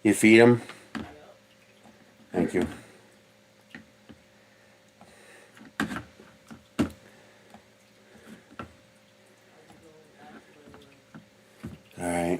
You feed them? Thank you. All right.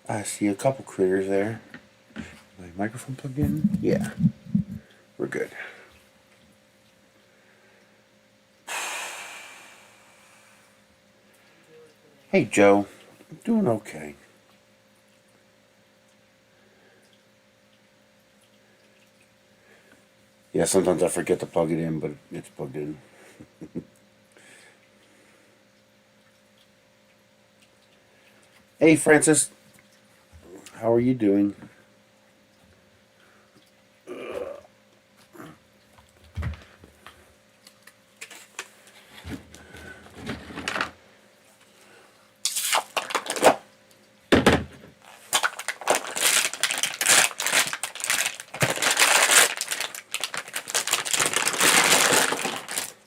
I see a couple critters there. My microphone plugged in? Yeah. We're good. Hey, Joe. I'm doing okay. Yeah, sometimes I forget to plug it in, but it's plugged in. Hey, Francis. How are you doing?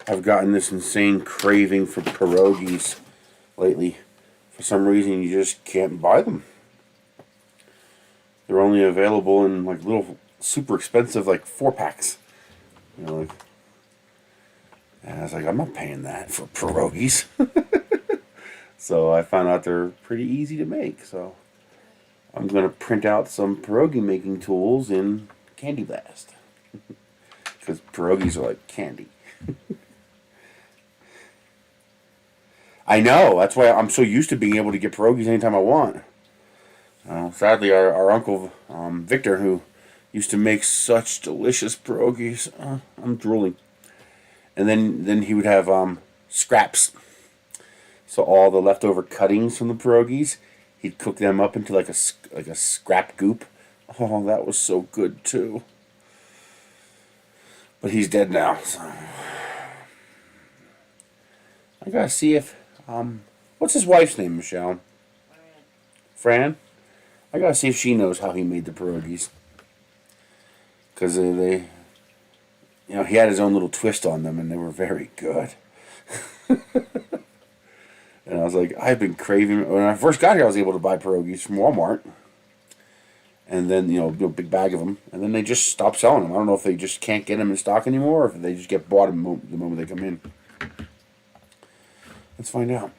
I've gotten this insane craving for pierogies lately. For some reason, you just can't buy them. They're only available in like little super expensive like 4-packs. You know, like, and I was like, I'm not paying that for pierogies. So I found out they're pretty easy to make. So I'm gonna print out some pierogi making tools in Candy Blast because pierogies are like candy. I know. That's why I'm so used to being able to get pierogies anytime I want. Sadly, our uncle Victor, who used to make such delicious pierogies, I'm drooling. And then he would have scraps. So all the leftover cuttings from the pierogies, he'd cook them up into like a scrap goop. Oh, that was so good too. But he's dead now. So I gotta see if what's his wife's name, Michelle? Fran. I gotta see if she knows how he made the pierogies. Because they, you know, he had his own little twist on them, and they were very good. And I was like, I've been craving. When I first got here, I was able to buy pierogies from Walmart, and then you know, a big bag of them, and then they just stopped selling them. I don't know if they just can't get them in stock anymore, or if they just get bought the moment they come in. Let's find out.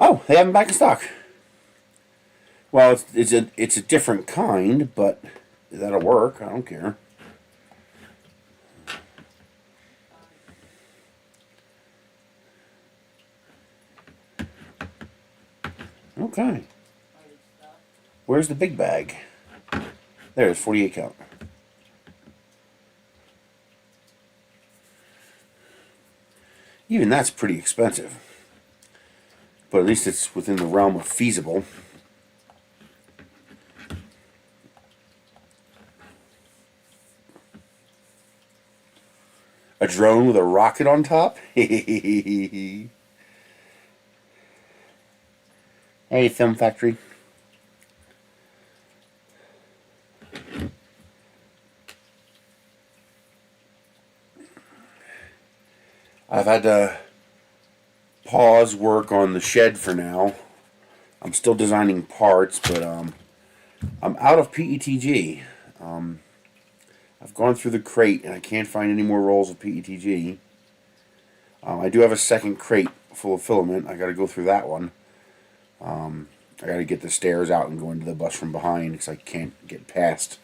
Oh, they have them back in stock. Well, it's a different kind, but that'll work. I don't care. Okay. Where's the big bag? There's 48 count. Even that's pretty expensive. But at least it's within the realm of feasible. A drone with a rocket on top? Hey, Film Factory. I've had to pause work on the shed for now. I'm still designing parts, but I'm out of PETG. I've gone through the crate and I can't find any more rolls of PETG. I do have a second crate full of filament. I got to go through that one. I got to get the stairs out and go into the bus from behind because I can't get past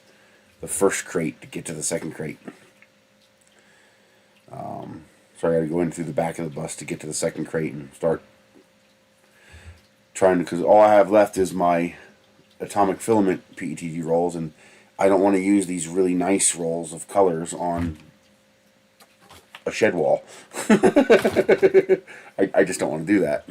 the first crate to get to the second crate. So I got to go in through the back of the bus to get to the second crate and start trying to, because all I have left is my atomic filament PETG rolls, and I don't want to use these really nice rolls of colors on a shed wall. I just don't want to do that.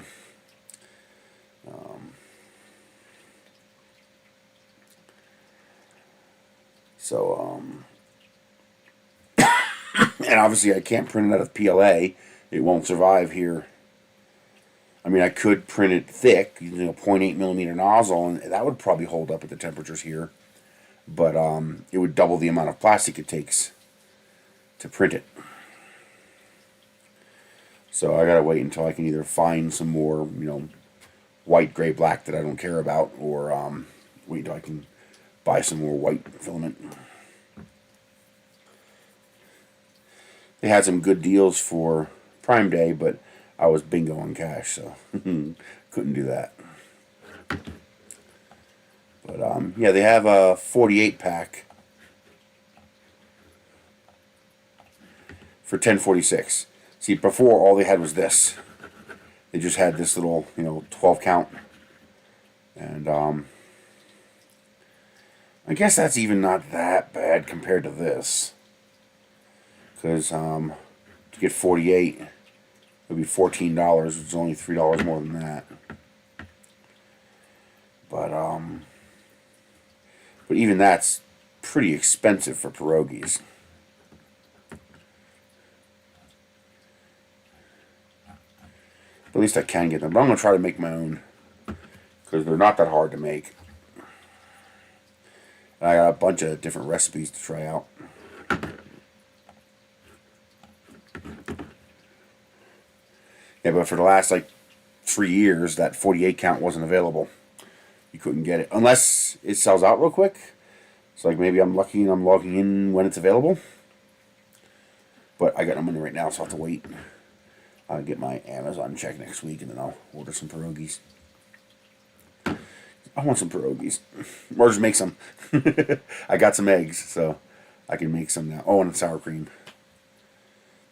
And obviously I can't print it out of PLA. It won't survive here. I mean, I could print it thick using a 0.8 millimeter nozzle, and that would probably hold up at the temperatures here. But it would double the amount of plastic it takes to print it. So I gotta wait until I can either find some more, white, gray, black that I don't care about, or wait until I can buy some more white filament. They had some good deals for Prime Day, but I was bingo on cash, so couldn't do that. But yeah, they have a 48 pack for $10.46. See, before all they had was this. They just had this little, 12 count, and I guess that's even not that bad compared to this. Because to get 48, it would be $14, which is only $3 more than that. But even that's pretty expensive for pierogies. At least I can get them. But I'm going to try to make my own, because they're not that hard to make. And I got a bunch of different recipes to try out. Yeah, but for the last 3 years, that 48 count wasn't available. You couldn't get it unless it sells out real quick. So maybe I'm lucky and I'm logging in when it's available. But I got no money right now, so I'll have to wait. I'll get my Amazon check next week, and then I'll order some pierogies. I want some pierogies. Or just make some. I got some eggs, so I can make some now. Oh, and sour cream.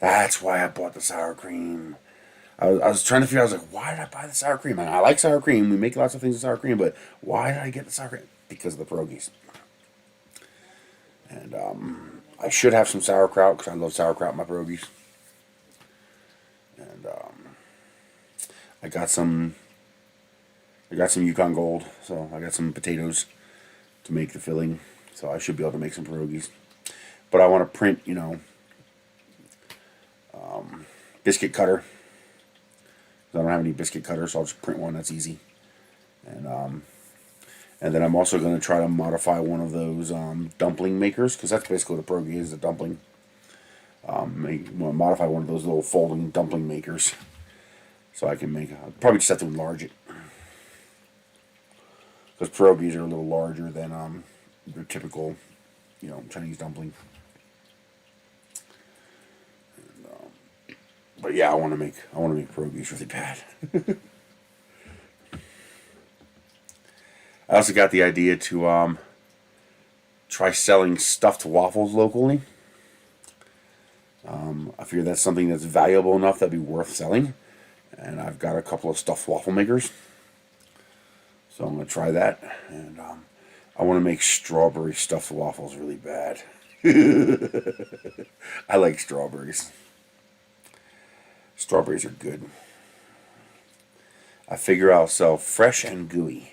That's why I bought the sour cream. I was trying to figure out, I was like, why did I buy the sour cream? I like sour cream. We make lots of things with sour cream, but why did I get the sour cream? Because of the pierogies. And I should have some sauerkraut, because I love sauerkraut in my pierogies. And I got some Yukon Gold, so I got some potatoes to make the filling. So I should be able to make some pierogies. But I want to print, biscuit cutter. I don't have any biscuit cutter, so I'll just print one. That's easy. And then I'm also going to try to modify one of those dumpling makers, because that's basically what a pierogi is, a dumpling. Modify one of those little folding dumpling makers, so I can make. I'll probably just have to enlarge it, because pierogies are a little larger than your typical, Chinese dumpling. But yeah, I want to make pierogies really bad. I also got the idea to try selling stuffed waffles locally. I figure that's something that's valuable enough that'd be worth selling, and I've got a couple of stuffed waffle makers, so I'm going to try that. And I want to make strawberry stuffed waffles really bad. I like strawberries. Strawberries are good. I figure I'll sell fresh and gooey.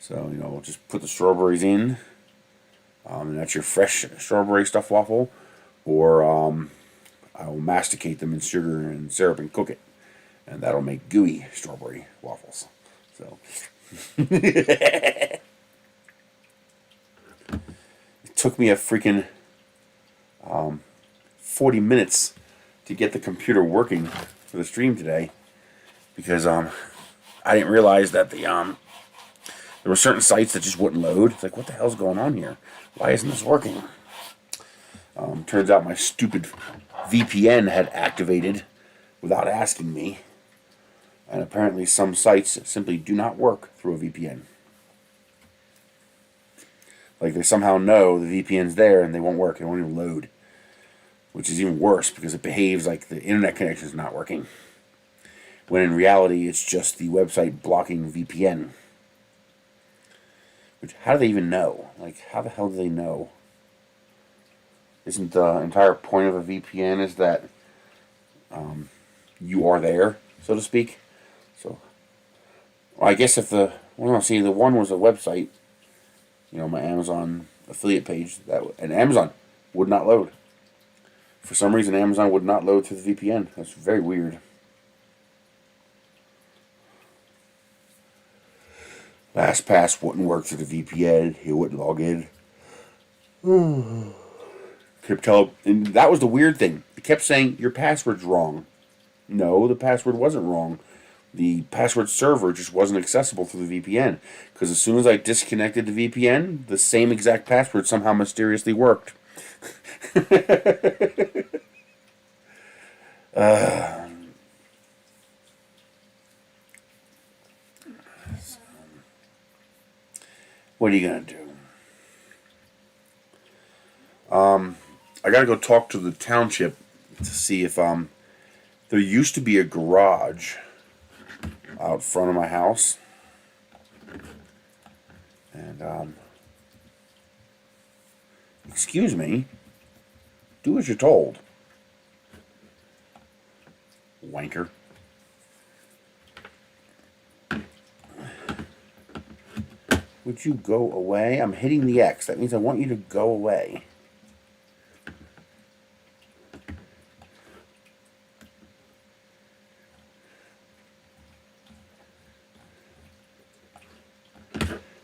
So, just put the strawberries in, and that's your fresh strawberry stuffed waffle, or I will masticate them in sugar and syrup and cook it, and that'll make gooey strawberry waffles. So, it took me a freaking 40 minutes to get the computer working for the stream today, because I didn't realize that there were certain sites that just wouldn't load. It's like, what the hell's going on here? Why isn't this working? Turns out my stupid VPN had activated without asking me. And apparently some sites simply do not work through a VPN. Like they somehow know the VPN's there and they won't work. It won't even load. Which is even worse because it behaves like the internet connection is not working. When in reality it's just the website blocking VPN. Which, how do they even know? Like, how the hell do they know? Isn't the entire point of a VPN is that you are there, so to speak? So, well, I guess if the, well, see, the one was a website, you know, my Amazon affiliate page, and Amazon would not load. For some reason, Amazon would not load through the VPN. That's very weird. LastPass wouldn't work through the VPN. It wouldn't log in. And that was the weird thing. It kept saying, your password's wrong. No, the password wasn't wrong. The password server just wasn't accessible through the VPN. Because as soon as I disconnected the VPN, the same exact password somehow mysteriously worked. What are you going to do? I got to go talk to the township to see if there used to be a garage out front of my house. And excuse me, do as you're told. Wanker. Would you go away? I'm hitting the X. That means I want you to go away.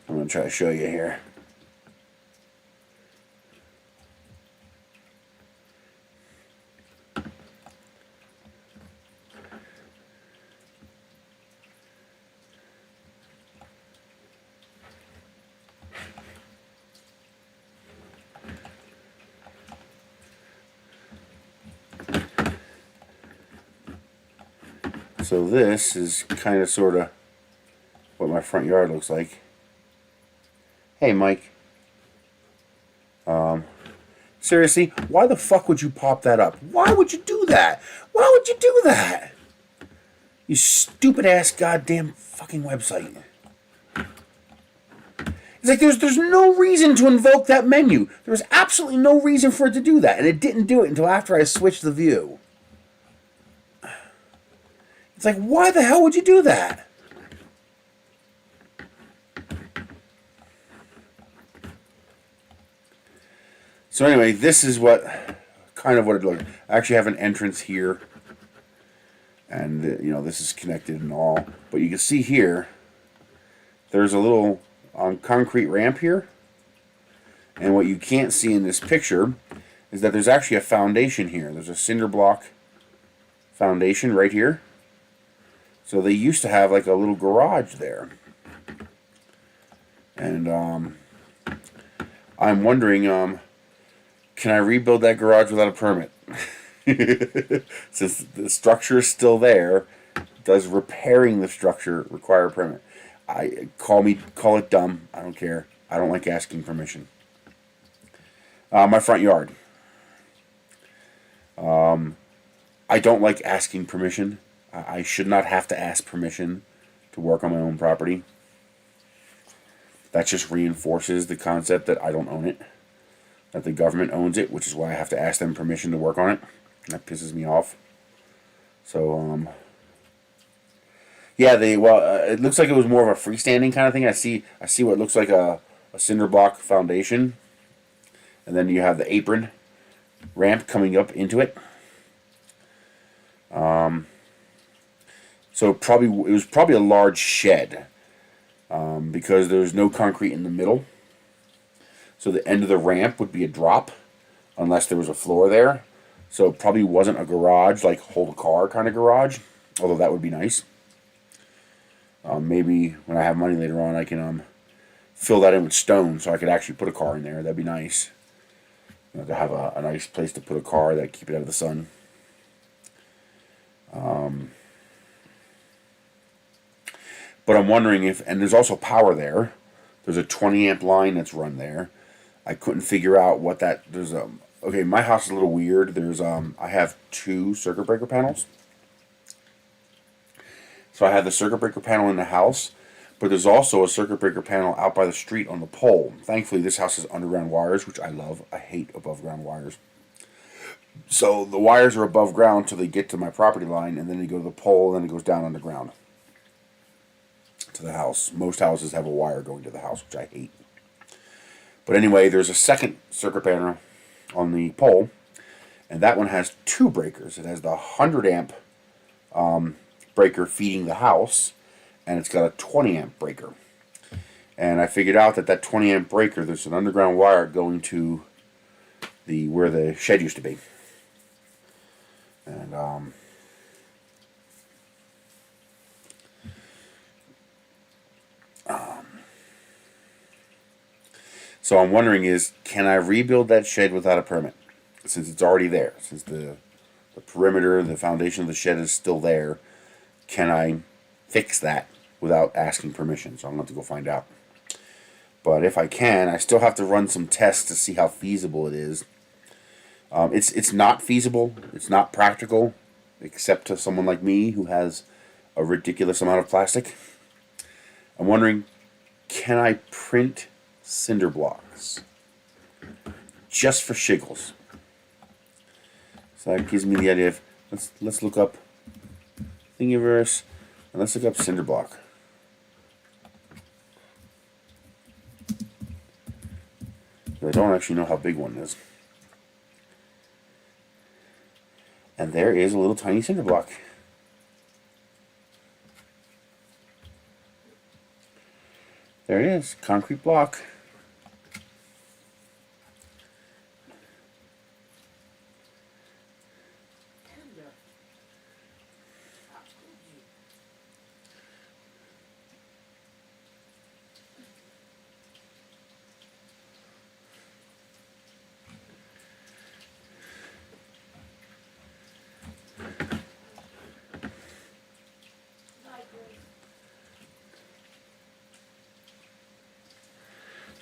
I'm going to try to show you here. So this is kind of sort of what my front yard looks like. Hey, Mike. Seriously, why the fuck would you pop that up? Why would you do that? Why would you do that? You stupid ass goddamn fucking website. It's like there's no reason to invoke that menu. There was absolutely no reason for it to do that, and it didn't do it until after I switched the view. It's like, why the hell would you do that? So anyway, this is what kind of what it looks like. I actually have an entrance here, and you know, this is connected and all. But you can see here, there's a little concrete ramp here, and what you can't see in this picture is that there's actually a foundation here. There's a cinder block foundation right here. So they used to have like a little garage there, and I'm wondering, can I rebuild that garage without a permit? Since the structure is still there, does repairing the structure require a permit? Call it dumb. I don't care. I don't like asking permission. My front yard. I don't like asking permission. I should not have to ask permission to work on my own property. That just reinforces the concept that I don't own it. That the government owns it, which is why I have to ask them permission to work on it. That pisses me off. So, yeah, it looks like it was more of a freestanding kind of thing. I see what looks like a cinder block foundation. And then you have the apron ramp coming up into it. So it was probably a large shed, because there's no concrete in the middle. So the end of the ramp would be a drop, unless there was a floor there. So it probably wasn't a garage, like hold a car kind of garage, although that would be nice. Maybe when I have money later on, I can fill that in with stone so I could actually put a car in there. That'd be nice. You know, to have a nice place to put a car that keep it out of the sun. But I'm wondering if, and there's also power there. There's a 20 amp line that's run there. I couldn't figure out what that, there's okay, my house is a little weird. There's, I have 2 circuit breaker panels. So I have the circuit breaker panel in the house, but there's also a circuit breaker panel out by the street on the pole. Thankfully, this house has underground wires, which I love. I hate above ground wires. So the wires are above ground till they get to my property line, and then they go to the pole, and then it goes down underground to the house. Most houses have a wire going to the house, which I hate. But anyway, there's a second circuit panel on the pole, and that one has 2 breakers. It has the 100 amp breaker feeding the house, and it's got a 20 amp breaker. And I figured out that 20 amp breaker, there's an underground wire going to the where the shed used to be. And so I'm wondering is, can I rebuild that shed without a permit? Since it's already there, since the perimeter, the foundation of the shed is still there, can I fix that without asking permission? So I'm going to have to go find out. But if I can, I still have to run some tests to see how feasible it is. It's not feasible. It's not practical, except to someone like me who has a ridiculous amount of plastic. I'm wondering, can I print cinder blocks just for shiggles? So that gives me the idea of let's look up Thingiverse and let's look up cinder block. I don't actually know how big one is. And there is a little tiny cinder block. There it is, concrete block.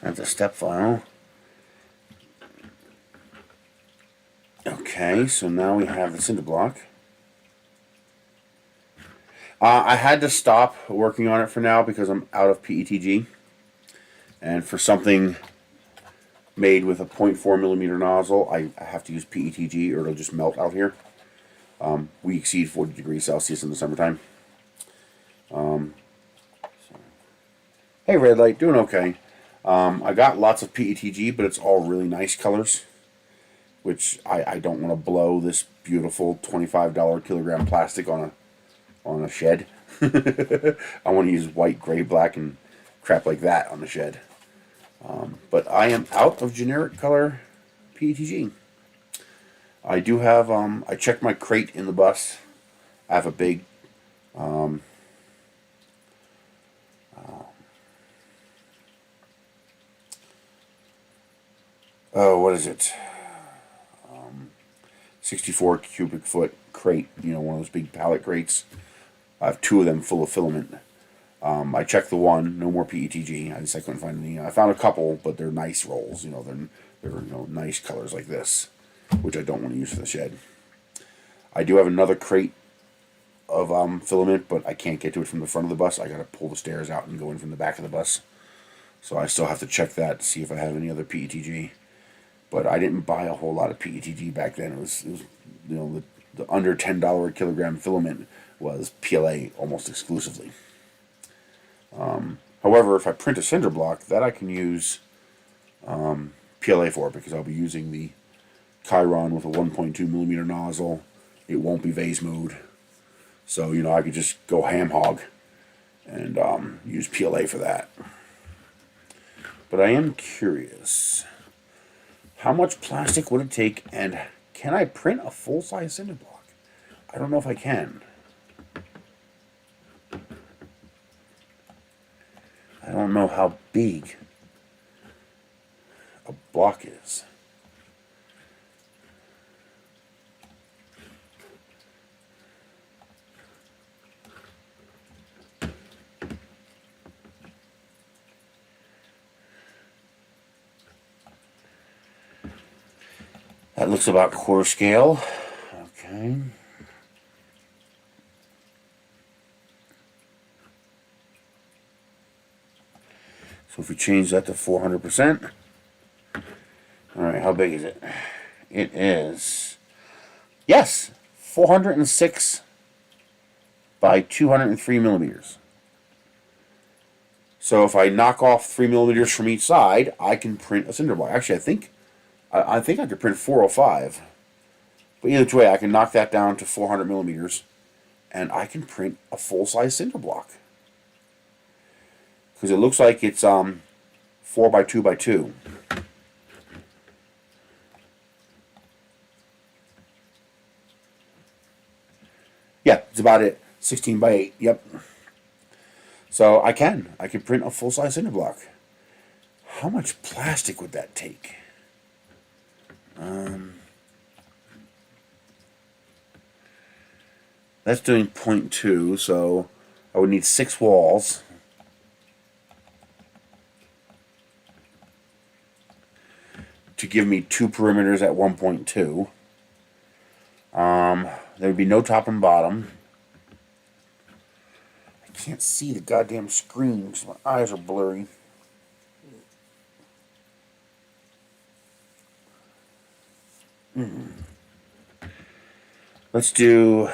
That's a step file. Okay, so now we have the cinder block. I had to stop working on it for now because I'm out of PETG. And for something made with a 0.4 millimeter nozzle, I have to use PETG or it'll just melt out here. We exceed 40 degrees Celsius in the summertime. Hey, red light, doing okay. I got lots of PETG, but it's all really nice colors, which I don't want to blow this beautiful $25 kilogram plastic on a shed. I want to use white, gray, black, and crap like that on the shed. But I am out of generic color PETG. I do have, I checked my crate in the bus. I have a big, what is it? 64 cubic foot crate, one of those big pallet crates. I have 2 of them full of filament. I checked the one, no more PETG. I couldn't find any. I found a couple, but they're nice rolls. They're nice colors like this, which I don't want to use for the shed. I do have another crate of filament, but I can't get to it from the front of the bus. I got to pull the stairs out and go in from the back of the bus. So I still have to check that to see if I have any other PETG. But I didn't buy a whole lot of PETG back then. It was the under $10 a kilogram filament was PLA almost exclusively. However, if I print a cinder block, that I can use PLA for, because I'll be using the Chiron with a 1.2 millimeter nozzle. It won't be vase mode. So, I could just go ham hog and use PLA for that. But I am curious, how much plastic would it take, and can I print a full-size cinder block? I don't know if I can. I don't know how big a block is. That looks about quarter scale. Okay. So if we change that to 400%, alright, how big is it? It is, yes, 406 by 203 millimeters. So if I knock off 3 millimeters from each side, I can print a cinder block. Actually, I think I could print 405. But either way, I can knock that down to 400 millimeters, and I can print a full-size cinder block. Because it looks like it's 4 by 2 by 2. Yeah, it's about it. 16 by 8. Yep. So I can print a full-size cinder block. How much plastic would that take? That's doing 0.2, so I would need 6 walls. To give me 2 perimeters at 1.2. There would be no top and bottom. I can't see the goddamn screen because my eyes are blurry. Let's do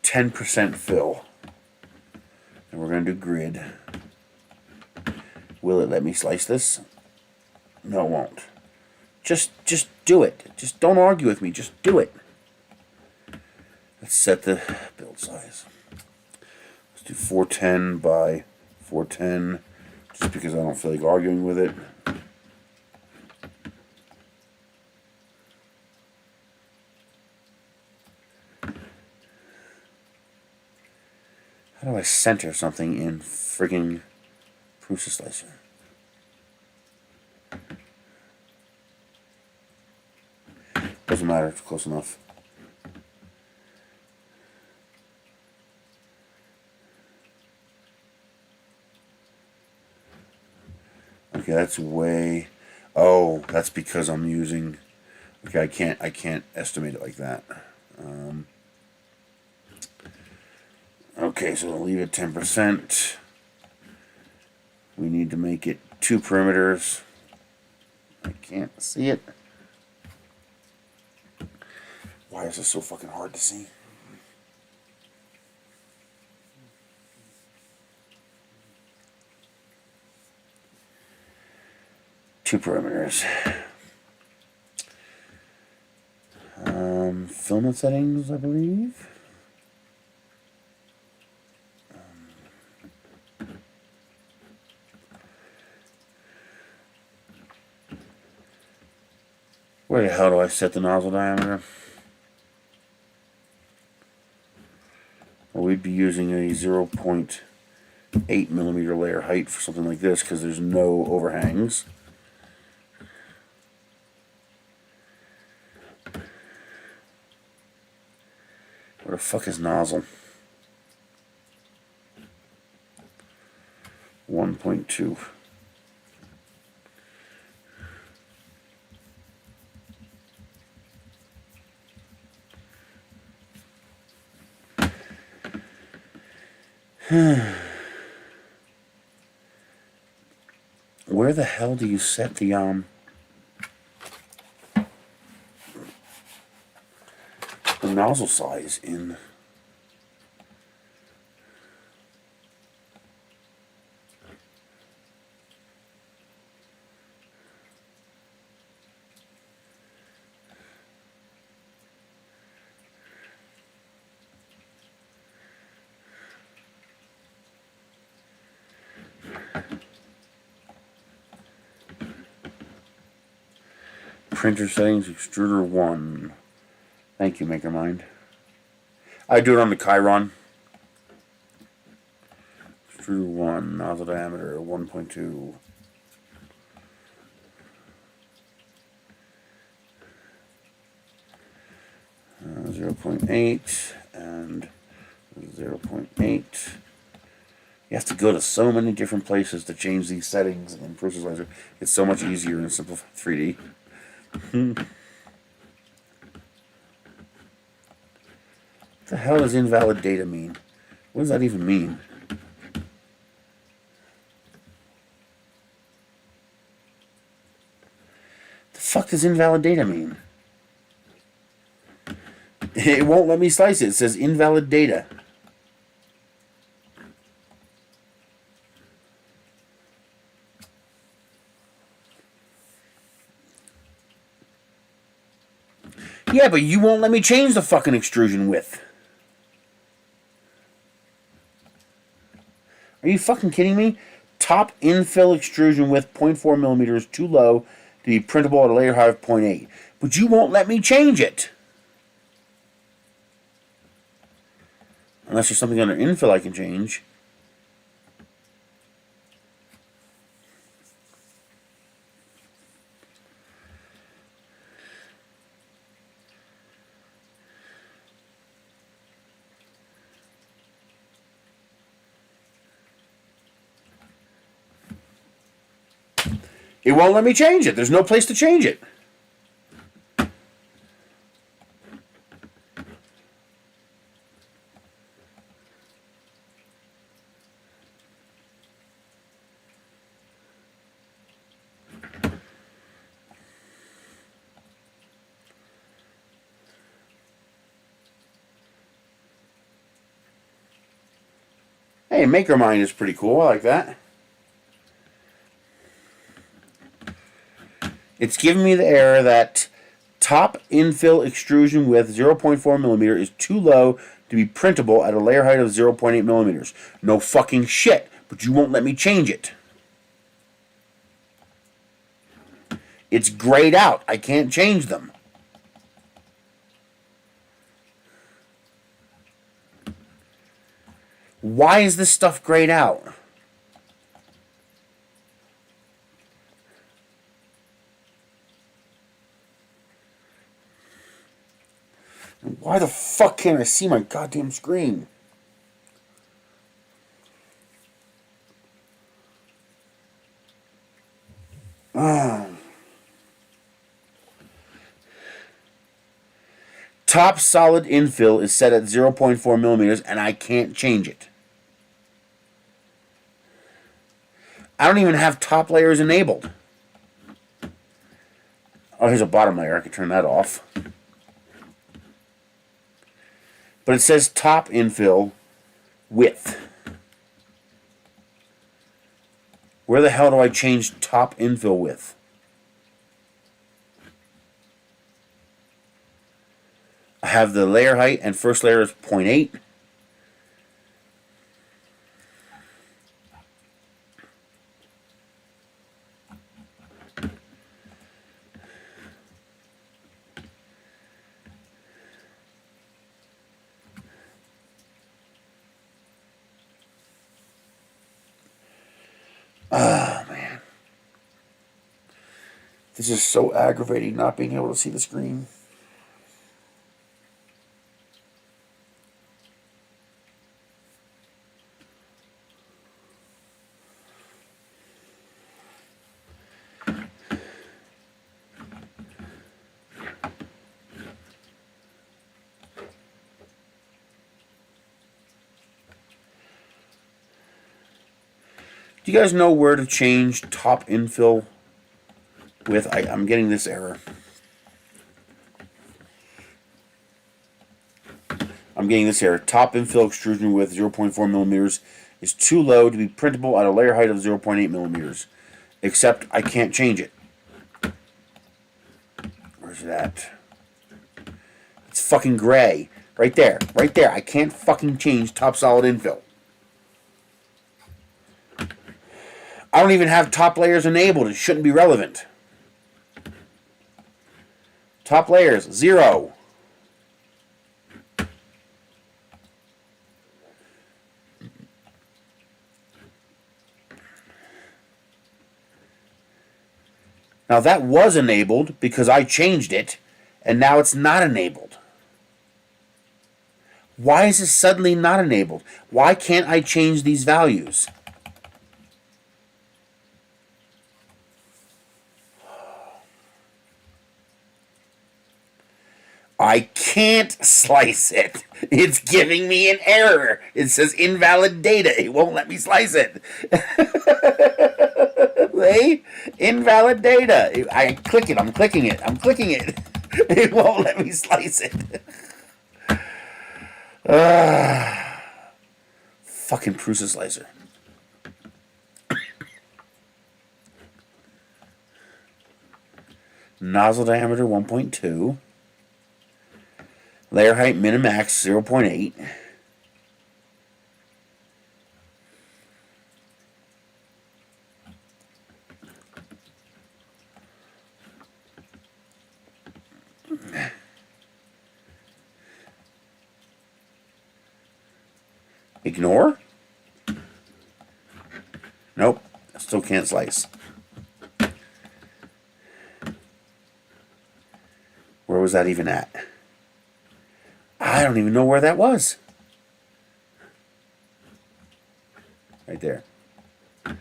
10% fill. And we're going to do grid. Will it let me slice this? No, it won't. Just do it. Just don't argue with me. Just do it. Let's set the build size. Let's do 410 by 410, just because I don't feel like arguing with it. How do I center something in friggin' Prusa Slicer? Doesn't matter, it's close enough. Okay, that's way... Oh, that's because I'm using... Okay, I can't estimate it like that. Okay, so I'll leave it 10%. We need to make it 2 perimeters. I can't see it. Why is this so fucking hard to see? Two perimeters. Filament settings, I believe. Where the hell do I set the nozzle diameter? Well, we'd be using a 0.8 millimeter layer height for something like this because there's no overhangs. Where the fuck is nozzle? 1.2. Where the hell do you set the nozzle size in? Printer settings, extruder 1. Thank you, MakerMind. I do it on the Chiron. Extruder 1, nozzle diameter 1.2. Uh, 0.8 and 0.8. You have to go to so many different places to change these settings in Prusa Slicer. It's so much easier in Simplify 3D. What the hell does invalid data mean? What does that even mean? The fuck does invalid data mean? It won't let me slice it. It says invalid data. Yeah, but you won't let me change the fucking extrusion width. Are you fucking kidding me? Top infill extrusion width 0.4 millimeters, too low to be printable at a layer height of 0.8. But you won't let me change it. Unless there's something under infill I can change. It won't let me change it. There's no place to change it. Hey, MakerMind is pretty cool. I like that. It's giving me the error that top infill extrusion width 0.4 millimeter is too low to be printable at a layer height of 0.8 millimeters. No fucking shit, but you won't let me change it. It's grayed out. I can't change them. Why is this stuff grayed out? Why the fuck can't I see my goddamn screen? Top solid infill is set at 0.4 millimeters and I can't change it. I don't even have top layers enabled. Oh, here's a bottom layer. I can turn that off. But it says top infill width. Where the hell do I change top infill width? I have the layer height and first layer is 0.8. Oh, man. This is so aggravating not being able to see the screen. Do you guys know where to change top infill width? I'm getting this error. I'm getting this error. Top infill extrusion width 0.4 millimeters is too low to be printable at a layer height of 0.8 millimeters. Except I can't change it. Where's it at? It's fucking gray. Right there. Right there. I can't fucking change top solid infill. I don't even have top layers enabled. It shouldn't be relevant. Top layers, 0. Now that was enabled because I changed it, and now it's not enabled. Why is it suddenly not enabled? Why can't I change these values? I I can't slice it. It's giving me an error. It says invalid data. It won't let me slice it. See? Invalid data. I click it. I'm clicking it. I'm clicking it. It won't let me slice it. Fucking Prusa slicer. Nozzle diameter 1.2. Layer height min and max 0.8. Ignore? Nope. Still can't slice. Where was that even at? I don't even know where that was. Right there. Okay.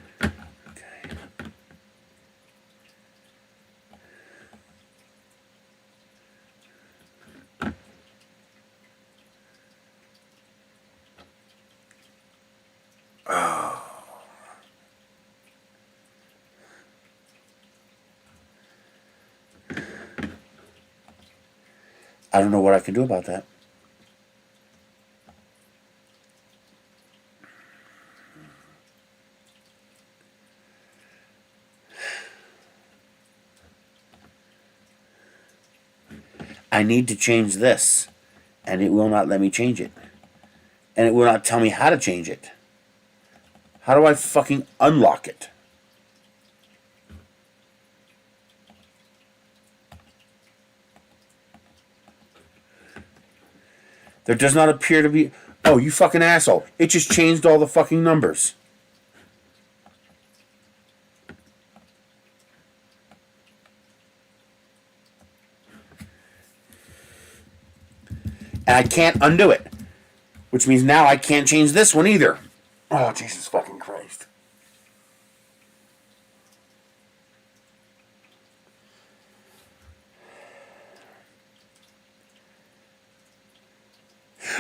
Oh. I don't know what I can do about that. I need to change this, and it will not let me change it. And it will not tell me how to change it. How do I fucking unlock it? There does not appear to be... Oh, you fucking asshole. It just changed all the fucking numbers. And I can't undo it. Which means now I can't change this one either. Oh, Jesus fucking Christ.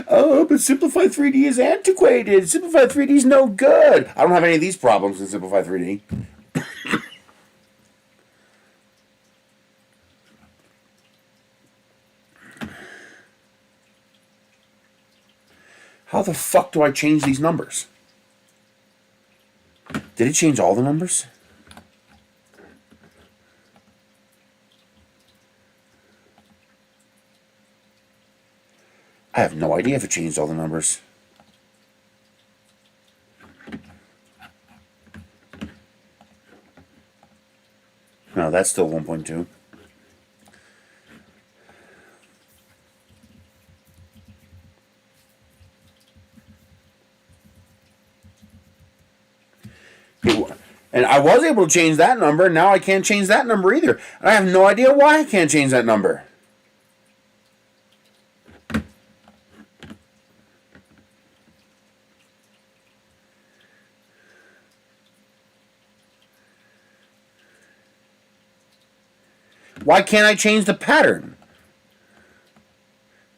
Oh, but Simplify 3D is antiquated. Simplify 3D is no good. I don't have any of these problems in Simplify 3D. How the fuck do I change these numbers? Did it change all the numbers? I have no idea if it changed all the numbers. No, that's still 1.2. And I was able to change that number, and now I can't change that number either. And I have no idea why I can't change that number. Why can't I change the pattern?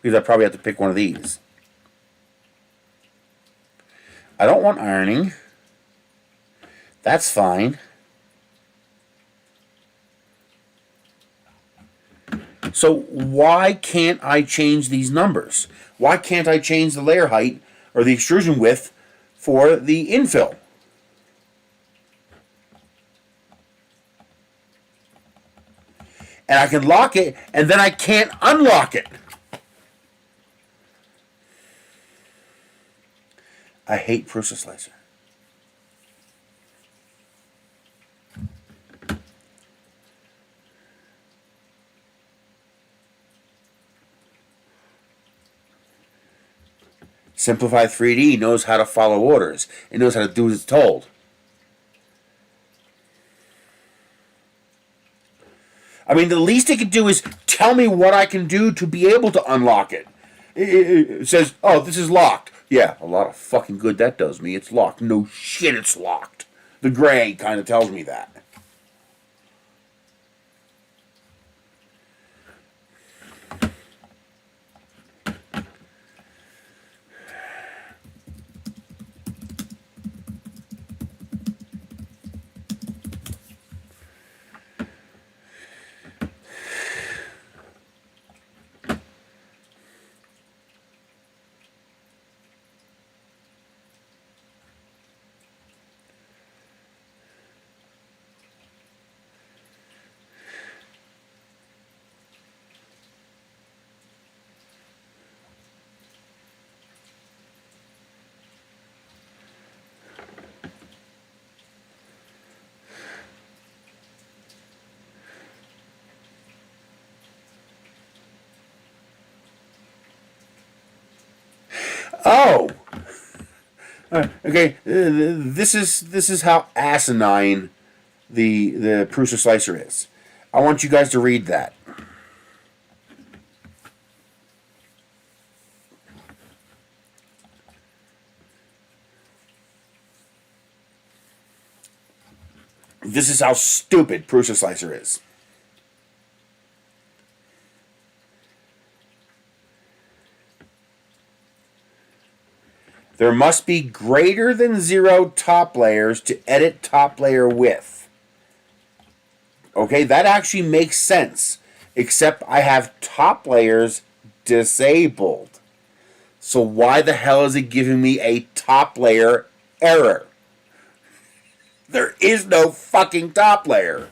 Because I probably have to pick one of these. I don't want ironing. That's fine. So why can't I change these numbers? Why can't I change the layer height or the extrusion width for the infill? And I can lock it, and then I can't unlock it. I hate Prusa Slicer. Simplify 3D knows how to follow orders. It knows how to do as it's told. I mean, the least it could do is tell me what I can do to be able to unlock it. It says, oh, this is locked. Yeah, a lot of fucking good that does me. It's locked. No shit, it's locked. The gray kind of tells me that. Oh, okay. This is how asinine the Prusa slicer is. I want you guys to read that. This is how stupid Prusa slicer is. There must be greater than 0 top layers to edit top layer width. Okay, that actually makes sense. Except I have top layers disabled. So why the hell is it giving me a top layer error? There is no fucking top layer.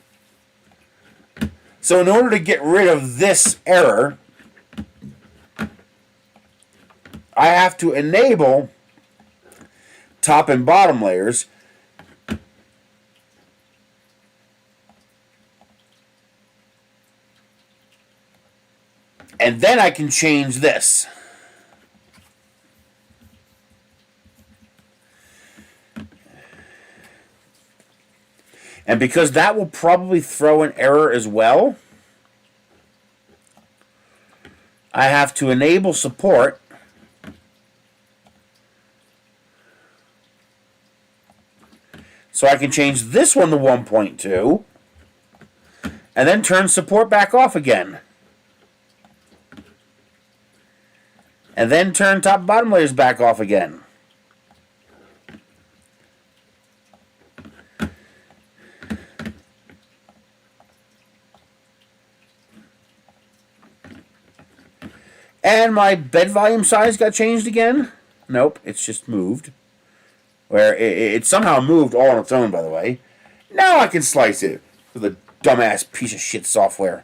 So in order to get rid of this error, I have to enable top and bottom layers. And then I can change this. And because that will probably throw an error as well, I have to enable support. So I can change this one to 1.2 and then turn support back off again. And then turn top and bottom layers back off again. And my bed volume size got changed again. Nope, it's just moved. Where it somehow moved all on its own, by the way. Now I can slice it with a dumbass piece of shit software.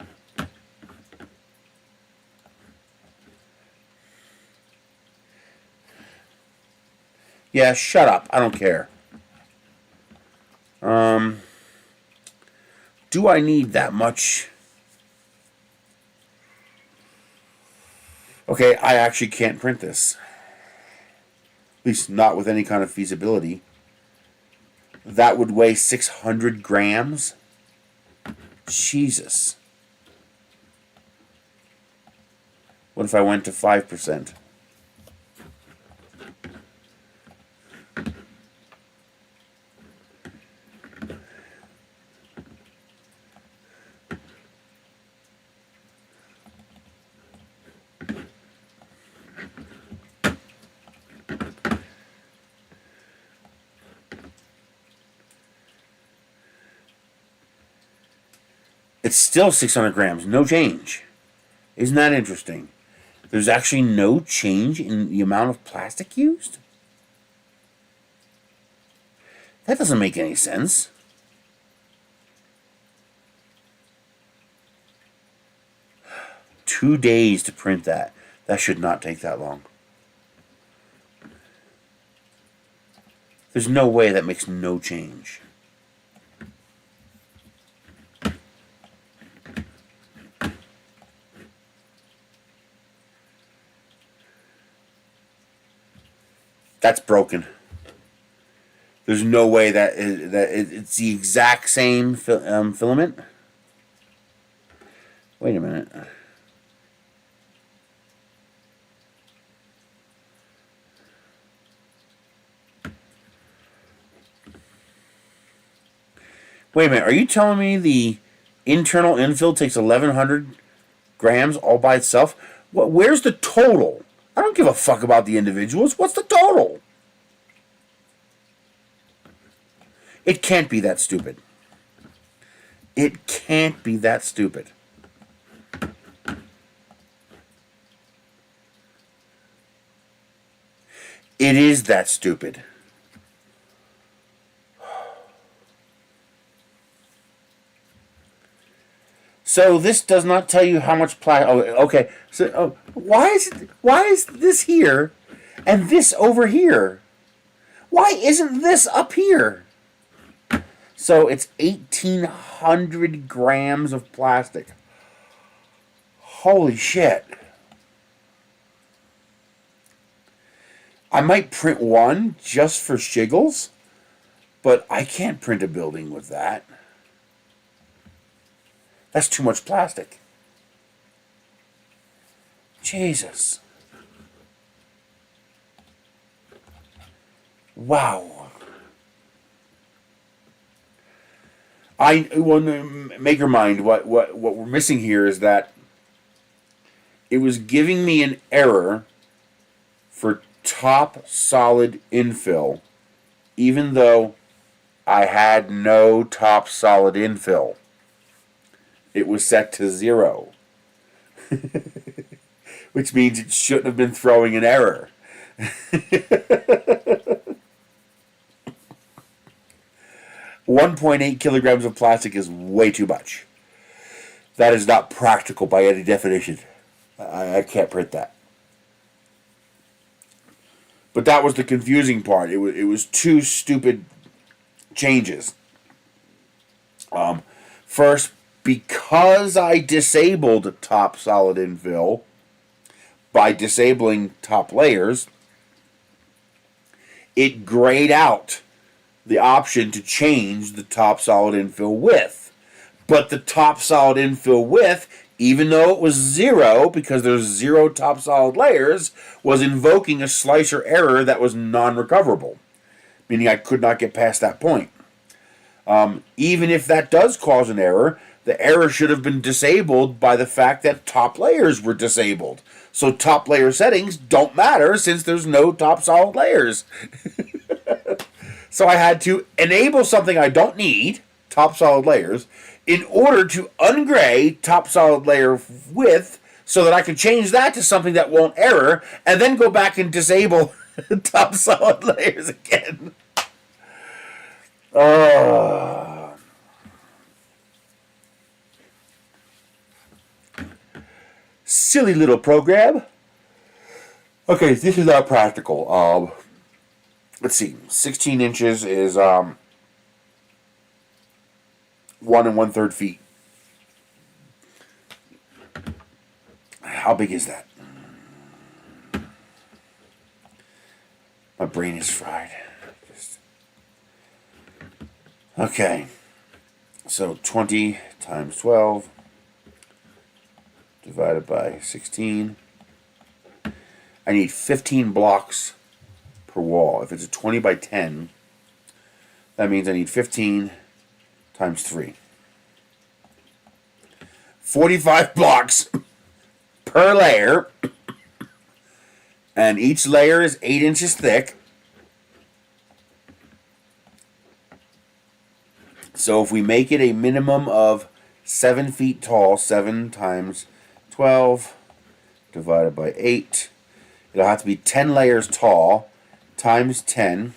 Yeah, shut up. I don't care. Do I need that much? Okay, I actually can't print this. At least not with any kind of feasibility. That would weigh 600 grams. Jesus. What if I went to 5%? It's still 600 grams, no change. Isn't that interesting? There's actually no change in the amount of plastic used? That doesn't make any sense. Two days to print that. That should not take that long. There's no way that makes no change. That's broken. There's no way that it's the exact same filament. Wait a minute. Wait a minute. Are you telling me the internal infill takes 1,100 grams all by itself? Where's the total? I don't give a fuck about the individuals. What's the total? It can't be that stupid. It can't be that stupid. It is that stupid. So this does not tell you how much plastic. Oh, okay. So why is this here, and this over here? Why isn't this up here? So it's 1,800 grams of plastic. Holy shit! I might print one just for shiggles, but I can't print a building with that. That's too much plastic. Jesus. Wow. I want to make your mind. What we're missing here is that it was giving me an error for top solid infill, even though I had no top solid infill. It was set to 0. Which means it shouldn't have been throwing an error. 1.8 kilograms of plastic is way too much. That is not practical by any definition. I can't print that. But that was the confusing part. It was two stupid changes. First, because I disabled top solid infill by disabling top layers, it grayed out the option to change the top solid infill width. But the top solid infill width, even though it was 0, because there's 0 top solid layers, was invoking a slicer error that was non-recoverable, meaning I could not get past that point. Even if that does cause an error, the error should have been disabled by the fact that top layers were disabled. So top layer settings don't matter since there's no top solid layers. So I had to enable something I don't need, top solid layers, in order to ungray top solid layer width so that I could change that to something that won't error, and then go back and disable top solid layers again. Silly little program. Okay, this is not practical. Let's see. 16 inches is 1 1/3 feet. How big is that? My brain is fried. Okay. So 20 times 12 divided by 16. I need 15 blocks per wall. If it's a 20 by 10, that means I need 15 times 3. 45 blocks per layer, and each layer is 8 inches thick. So if we make it a minimum of 7 feet tall, 7 times 12 divided by 8, it'll have to be 10 layers tall times 10.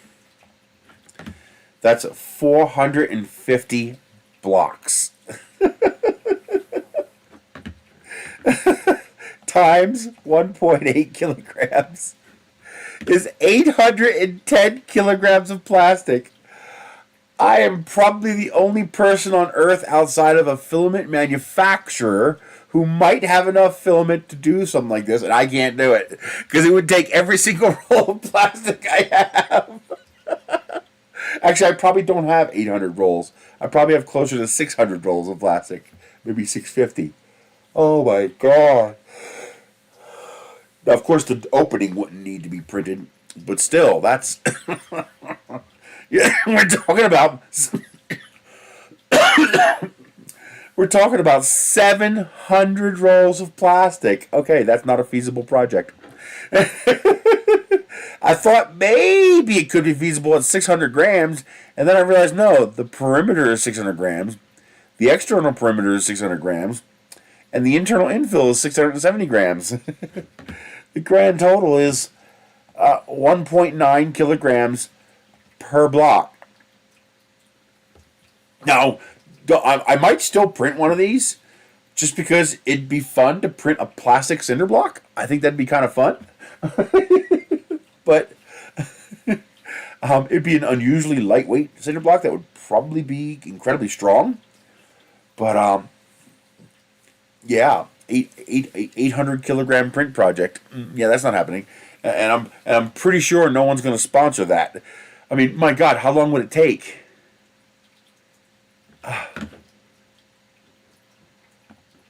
That's 450 blocks. Times 1.8 kilograms is 810 kilograms of plastic. I am probably the only person on earth outside of a filament manufacturer who might have enough filament to do something like this, and I can't do it because it would take every single roll of plastic I have. Actually, I probably don't have 800 rolls. I probably have closer to 600 rolls of plastic, maybe 650. Oh my god. Now, of course, the opening wouldn't need to be printed, but still, that's... yeah, we're talking about... we're talking about 700 rolls of plastic. Okay, that's not a feasible project. I thought maybe it could be feasible at 600 grams, and then I realized, no, the perimeter is 600 grams, the external perimeter is 600 grams, and the internal infill is 670 grams. The grand total is 1.9 kilograms per block. Now, I might still print one of these, just because it'd be fun to print a plastic cinder block. I think that'd be kind of fun. But it'd be an unusually lightweight cinder block that would probably be incredibly strong. But yeah, 800 kilogram print project. Yeah, that's not happening. And I'm pretty sure no one's going to sponsor that. I mean, my God, how long would it take?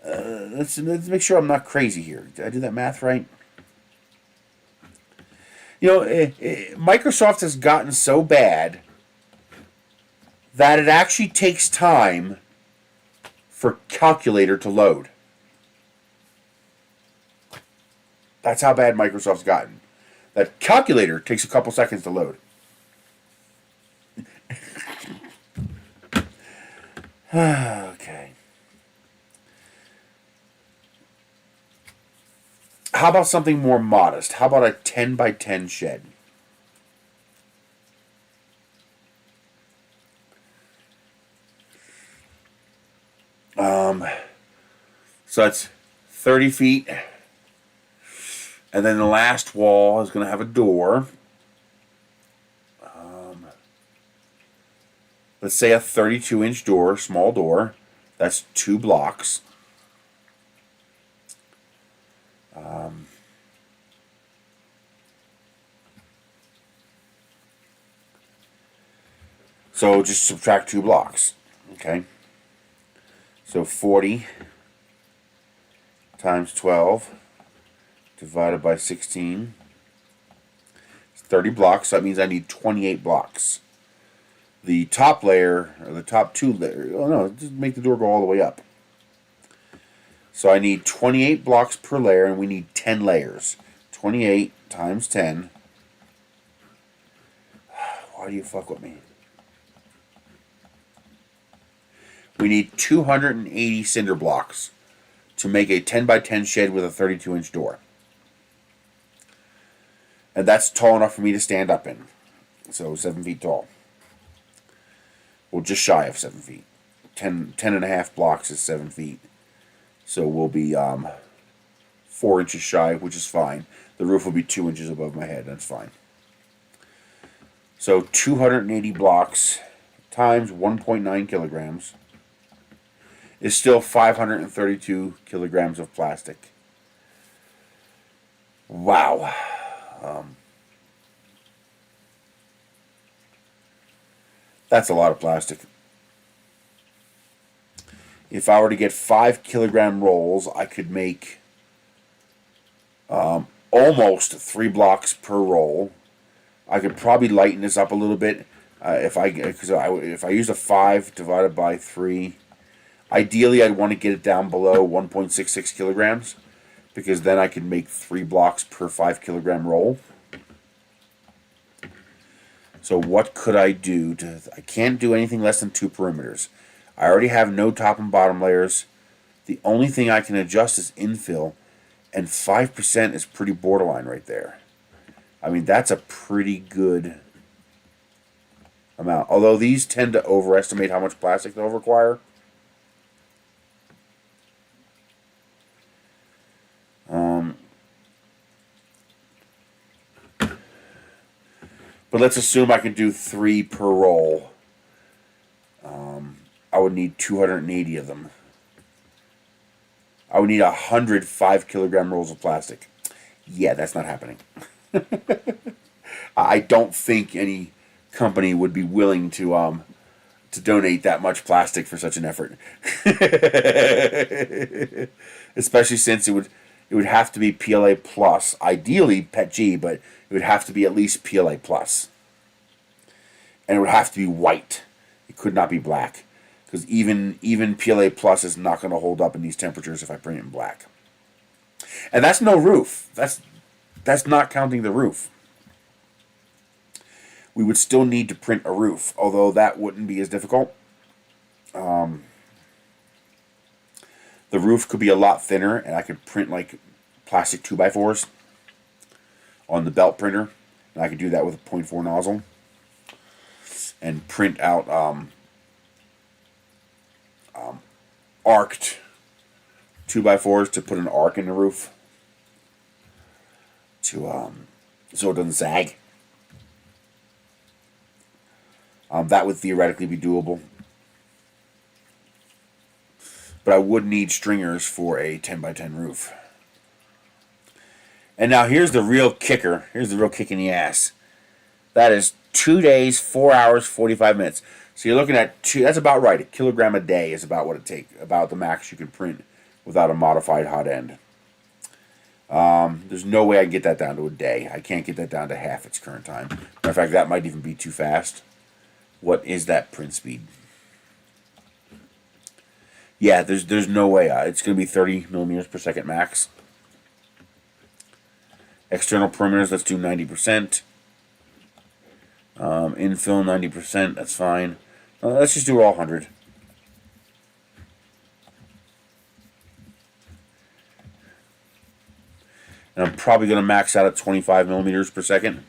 Let's make sure I'm not crazy here. Did I do that math right? You know, Microsoft has gotten so bad that it actually takes time for calculator to load. That's how bad Microsoft's gotten. That calculator takes a couple seconds to load. Okay. How about something more modest? How about a 10 by 10 shed? So that's 30 feet. And then the last wall is going to have a door. Let's say a 32-inch door, small door. That's 2 blocks. So just subtract 2 blocks. Okay. So 40 times 12 divided by 16. It's 30 blocks. So that means I need 28 blocks. The top layer, or the top 2 layers, oh no, just make the door go all the way up. So I need 28 blocks per layer, and we need 10 layers. 28 times 10. Why do you fuck with me? We need 280 cinder blocks to make a 10 by 10 shed with a 32-inch door. And that's tall enough for me to stand up in. So 7 feet tall. Well, just shy of 7 feet. 10 and a half blocks is 7 feet. So we'll be 4 inches shy, which is fine. The roof will be 2 inches above my head. That's fine. So 280 blocks times 1.9 kilograms is still 532 kilograms of plastic. Wow. That's a lot of plastic. If I were to get 5 kilogram rolls, I could make almost 3 blocks per roll. I could probably lighten this up a little bit if I use a 5 divided by 3. Ideally, I'd want to get it down below 1.66 kilograms, because then I could make 3 blocks per 5 kilogram roll. So what could I do? I can't do anything less than 2 perimeters. I already have no top and bottom layers. The only thing I can adjust is infill, and 5% is pretty borderline right there. I mean, that's a pretty good amount. Although these tend to overestimate how much plastic they'll require. But let's assume I can do 3 per roll. I would need 280 of them. I would need 100 5 kilogram rolls of plastic. Yeah, that's not happening. I don't think any company would be willing to donate that much plastic for such an effort. Especially since it would have to be PLA plus, ideally PETG, but it would have to be at least PLA plus, and it would have to be white. It could not be black, because even PLA plus is not going to hold up in these temperatures if I print it in black. And that's no roof. That's not counting the roof. We would still need to print a roof, although that wouldn't be as difficult. The roof could be a lot thinner, and I could print like plastic 2x4s on the belt printer, and I could do that with a 0.4 nozzle and print out arced 2x4s to put an arc in the roof to so it doesn't sag. That would theoretically be doable. But I would need stringers for a 10 by 10 roof. And now here's the real kicker. Here's the real kick in the ass. That is 2 days, 4 hours, 45 minutes. So you're looking at that's about right. A kilogram a day is about what it takes, about the max you can print without a modified hot end. There's no way I can get that down to a day. I can't get that down to half its current time. Matter of fact, that might even be too fast. What is that print speed? Yeah, there's no way. It's going to be 30 millimeters per second max. External perimeters, let's do 90%. Infill 90%, that's fine. Let's just do all 100. And I'm probably going to max out at 25 millimeters per second.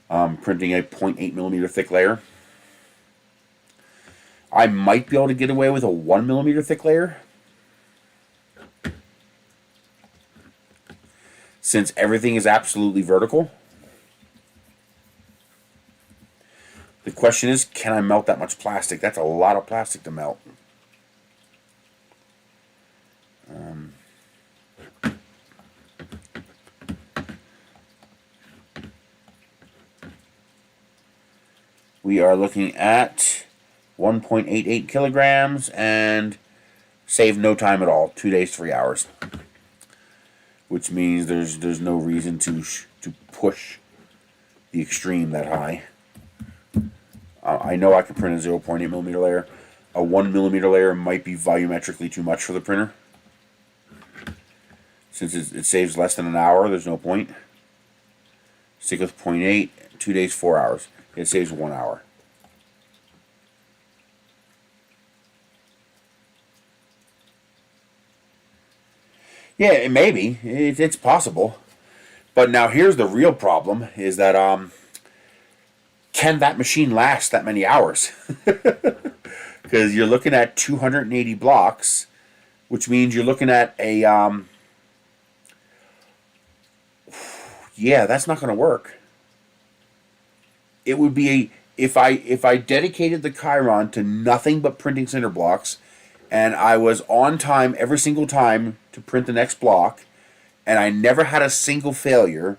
Printing a 0.8 millimeter thick layer. I might be able to get away with a 1 millimeter thick layer, since everything is absolutely vertical. The question is, can I melt that much plastic? That's a lot of plastic to melt. We are looking at 1.88 kilograms and save no time at all. 2 days, 3 hours. Which means there's no reason to push the extreme that high. I know I can print a 0.8 millimeter layer. A 1 millimeter layer might be volumetrically too much for the printer. Since it saves less than an hour, there's no point. Stick with 0.8, 2 days, 4 hours. It saves 1 hour. Yeah, maybe. It's possible. But now here's the real problem, is that can that machine last that many hours? Because you're looking at 280 blocks, which means you're looking at a yeah, that's not going to work. It would be if I dedicated the Chiron to nothing but printing cinder blocks, and I was on time every single time to print the next block, and I never had a single failure.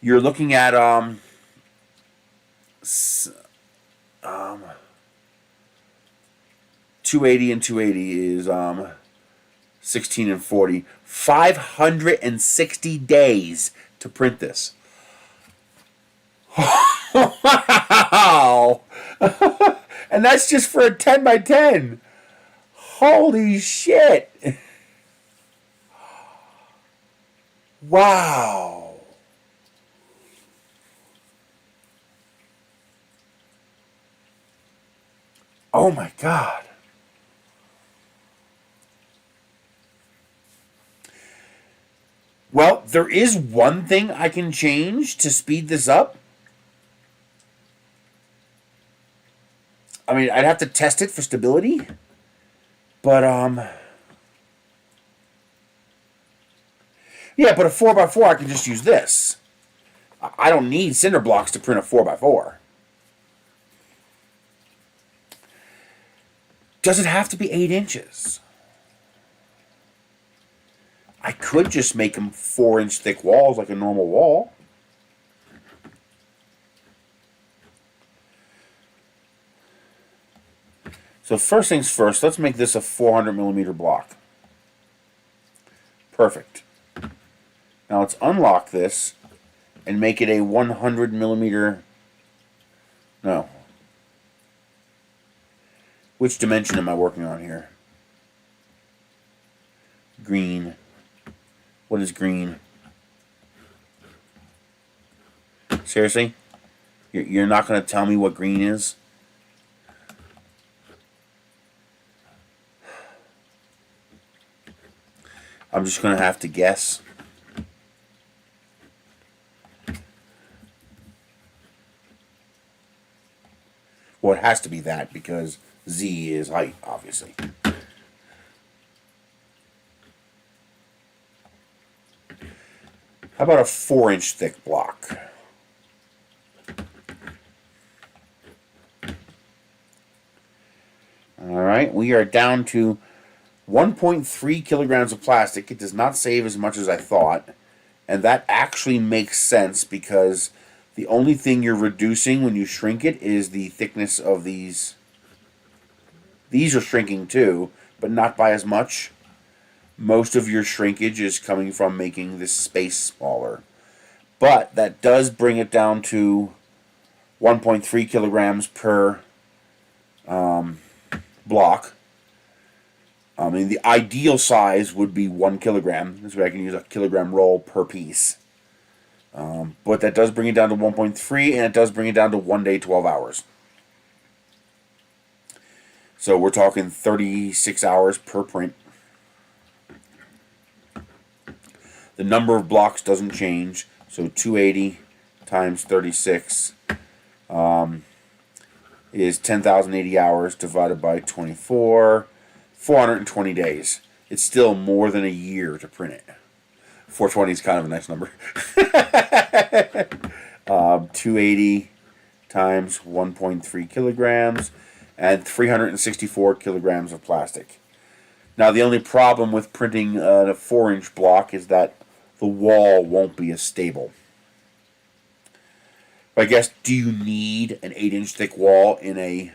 You're looking at 280 and 280 is 16 and 40. 560 days to print this. Wow! And that's just for a 10 by 10. Holy shit! Wow! Oh my God. Well, there is one thing I can change to speed this up. I mean, I'd have to test it for stability. But, yeah, but a 4x4, I can just use this. I don't need cinder blocks to print a 4x4. Does it have to be 8 inches? I could just make them 4-inch thick walls like a normal wall. So first things first, let's make this a 400 millimeter block. Perfect. Now let's unlock this and make it a 100 millimeter. No. Which dimension am I working on here? Green. What is green? Seriously? You're not going to tell me what green is? I'm just going to have to guess. Well, it has to be that because Z is height, obviously. How about a 4-inch thick block? Alright, we are down to 1.3 kilograms of plastic. It does not save as much as I thought. And that actually makes sense because the only thing you're reducing when you shrink it is the thickness of these. These are shrinking too, but not by as much. Most of your shrinkage is coming from making this space smaller. But that does bring it down to 1.3 kilograms per block. I mean, the ideal size would be 1 kilogram. This way I can use a kilogram roll per piece. But that does bring it down to 1.3, and it does bring it down to 1 day, 12 hours. So we're talking 36 hours per print. The number of blocks doesn't change. So 280 times 36 is 10,080 hours divided by 24. 420 days. It's still more than a year to print it. 420 is kind of a nice number. 280 times 1.3 kilograms and 364 kilograms of plastic. Now, the only problem with printing a 4-inch block is that the wall won't be as stable. But I guess, do you need an 8-inch thick wall in a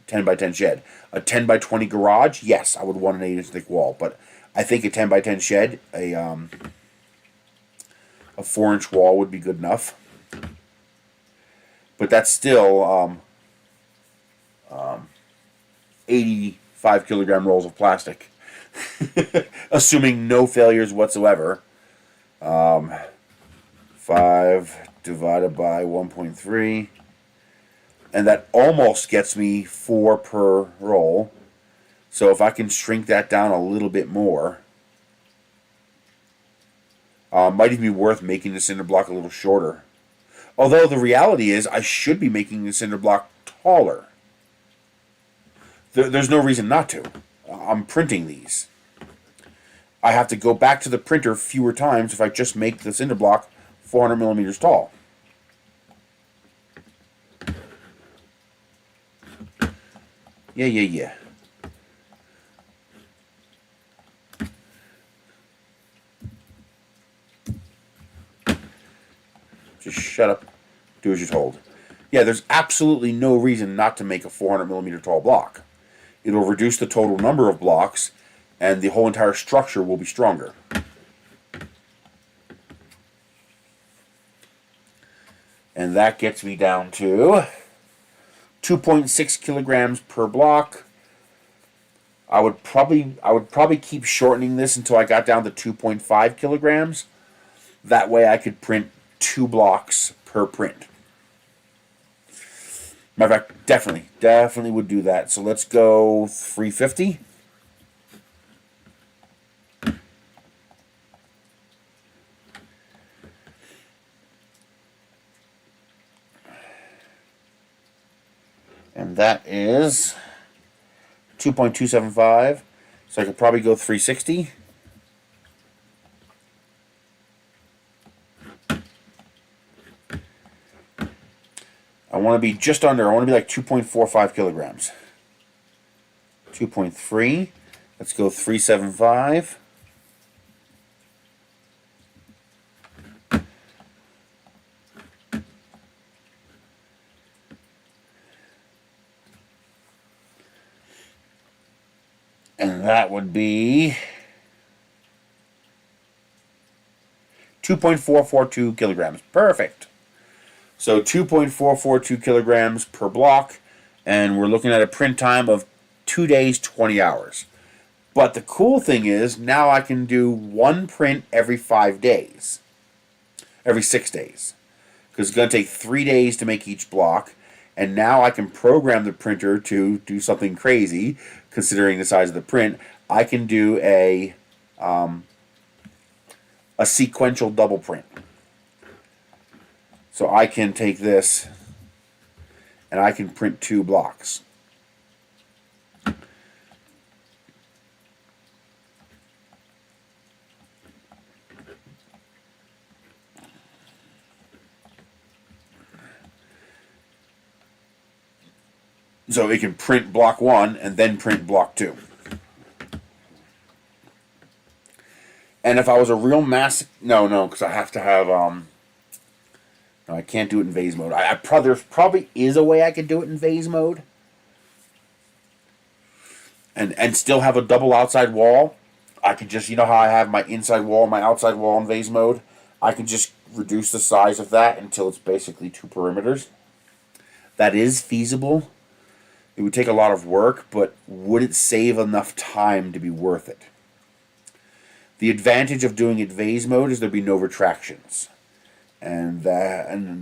10 by 10 shed? A 10 by 20 garage, yes, I would want an 8-inch thick wall. But I think a 10 by 10 shed, a 4-inch wall would be good enough. But that's still 85 kilogram rolls of plastic, assuming no failures whatsoever. 5 divided by 1.3. And that almost gets me 4 per roll. So if I can shrink that down a little bit more, might even be worth making the cinder block a little shorter. Although the reality is I should be making the cinder block taller. There's no reason not to. I'm printing these. I have to go back to the printer fewer times if I just make the cinder block 400 millimeters tall. Yeah. Just shut up. Do as you're told. Yeah, there's absolutely no reason not to make a 400 millimeter tall block. It'll reduce the total number of blocks, and the whole entire structure will be stronger. And that gets me down to 2.6 kilograms per block. I would probably keep shortening this until I got down to 2.5 kilograms. That way I could print 2 blocks per print. Matter of fact, definitely would do that. So let's go 350. And that is 2.275. So I could probably go 360. I want to be just under. I want to be like 2.45 kilograms. 2.3. Let's go 375. And that would be 2.442 kilograms. Perfect. So 2.442 kilograms per block, and we're looking at a print time of 2 days, 20 hours. But the cool thing is, now I can do 1 print every 5 days. Every 6 days. Because it's going to take 3 days to make each block, and now I can program the printer to do something crazy, considering the size of the print. I can do a sequential double print. So I can take this and I can print 2 blocks. So it can print block 1 and then print block 2. And if I was a real mass, no, because I have to have no, I can't do it in vase mode. There probably is a way I could do it in vase mode, and still have a double outside wall. I could just, you know how I have my inside wall, my outside wall in vase mode. I can just reduce the size of that until it's basically 2 perimeters. That is feasible. It would take a lot of work, but would it save enough time to be worth it? The advantage of doing it vase mode is there'd be no retractions. And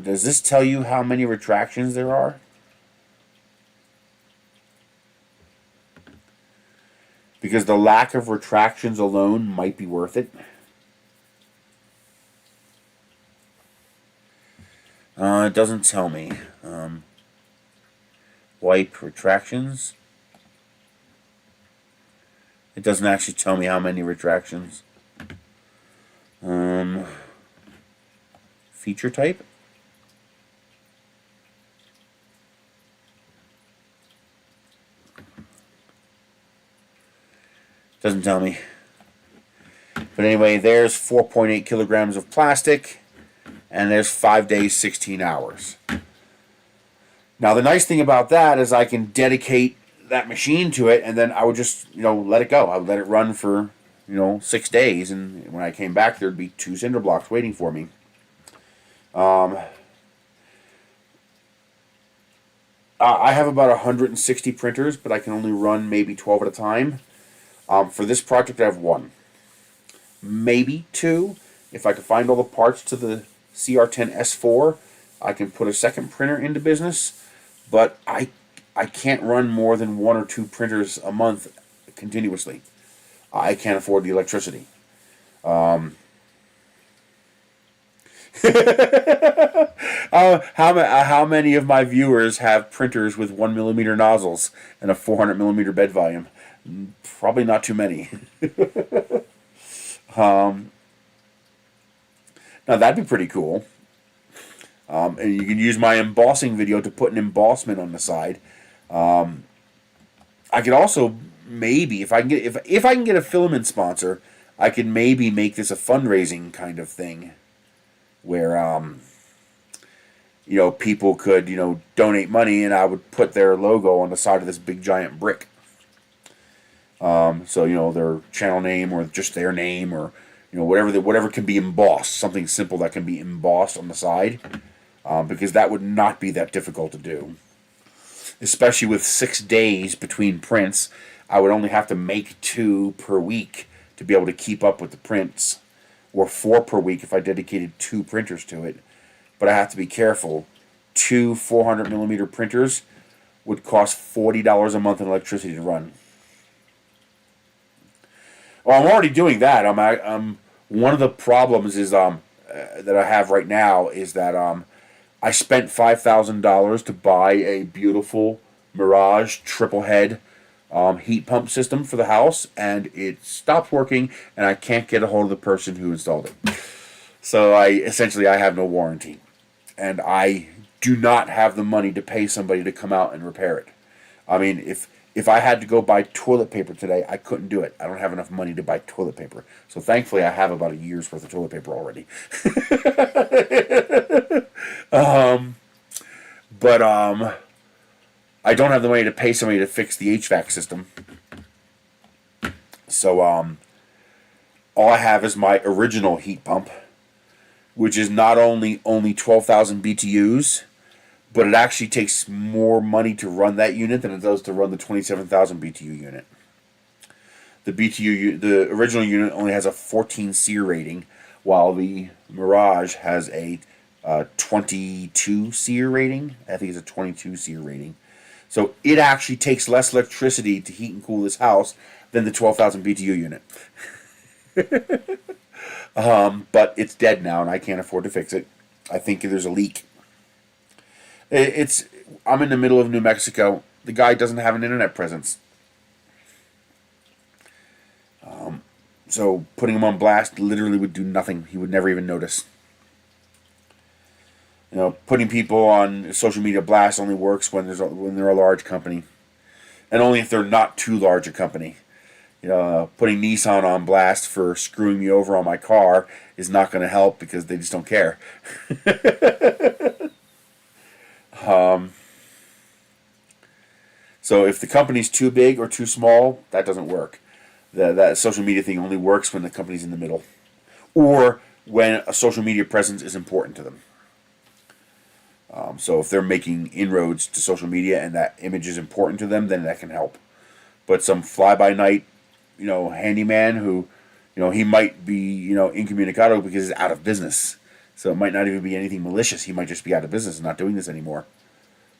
does this tell you how many retractions there are? Because the lack of retractions alone might be worth it. It doesn't tell me. Wipe retractions. It doesn't actually tell me how many retractions. Feature type. Doesn't tell me. But anyway, there's 4.8 kilograms of plastic, and there's 5 days, 16 hours. Now, the nice thing about that is I can dedicate that machine to it, and then I would just, let it go. I would let it run for, 6 days, and when I came back, there'd be 2 cinder blocks waiting for me. I have about 160 printers, but I can only run maybe 12 at a time. For this project, I have 1. Maybe 2. If I could find all the parts to the CR10 S4, I can put a second printer into business. But I can't run more than 1 or 2 printers a month continuously. I can't afford the electricity. How many of my viewers have printers with 1mm nozzles and a 400mm bed volume? Probably not too many. Now that'd be pretty cool. And you can use my embossing video to put an embossment on the side. I could also maybe, if I can get a filament sponsor, I could maybe make this a fundraising kind of thing, where people could donate money, and I would put their logo on the side of this big giant brick. So their channel name or just their name, or whatever can be embossed, something simple that can be embossed on the side, because that would not be that difficult to do. Especially with 6 days between prints, I would only have to make 2 per week to be able to keep up with the prints, or 4 per week if I dedicated 2 printers to it. But I have to be careful. 2 400mm printers would cost $40 a month in electricity to run. Well, I'm already doing that. One of the problems is that I have right now is that I spent $5,000 to buy a beautiful Mirage triple head heat pump system for the house, and it stopped working, and I can't get a hold of the person who installed it. So I have no warranty, and I do not have the money to pay somebody to come out and repair it. I mean, if I had to go buy toilet paper today, I couldn't do it. I don't have enough money to buy toilet paper. So thankfully, I have about a year's worth of toilet paper already. But I don't have the money to pay somebody to fix the HVAC system. So all I have is my original heat pump, which is not only 12,000 BTUs, but it actually takes more money to run that unit than it does to run the 27,000 BTU unit. The original unit only has a 14 SEER rating, while the Mirage has a 22 SEER rating. I think it's a 22 SEER rating. So it actually takes less electricity to heat and cool this house than the 12,000 BTU unit. But it's dead now, and I can't afford to fix it. I think there's a leak. I'm in the middle of New Mexico. The guy doesn't have an internet presence. So putting him on blast literally would do nothing. He would never even notice. Putting people on social media blast only works when they're a large company, and only if they're not too large a company. putting Nissan on blast for screwing me over on my car is not going to help because they just don't care. So if the company's too big or too small, that doesn't work. That social media thing only works when the company's in the middle, or when a social media presence is important to them. So if they're making inroads to social media and that image is important to them, then that can help. But some fly-by-night, handyman who, he might be, incommunicado because he's out of business. So it might not even be anything malicious. He might just be out of business and not doing this anymore.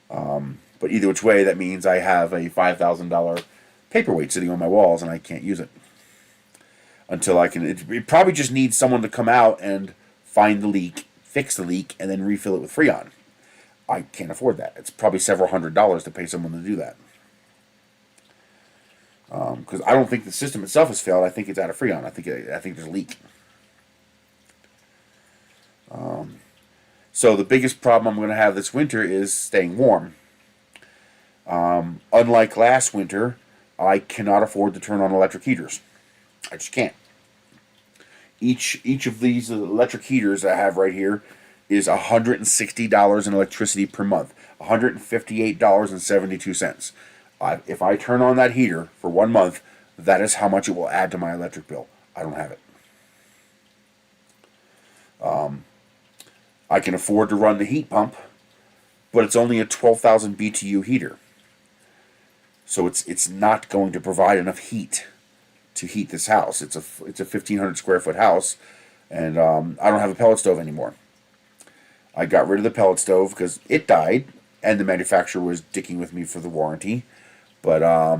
But either which way, that means I have a $5,000 paperweight sitting on my walls and I can't use it until I can. It probably just needs someone to come out and find the leak, fix the leak, and then refill it with Freon. I can't afford that. It's probably several $100s to pay someone to do that. Because I don't think the system itself has failed. I think it's out of Freon. I think there's a leak. So the biggest problem I'm going to have this winter is staying warm. Unlike last winter, I cannot afford to turn on electric heaters. I just can't. Each of these electric heaters I have right here is $160 in electricity per month. $158.72. If I turn on that heater for 1 month, that is how much it will add to my electric bill. I don't have it. I can afford to run the heat pump, but it's only a 12,000 BTU heater. So it's not going to provide enough heat to heat this house. It's a 1,500 square foot house, and I don't have a pellet stove anymore. I got rid of the pellet stove because it died, and the manufacturer was dicking with me for the warranty. But I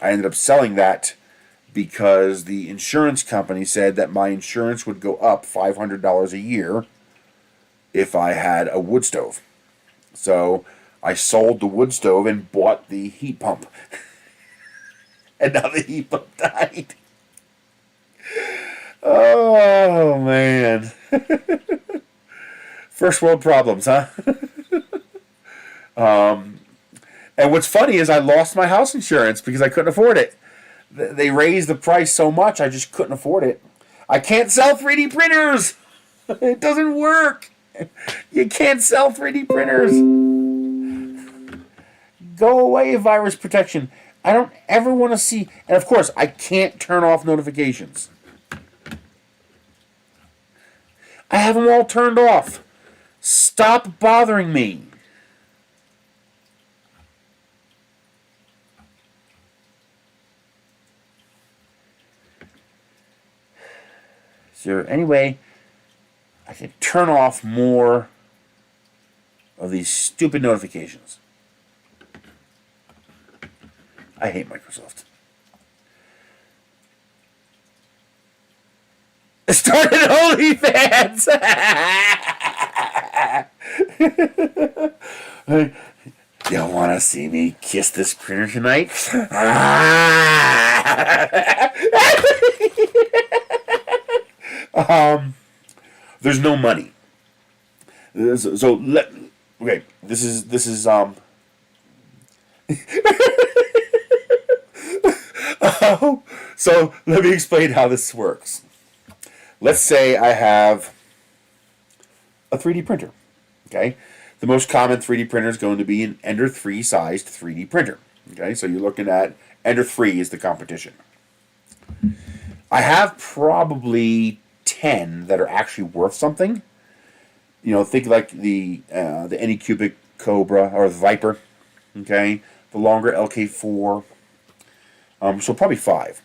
ended up selling that because the insurance company said that my insurance would go up $500 a year if I had a wood stove. So I sold the wood stove and bought the heat pump. And now the heat pump died. Oh, man. First world problems, huh? And what's funny is I lost my house insurance because I couldn't afford it. They raised the price so much, I just couldn't afford it. I can't sell 3D printers. It doesn't work. You can't sell 3D printers. Go away, virus protection. I don't ever want to see... And of course, I can't turn off notifications. I have them all turned off. Stop bothering me. So anyway, I can turn off more of these stupid notifications. I hate Microsoft. Started OnlyFans! You want to see me kiss this printer tonight? There's no money. Okay, this is so let me explain how this works. Let's say I have a 3D printer. Okay, the most common 3D printer is going to be an Ender 3 sized 3D printer. Okay, so you're looking at Ender 3 is the competition. I have probably 10 that are actually worth something. Think like the Anycubic Cobra or the Viper. Okay, the longer LK4. So probably 5.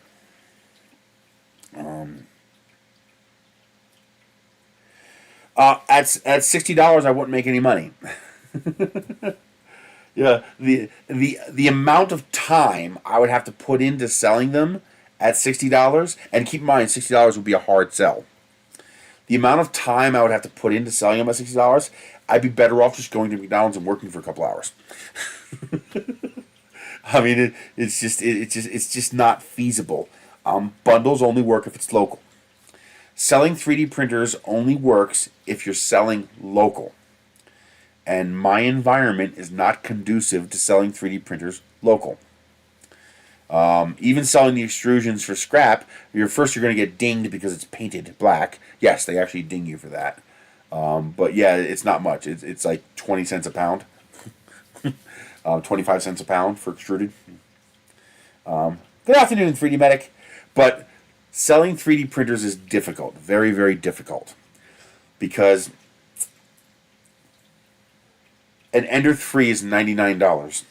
At $60, I wouldn't make any money. Yeah, the amount of time I would have to put into selling them at $60, and keep in mind, $60 would be a hard sell. The amount of time I would have to put into selling them at $60, I'd be better off just going to McDonald's and working for a couple hours. I mean, it's just not feasible. Bundles only work if it's local. Selling 3D printers only works if you're selling local. And my environment is not conducive to selling 3D printers local. Even selling the extrusions for scrap, you're going to get dinged because it's painted black. Yes, they actually ding you for that. But yeah, it's not much. It's like 20 cents a pound. 25 cents a pound for extruded. Good afternoon, 3D Medic. But selling 3D printers is difficult. Very, very difficult. Because an Ender 3 is $99.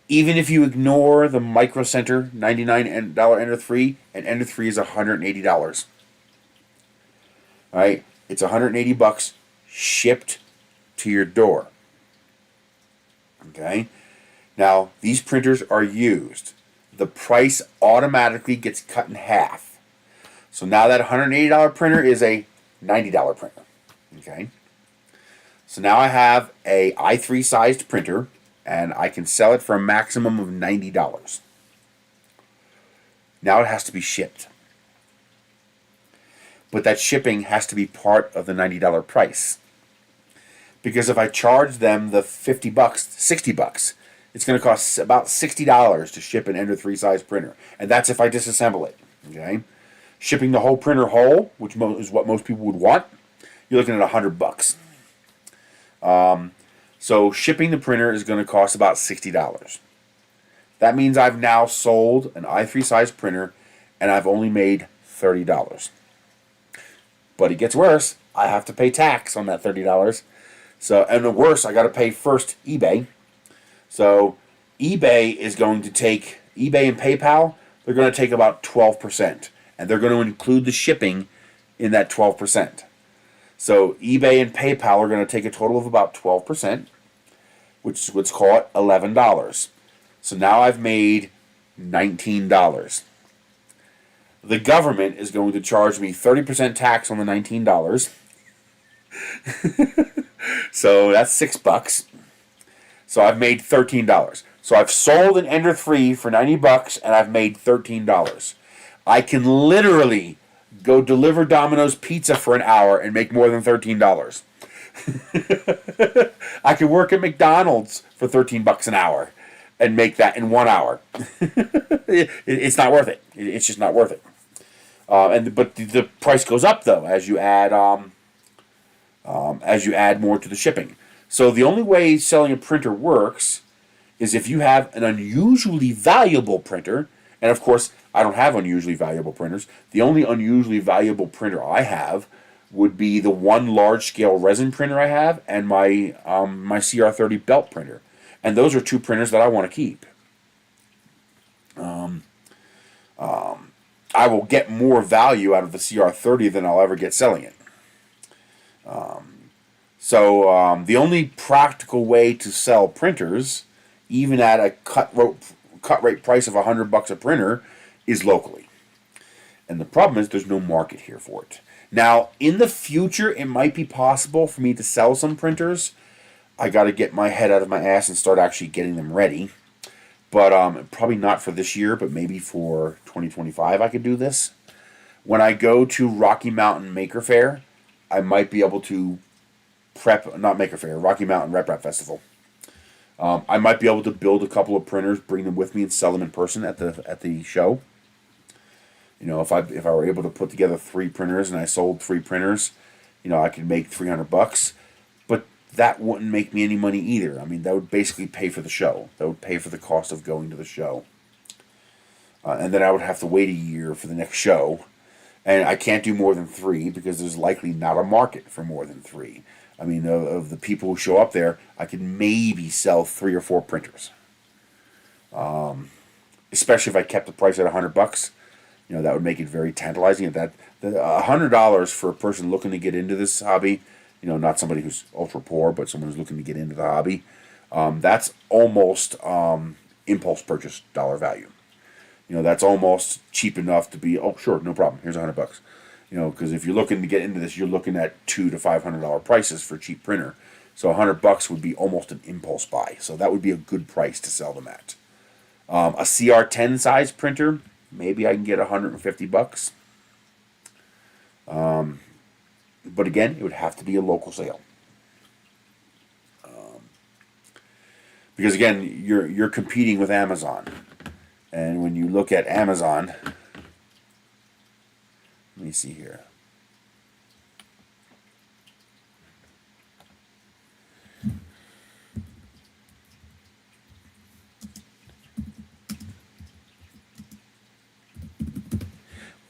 Even if you ignore the Micro Center $99 Ender 3, an Ender 3 is $180. All right, it's $180 shipped to your door. Okay, now these printers are used. The price automatically gets cut in half. So now that $180 printer is a $90 printer. Okay, so now I have a i3 sized printer, and I can sell it for a maximum of $90. Now it has to be shipped. But that shipping has to be part of the $90 price. Because if I charge them the $50, $60, it's going to cost about $60 to ship an Ender 3 size printer. And that's if I disassemble it. Okay? Shipping the whole printer whole, which is what most people would want, you're looking at $100. So shipping the printer is going to cost about $60. That means I've now sold an i3 size printer and I've only made $30. But it gets worse. I have to pay tax on that $30. So, and the worse, I got to pay first eBay. So eBay is going to take, eBay and PayPal, they're going to take about 12%. And they're going to include the shipping in that 12%. So eBay and PayPal are going to take a total of about 12%, which let's call it $11. So now I've made $19. The government is going to charge me 30% tax on the $19. So that's $6. So I've made $13. So I've sold an Ender 3 for $90 and I've made $13. I can literally go deliver Domino's pizza for an hour and make more than $13. I could work at McDonald's for $13 an hour and make that in 1 hour. It's not worth it. It's just not worth it. But the price goes up though as you add more to the shipping. So the only way selling a printer works is if you have an unusually valuable printer, and of course I don't have unusually valuable printers. The only unusually valuable printer I have would be the one large-scale resin printer I have and my CR30 belt printer. And those are two printers that I want to keep. I will get more value out of the CR30 than I'll ever get selling it. So the only practical way to sell printers, even at a cut rate price of $100 a printer, is locally. And the problem is there's no market here for it. Now, in the future, it might be possible for me to sell some printers. I got to get my head out of my ass and start actually getting them ready. But probably not for this year, but maybe for 2025 I could do this. When I go to Rocky Mountain Maker Fair, I might be able to Rocky Mountain Rep Festival. I might be able to build a couple of printers, bring them with me, and sell them in person at the show. You know, if I were able to put together 3 printers and I sold 3 printers, you know, I could make $300. But that wouldn't make me any money either. I mean, that would basically pay for the show. That would pay for the cost of going to the show. And then I would have to wait a year for the next show. And I can't do more than 3 because there's likely not a market for more than 3. I mean, of the people who show up there, I could maybe sell 3 or 4 printers. Especially if I kept the price at $100. You know, that would make it very tantalizing. That $100 for a person looking to get into this hobby, you know, not somebody who's ultra poor, but someone who's looking to get into the hobby, that's almost impulse purchase dollar value. You know, that's almost cheap enough to be, oh, sure, no problem, here's $100. You know, because if you're looking to get into this, you're looking at $200 to $500 prices for a cheap printer. So $100 would be almost an impulse buy. So that would be a good price to sell them at. A CR10 size printer, maybe I can get $150. But again, it would have to be a local sale. Because again, you're competing with Amazon. And when you look at Amazon, let me see here.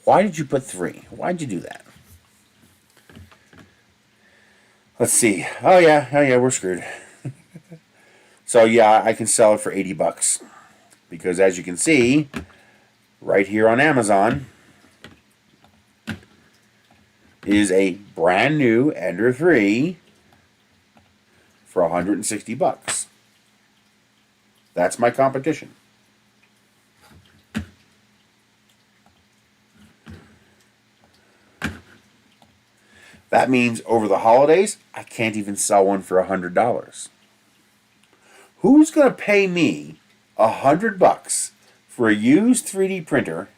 Why did you put 3? Why did you do that? Let's see. Oh yeah, we're screwed. So yeah, I can sell it for $80 because as you can see, right here on Amazon is a brand new Ender 3 for $160. That's my competition. That means over the holidays, I can't even sell one for $100. Who's going to pay me $100 for a used 3D printer?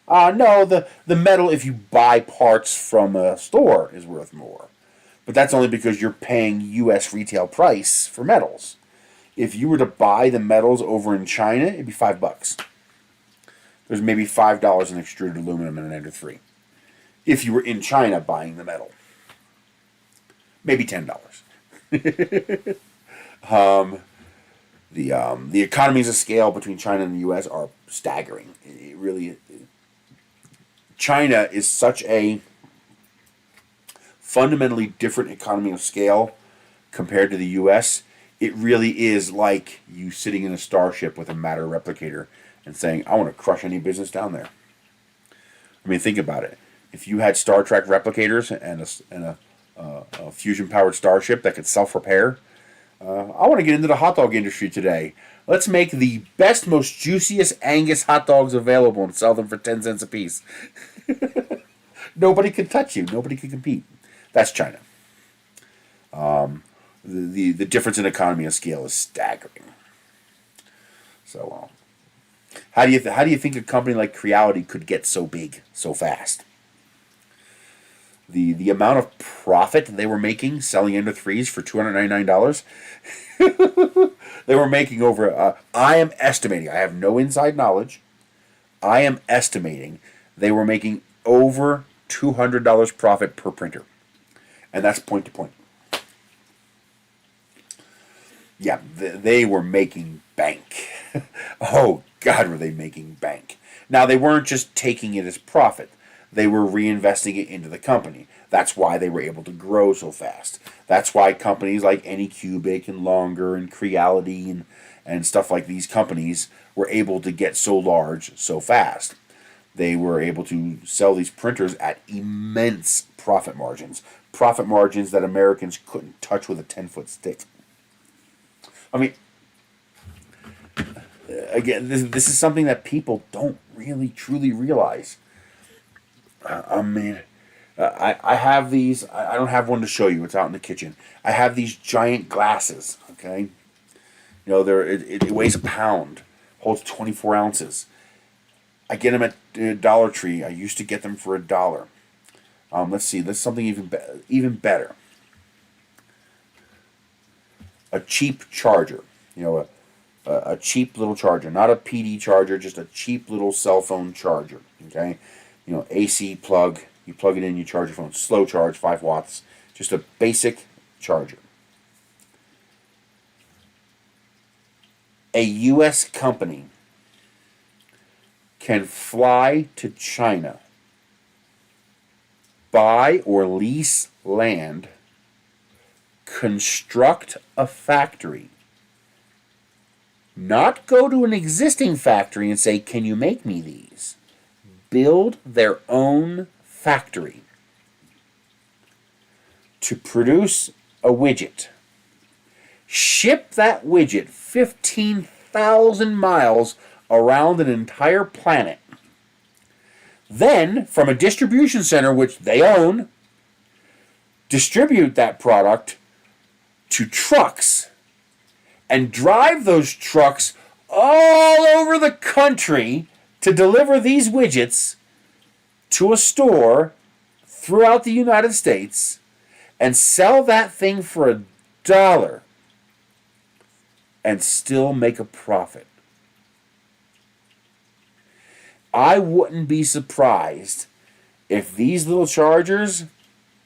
No, the metal, if you buy parts from a store, is worth more. But that's only because you're paying U.S. retail price for metals. If you were to buy the metals over in China, it'd be $5. There's maybe $5 in extruded aluminum in an Ender 3. If you were in China buying the metal. Maybe $10. The economies of scale between China and the U.S. are staggering. It really, China is such a fundamentally different economy of scale compared to the U.S. It really is like you sitting in a starship with a matter replicator and saying, I want to crush any business down there. I mean, think about it. If you had Star Trek replicators and a fusion-powered starship that could self-repair, I want to get into the hot dog industry today. Let's make the best, most juiciest Angus hot dogs available and sell them for 10 cents a piece. Nobody can touch you. Nobody can compete. That's China. The difference in economy of scale is staggering. So, how do you think a company like Creality could get so big so fast? The amount of profit they were making selling Ender 3s for $299, they were making over, I am estimating, I have no inside knowledge, I am estimating they were making over $200 profit per printer. And that's point to point. Yeah, they were making bank. Oh, God, were they making bank. Now, they weren't just taking it as profit. They were reinvesting it into the company. That's why they were able to grow so fast. That's why companies like Anycubic and Longer and Creality and stuff like these companies were able to get so large so fast. They were able to sell these printers at immense profit margins. Profit margins that Americans couldn't touch with a 10-foot stick. I mean, again, this is something that people don't really truly realize. I have these. I don't have one to show you. It's out in the kitchen. I have these giant glasses. Okay, it weighs a pound, holds 24 ounces. I get them at Dollar Tree. I used to get them for $1. Let's see. There's something even better. A cheap charger. A cheap little charger, not a PD charger, just a cheap little cell phone charger. Okay. AC plug, you plug it in, you charge your phone. Slow charge, 5 watts. Just a basic charger. A U.S. company can fly to China, buy or lease land, construct a factory, not go to an existing factory and say, can you make me these? Build their own factory to produce a widget. Ship that widget 15,000 miles around an entire planet. Then, from a distribution center which they own, distribute that product to trucks and drive those trucks all over the country to deliver these widgets to a store throughout the United States and sell that thing for $1 and still make a profit. I wouldn't be surprised if these little chargers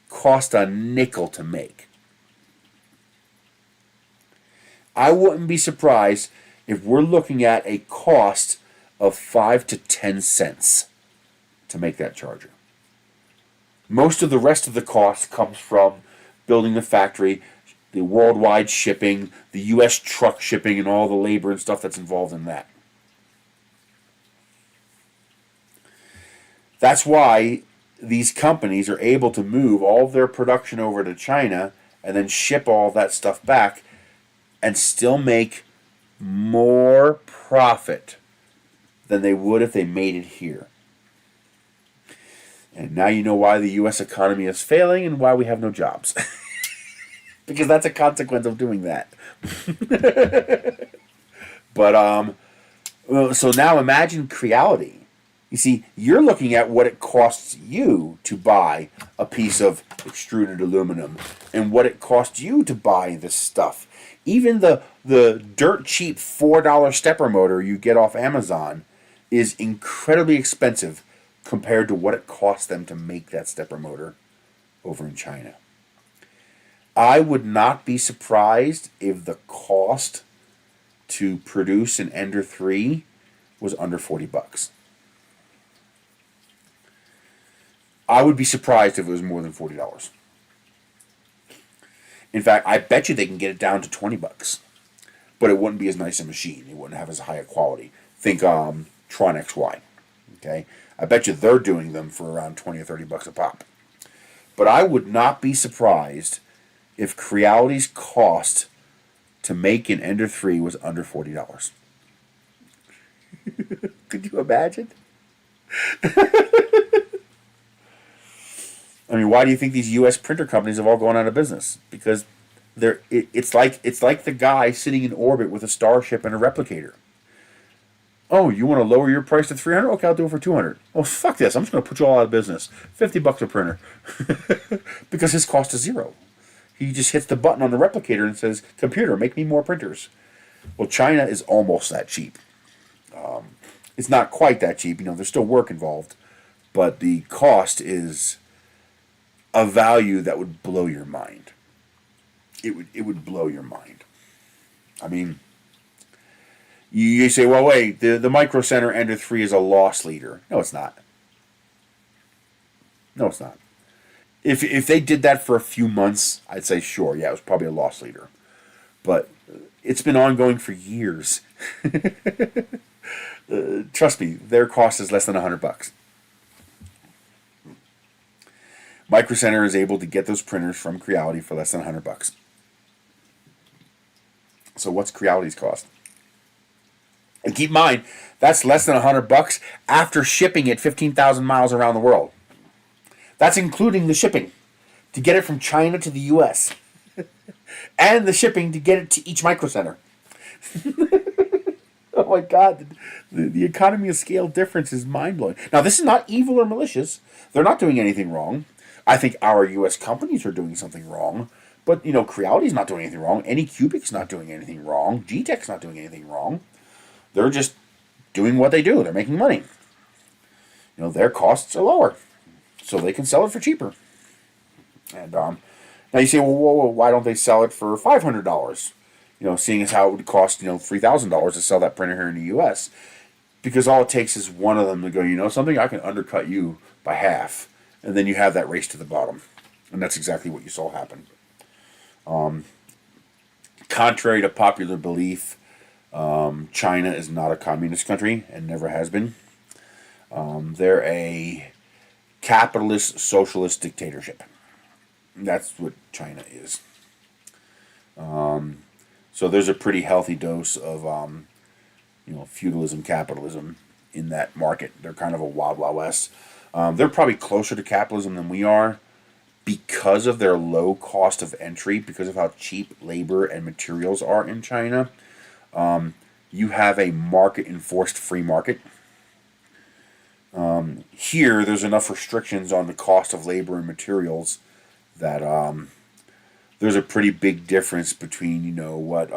cost a nickel to make. I wouldn't be surprised if we're looking at a cost of 5 to 10 cents to make that charger. Most of the rest of the cost comes from building the factory, the worldwide shipping, the U.S. truck shipping, and all the labor and stuff that's involved in that. That's why these companies are able to move all of their production over to China and then ship all that stuff back and still make more profit than they would if they made it here. And now you know why the U.S. economy is failing and why we have no jobs. Because that's a consequence of doing that. But, so now imagine Creality. You see, you're looking at what it costs you to buy a piece of extruded aluminum and what it costs you to buy this stuff. Even the dirt cheap $4 stepper motor you get off Amazon is incredibly expensive compared to what it costs them to make that stepper motor over in China. I would not be surprised if the cost to produce an Ender 3 was under $40. I would be surprised if it was more than $40. In fact, I bet you they can get it down to $20. But it wouldn't be as nice a machine. It wouldn't have as high a quality. Think Tron XY. Okay? I bet you they're doing them for around $20 or $30 a pop. But I would not be surprised if Creality's cost to make an Ender 3 was under $40. Could you imagine? I mean, why do you think these U.S. printer companies have all gone out of business? Because it's like the guy sitting in orbit with a starship and a replicator. Oh, you want to lower your price to $300? Okay, I'll do it for $200. Oh, fuck this! I'm just going to put you all out of business. $50 a printer, because his cost is zero. He just hits the button on the replicator and says, "Computer, make me more printers." Well, China is almost that cheap. It's not quite that cheap. You know, there's still work involved, but the cost is a value that would blow your mind. It would blow your mind. I mean, you say, well, wait, the Micro Center Ender 3 is a loss leader. No, it's not. No, it's not. If they did that for a few months, I'd say, sure, yeah, it was probably a loss leader. But it's been ongoing for years. Trust me, their cost is less than $100. Micro Center is able to get those printers from Creality for less than $100. So what's Creality's cost? And keep in mind, that's less than $100 after shipping it 15,000 miles around the world. That's including the shipping to get it from China to the U.S. and the shipping to get it to each Micro Center. Oh my God, the economy of scale difference is mind-blowing. Now, this is not evil or malicious. They're not doing anything wrong. I think our U.S. companies are doing something wrong. But, you know, Creality's not doing anything wrong. Anycubic's not doing anything wrong. G-Tech's not doing anything wrong. They're just doing what they do. They're making money. You know, their costs are lower, so they can sell it for cheaper. And now you say, well, why don't they sell it for $500? You know, seeing as how it would cost, you know, $3,000 to sell that printer here in the U.S. Because all it takes is one of them to go, you know something, I can undercut you by half. And then you have that race to the bottom. And that's exactly what you saw happen. Contrary to popular belief, China is not a communist country and never has been. They're a capitalist socialist dictatorship. That's what China is. So there's a pretty healthy dose of feudalism, capitalism in that market. They're kind of a wild, wild west. They're probably closer to capitalism than we are because of their low cost of entry, because of how cheap labor and materials are in China. You have a market-enforced free market. Here, there's enough restrictions on the cost of labor and materials that there's a pretty big difference between, what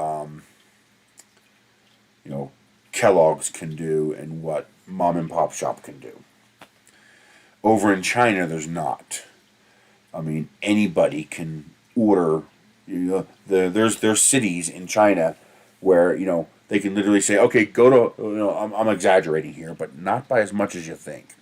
Kellogg's can do and what mom and pop shop can do. Over in China, there's not. I mean, anybody can order. There's cities in China where they can literally say, okay, go to. I'm exaggerating here, but not by as much as you think.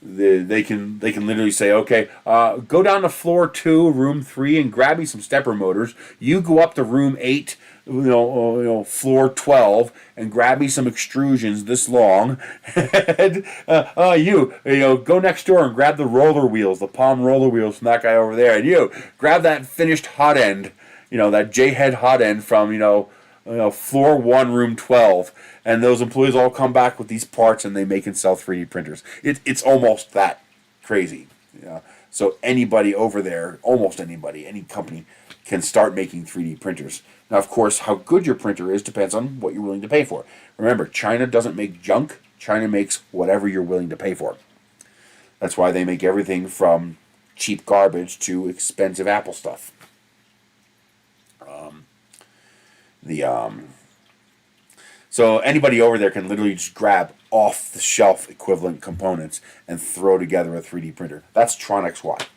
They can literally say, okay, go down to floor 2, room 3, and grab me some stepper motors. You go up to room 8, floor 12, and grab me some extrusions this long. And go next door and grab the roller wheels, the palm roller wheels from that guy over there, and you grab that finished hot end, that J-head hot end from floor 1, room 12. And those employees all come back with these parts, and they make and sell 3D printers. It's almost that crazy. So anybody over there, almost anybody, any company, can start making 3D printers. Now, of course, how good your printer is depends on what you're willing to pay for. Remember, China doesn't make junk. China makes whatever you're willing to pay for. That's why they make everything from cheap garbage to expensive Apple stuff. So anybody over there can literally just grab off-the-shelf equivalent components and throw together a 3D printer. That's Tron XY.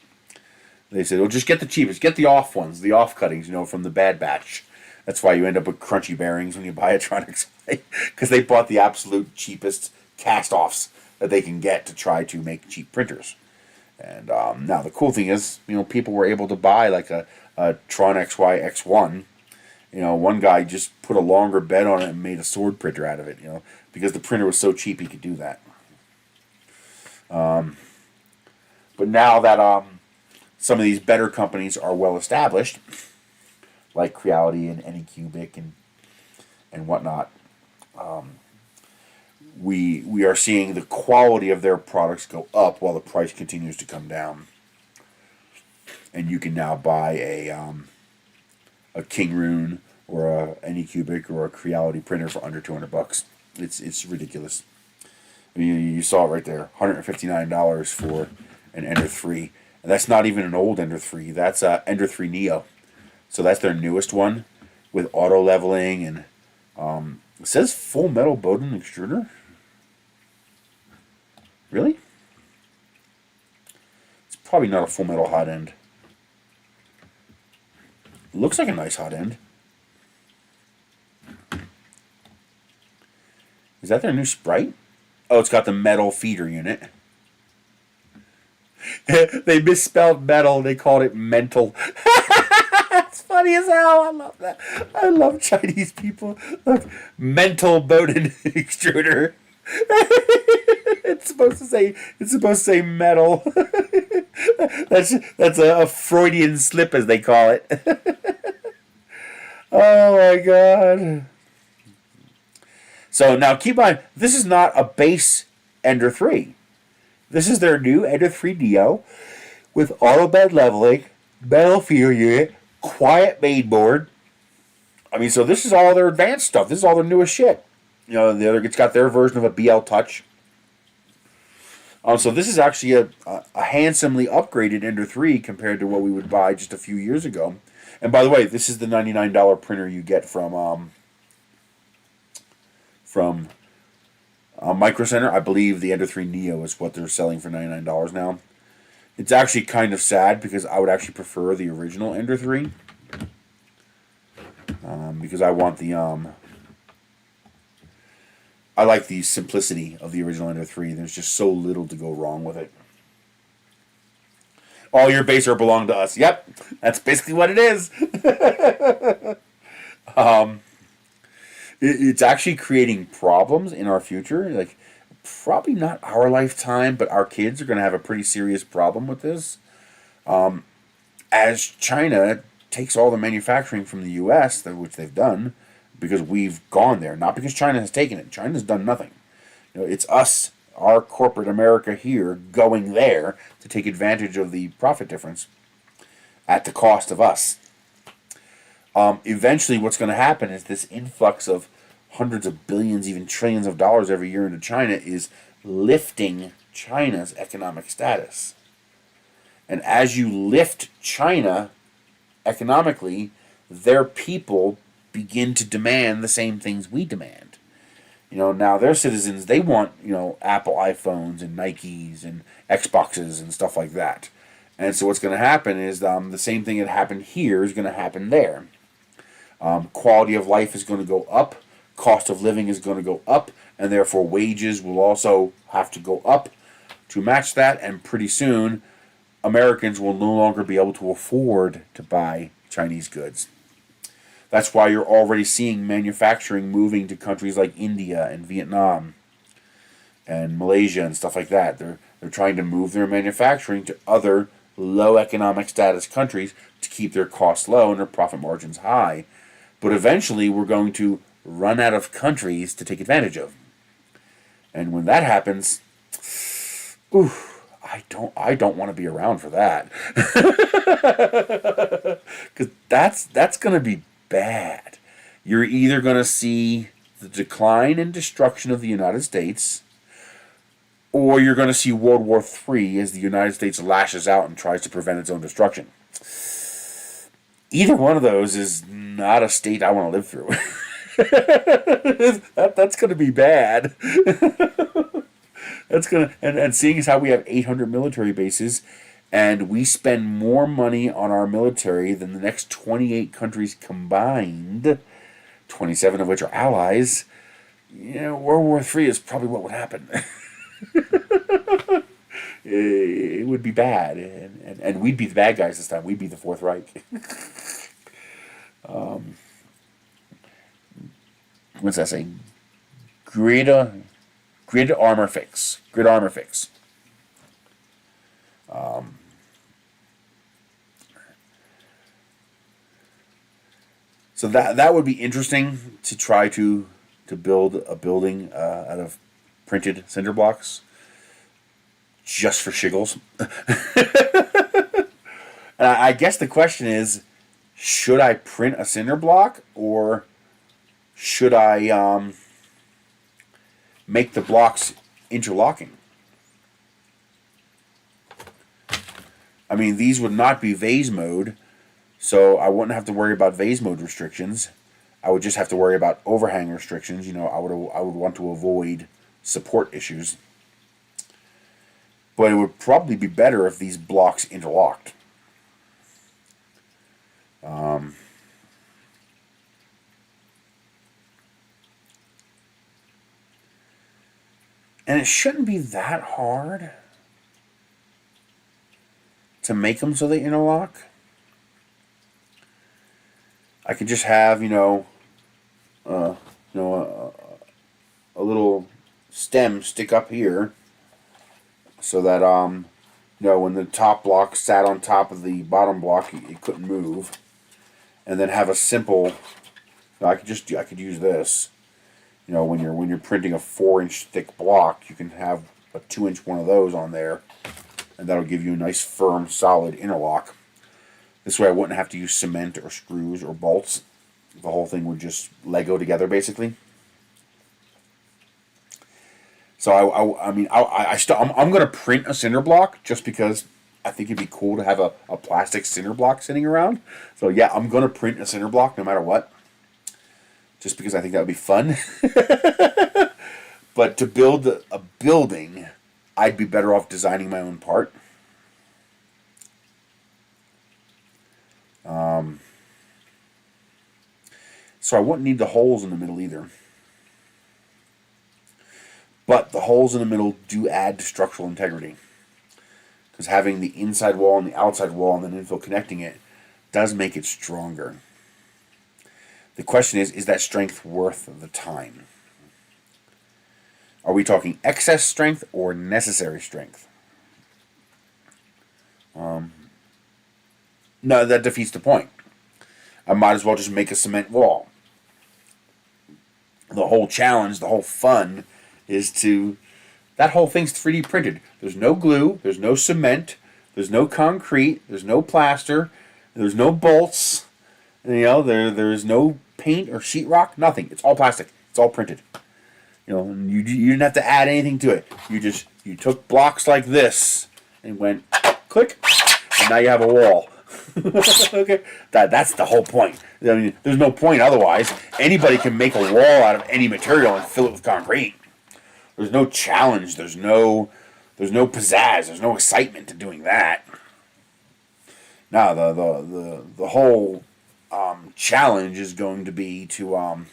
They said, well, just get the cheapest. Get the off ones, the off cuttings, from the bad batch. That's why you end up with crunchy bearings when you buy a Tron XY, because they bought the absolute cheapest cast-offs that they can get to try to make cheap printers. And now the cool thing is, people were able to buy like a Tron XY X1. One guy just put a longer bed on it and made a sword printer out of it, because the printer was so cheap he could do that. But now that some of these better companies are well established, like Creality and Anycubic and whatnot, we are seeing the quality of their products go up while the price continues to come down. And you can now buy a King Rune or a Anycubic or a Creality printer for under $200. It's ridiculous. I mean, you saw it right there, $159 for an Ender 3, and that's not even an old Ender 3. That's Ender 3 Neo, so that's their newest one with auto leveling and it says full metal Bowden extruder. Really? It's probably not a full metal hot end. Looks like a nice hot end. Is that their new Sprite? Oh, it's got the metal feeder unit. They misspelled metal. They called it mental. It's funny as hell. I love that. I love Chinese people. Look, mental Bowden extruder. It's supposed to say metal. That's a Freudian slip, as they call it. Oh my god. So now keep in mind, this is not a base Ender 3. This is their new Ender 3 Neo with auto bed leveling, metal feeder unit, quiet mainboard. I mean, so this is all their advanced stuff. This is all their newest shit. It's got their version of a BL Touch. So this is actually a handsomely upgraded Ender 3 compared to what we would buy just a few years ago. And by the way, this is the $99 printer you get from Micro Center. I believe the Ender 3 Neo is what they're selling for $99 now. It's actually kind of sad because I would actually prefer the original Ender 3. Because I want the I like the simplicity of the original Ender 3. There's just so little to go wrong with it. All your baser belong to us. Yep, that's basically what it is. It's actually creating problems in our future. Like, probably not our lifetime, but our kids are going to have a pretty serious problem with this. As China takes all the manufacturing from the U.S., which they've done, because we've gone there. Not because China has taken it. China's done nothing. It's us, our corporate America here, going there to take advantage of the profit difference at the cost of us. Eventually what's going to happen is this influx of hundreds of billions, even trillions of dollars every year into China is lifting China's economic status. And as you lift China economically, their people begin to demand the same things we demand. Now their citizens, they want, Apple iPhones and Nikes and Xboxes and stuff like that. And so what's going to happen is the same thing that happened here is going to happen there. Quality of life is going to go up, cost of living is going to go up, and therefore wages will also have to go up to match that, and pretty soon Americans will no longer be able to afford to buy Chinese goods. That's why you're already seeing manufacturing moving to countries like India and Vietnam and Malaysia and stuff like that. They're trying to move their manufacturing to other low economic status countries to keep their costs low and their profit margins high. But eventually we're going to run out of countries to take advantage of. And when that happens, I don't want to be around for that. Because that's going to be bad. You're either going to see the decline and destruction of the United States, or you're going to see World War III as the United States lashes out and tries to prevent its own destruction. Either one of those is not a state I want to live through. That's going to be bad. That's gonna and seeing as how we have 800 military bases, and we spend more money on our military than the next 28 countries combined, 27 of which are allies, World War III is probably what would happen. It would be bad, and we'd be the bad guys this time. We'd be the Fourth Reich. What's that saying? Grid armor fix. So that would be interesting to try to build a building out of printed cinder blocks, just for shiggles. And I guess the question is, should I print a cinder block, or should I make the blocks interlocking? I mean, these would not be vase mode, so I wouldn't have to worry about vase mode restrictions. I would just have to worry about overhang restrictions. I would want to avoid support issues. But it would probably be better if these blocks interlocked. And it shouldn't be that hard to make them so they interlock. I could just have, a little stem stick up here, so that when the top block sat on top of the bottom block, it couldn't move, and then have a simple. I could use this. When you're printing a 4-inch thick block, you can have a 2-inch one of those on there, and that'll give you a nice, firm, solid interlock. This way I wouldn't have to use cement or screws or bolts. The whole thing would just Lego together, basically. So I'm going to print a cinder block just because I think it'd be cool to have a plastic cinder block sitting around. So yeah, I'm going to print a cinder block no matter what, just because I think that would be fun. But to build a building, I'd be better off designing my own part. So I wouldn't need the holes in the middle either. But the holes in the middle do add to structural integrity, because having the inside wall and the outside wall and then infill connecting it does make it stronger. The question is that strength worth the time? Are we talking excess strength or necessary strength? No, that defeats the point. I might as well just make a cement wall. The whole challenge, the whole fun, is that whole thing's 3D printed. There's no glue, there's no cement, there's no concrete, there's no plaster, there's no bolts, there's no paint or sheetrock, nothing. It's all plastic. It's all printed. You didn't have to add anything to it. You took blocks like this and went click, and now you have a wall. Okay, that's the whole point. I mean, there's no point otherwise. Anybody can make a wall out of any material and fill it with concrete. There's no challenge. There's no pizzazz. There's no excitement to doing that. Now the whole challenge is going to be to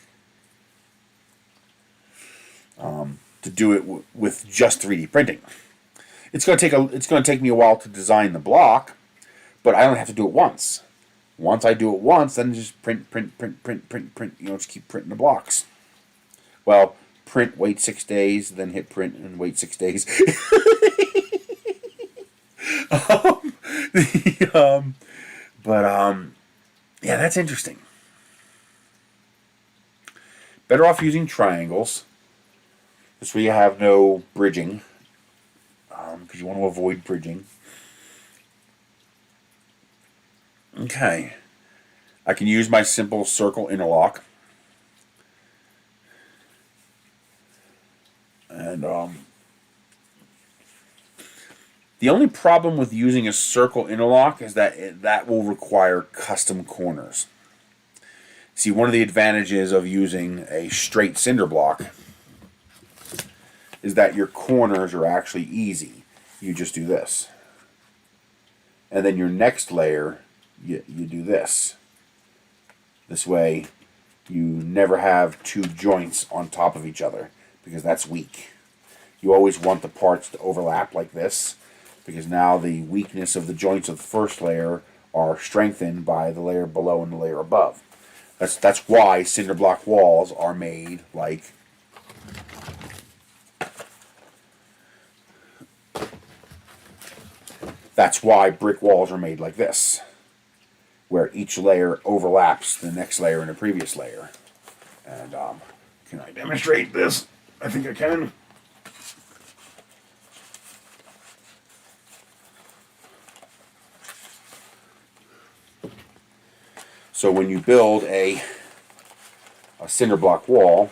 do it with just 3D printing. It's going to take me a while to design the block, but I only have to do it once. Once I do it once, then just print. You know, just keep printing the blocks. Well, print, wait 6 days, then hit print and wait 6 days. Yeah, that's interesting. Better off using triangles. This way you have no bridging, because you want to avoid bridging. Okay. I can use my simple circle interlock. And the only problem with using a circle interlock is that that will require custom corners. See, one of the advantages of using a straight cinder block is that your corners are actually easy. You just do this. And then your next layer, you do this. This way, you never have two joints on top of each other, because that's weak. You always want the parts to overlap like this, because now the weakness of the joints of the first layer are strengthened by the layer below and the layer above. That's why cinder block walls are made like that's why brick walls are made like this, where each layer overlaps the next layer and the previous layer. And can I demonstrate this? I think I can. So when you build a cinder block wall,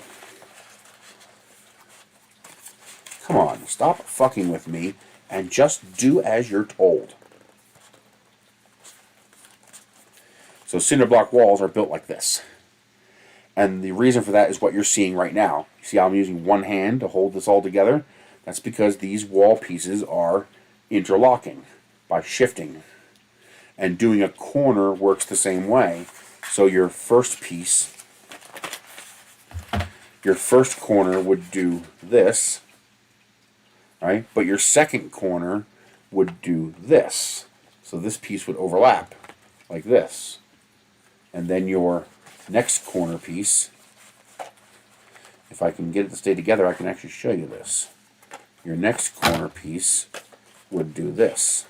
come on, stop fucking with me and just do as you're told. So cinder block walls are built like this. And the reason for that is what you're seeing right now. You see how I'm using one hand to hold this all together? That's because these wall pieces are interlocking by shifting. And doing a corner works the same way. So your first piece, your first corner would do this, right? But your second corner would do this. So this piece would overlap like this. And then your next corner piece, if I can get it to stay together, I can actually show you this. Your next corner piece would do this.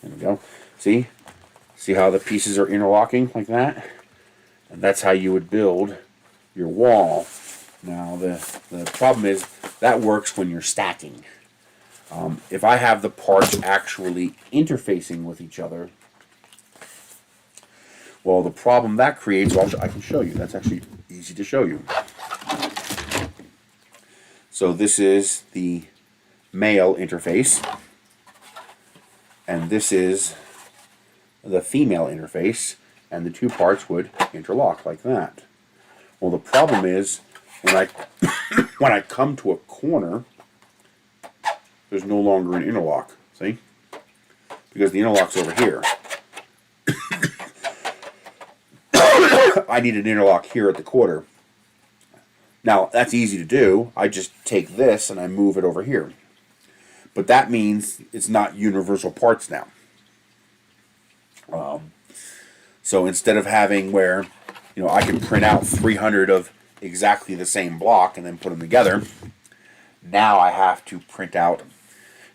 There we go. See? See how the pieces are interlocking like that? And that's how you would build your wall. Now, the problem is that works when you're stacking. If I have the parts actually interfacing with each other, well, the problem that creates, well, I can show you. That's actually easy to show you. So this is the male interface, and this is the female interface, and the two parts would interlock like that. Well, the problem is when I when I come to a corner, there's no longer an interlock. See? Because the interlock's over here. I need an interlock here at the quarter. Now, that's easy to do. I just take this and I move it over here. But that means it's not universal parts now. So instead of having where, you know, I can print out 300 of exactly the same block and then put them together, now I have to print out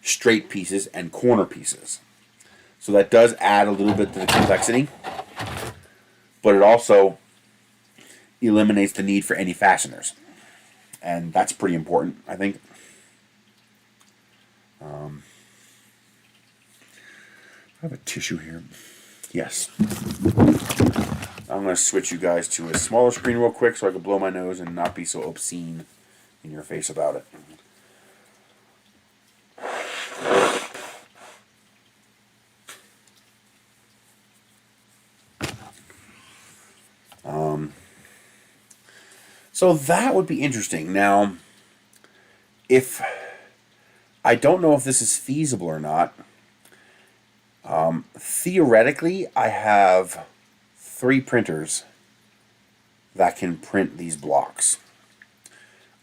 straight pieces and corner pieces. So that does add a little bit to the complexity, but it also eliminates the need for any fasteners. And that's pretty important, I think. I have a tissue here. Yes. I'm going to switch you guys to a smaller screen real quick so I can blow my nose and not be so obscene in your face about it. So that would be interesting. Now, if I don't know if this is feasible or not. Theoretically, I have 3 printers that can print these blocks.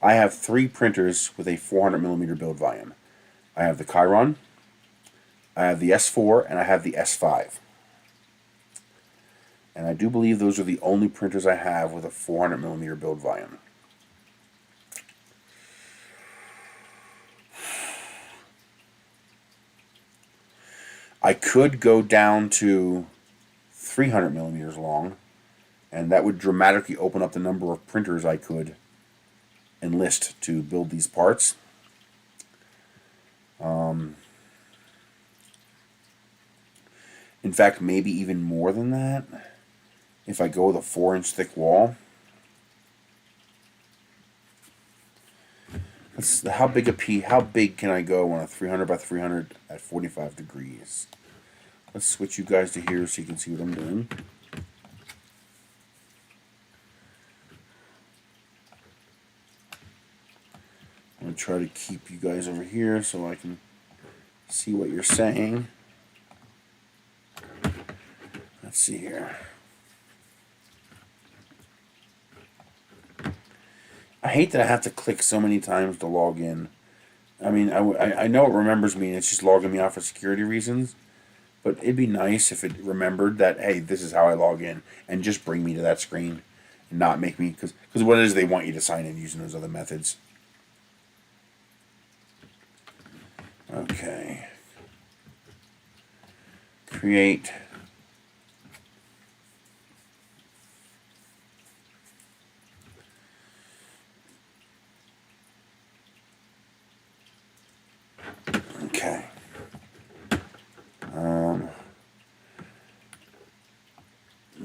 I have 3 printers with a 400 millimeter build volume. I have the Chiron, I have the S4, and I have the S5. And I do believe those are the only printers I have with a 400 millimeter build volume. I could go down to 300 millimeters long, and that would dramatically open up the number of printers I could enlist to build these parts. In fact, maybe even more than that if I go with a 4-inch thick wall. How big can I go on a 300 by 300 at 45 degrees? Let's switch you guys to here so you can see what I'm doing. I'm going to try to keep you guys over here so I can see what you're saying. Let's see here. I hate that I have to click so many times to log in. I mean, I know it remembers me and it's just logging me out for security reasons. But it'd be nice if it remembered that, hey, this is how I log in, and just bring me to that screen and not make me, because what it is, they want you to sign in using those other methods. Okay. Create. Okay.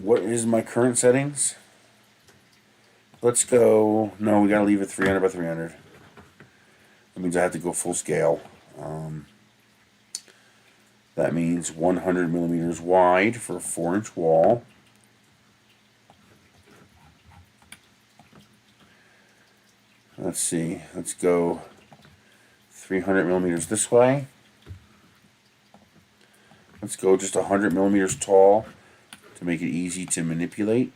What is my current settings? Let's go. No, we gotta leave it 300 by 300. That means I have to go full scale. That means 100 millimeters wide for a 4-inch wall. Let's see. Let's go 300 millimeters this way. Let's go just 100 millimeters tall to make it easy to manipulate.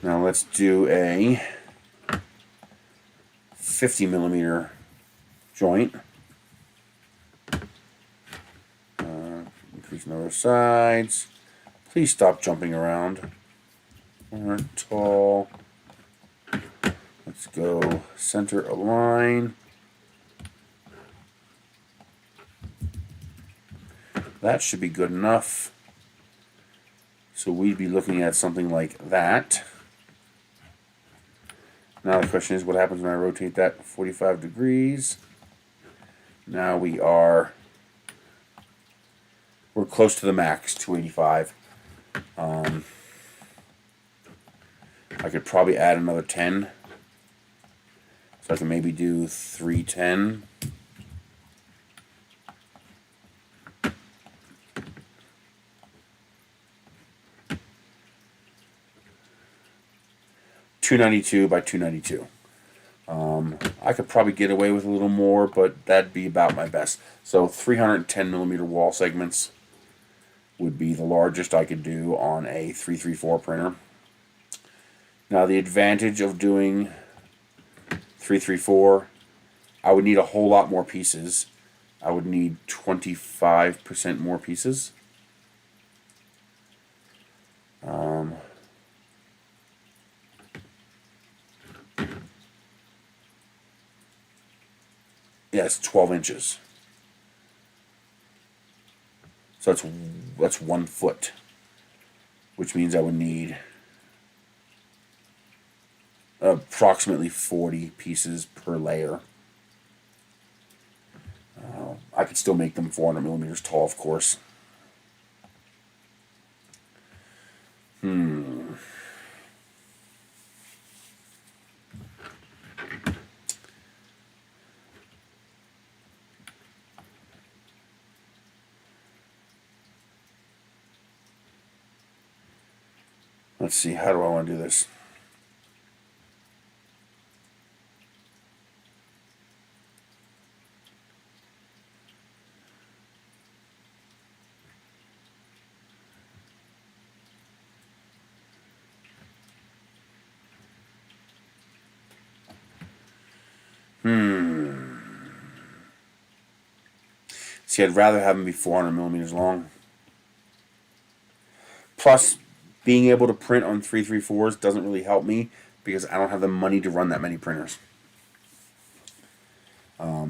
Now let's do a 50 millimeter joint. Increase number of sides. Please stop jumping around. 100 tall. Let's go center align. That should be good enough. So we'd be looking at something like that. Now the question is, what happens when I rotate that 45 degrees? Now we're close to the max, 285. I could probably add another 10. So I can maybe do 310. .292 by 292. I could probably get away with a little more, but that'd be about my best. So 310 millimeter wall segments would be the largest I could do on a 334 printer. Now the advantage of doing 334, I would need a whole lot more pieces. I would need 25% more pieces. Yeah, it's 12 inches. So that's 1 foot, which means I would need approximately 40 pieces per layer. I could still make them 400 millimeters tall, of course. Let's see, how do I want to do this? See, I'd rather have them be 400 millimeters long. Plus, being able to print on 334s doesn't really help me because I don't have the money to run that many printers. I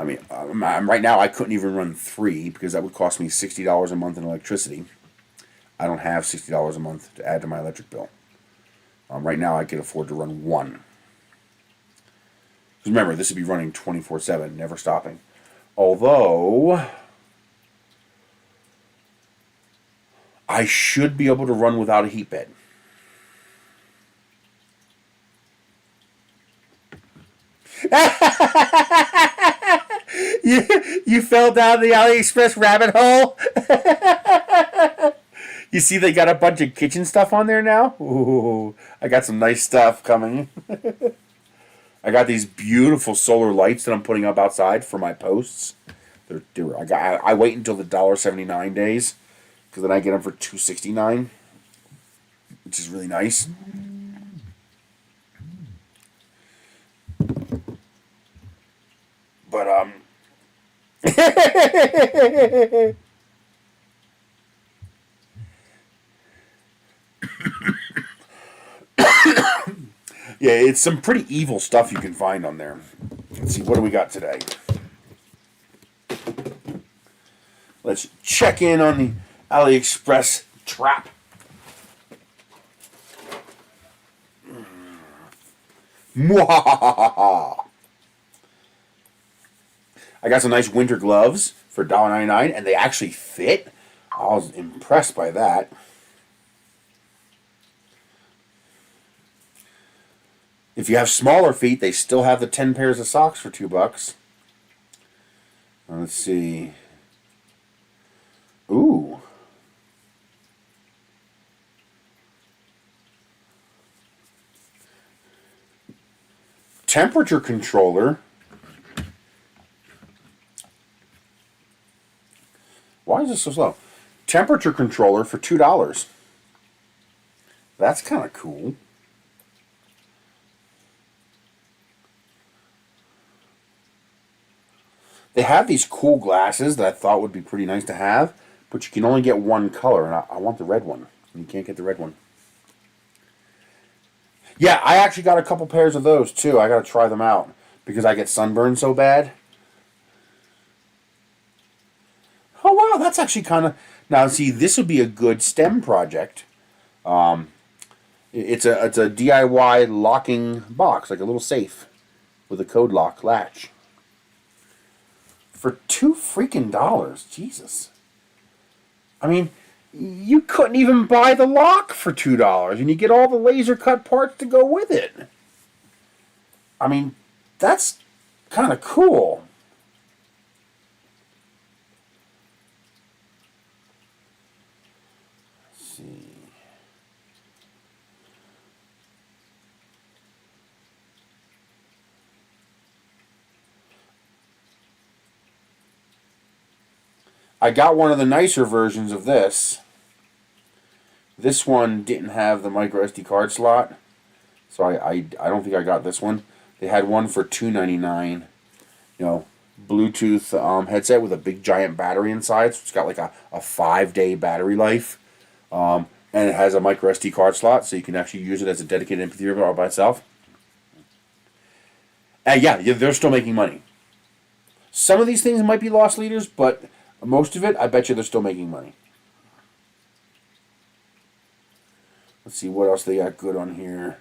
mean, right now I couldn't even run 3 because that would cost me $60 a month in electricity. I don't have $60 a month to add to my electric bill. Right now I can afford to run 1. Because remember, this would be running 24/7, never stopping. Although, I should be able to run without a heat bed. You fell down the AliExpress rabbit hole? You see they got a bunch of kitchen stuff on there now? Ooh, I got some nice stuff coming. I got these beautiful solar lights that I'm putting up outside for my posts. I wait until the $1.79 days because then I get them for $2.69, which is really nice. But yeah, it's some pretty evil stuff you can find on there. Let's see, what do we got today? Let's check in on the AliExpress trap. Mwahahaha. I got some nice winter gloves for $1.99, and they actually fit. I was impressed by that. If you have smaller feet, they still have the 10 pairs of socks for $2. Let's see. Ooh. Temperature controller. Why is this so slow? Temperature controller for $2. That's kind of cool. They have these cool glasses that I thought would be pretty nice to have, but you can only get one color, and I want the red one. And you can't get the red one. Yeah, I actually got a couple pairs of those too. I got to try them out because I get sunburned so bad. Oh wow, that's actually kind of... Now see, this would be a good STEM project. It's a DIY locking box, like a little safe with a code lock latch. For $2 freaking, Jesus. I mean, you couldn't even buy the lock for $2, and you get all the laser cut parts to go with it. I mean, that's kind of cool. Let's see. I got one of the nicer versions of this. This one didn't have the micro SD card slot, so I don't think I got this one. They had one for $2.99, you know, Bluetooth headset with a big giant battery inside. So it's got like a 5-day battery life, and it has a micro SD card slot, so you can actually use it as a dedicated MP3 player all by itself. And yeah, they're still making money. Some of these things might be lost leaders, but most of it, I bet you they're still making money. Let's see what else they got good on here.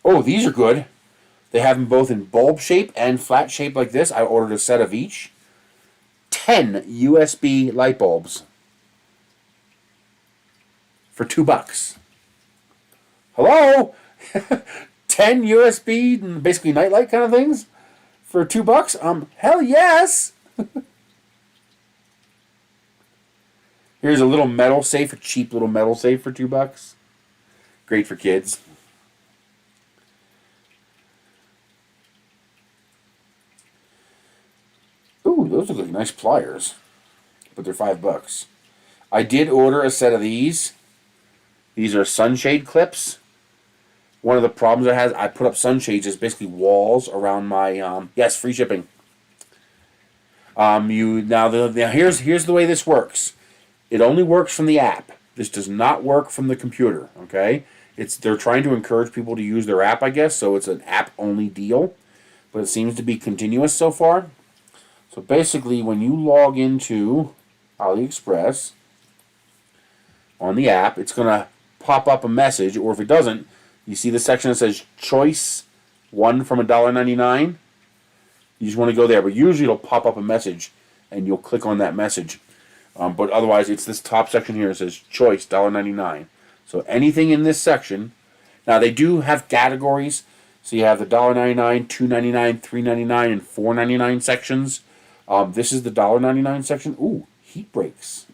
Oh, these are good. They have them both in bulb shape and flat shape like this. I ordered a set of each. 10 USB light bulbs for $2. Hello? 10 USB, basically nightlight kind of things for $2? Hell yes! Here's a little metal safe, a cheap little metal safe for $2. Great for kids. Ooh, those look like nice pliers, but they're $5. I did order a set of these. These are sunshade clips. One of the problems I put up sunshades is basically walls around my yes, free shipping. Here's the way this works. It only works from the app. This does not work from the computer. Okay, they're trying to encourage people to use their app, I guess. So it's an app only deal, but it seems to be continuous so far. So basically, when you log into AliExpress on the app, it's gonna pop up a message, or if it doesn't, you see the section that says choice one from $1.99. You just want to go there, but usually it'll pop up a message, and you'll click on that message. But otherwise, it's this top section here that says choice $1.99. So anything in this section. Now they do have categories. So you have the $1.99, $2.99, $3.99, and $4.99 sections. This is the $1.99 section. Ooh, heat breaks.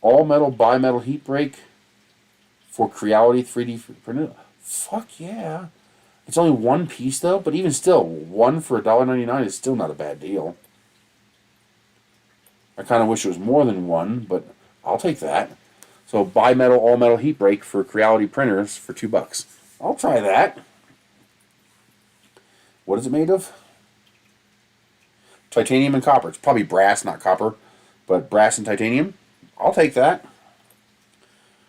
All metal bimetal heat break for Creality 3D printed. Fuck yeah. It's only one piece though, but even still, one for $1.99 is still not a bad deal. I kind of wish it was more than one, but I'll take that. So bimetal, all metal heat break for Creality printers for $2. I'll try that. What is it made of? Titanium and copper. It's probably brass, not copper, but brass and titanium. I'll take that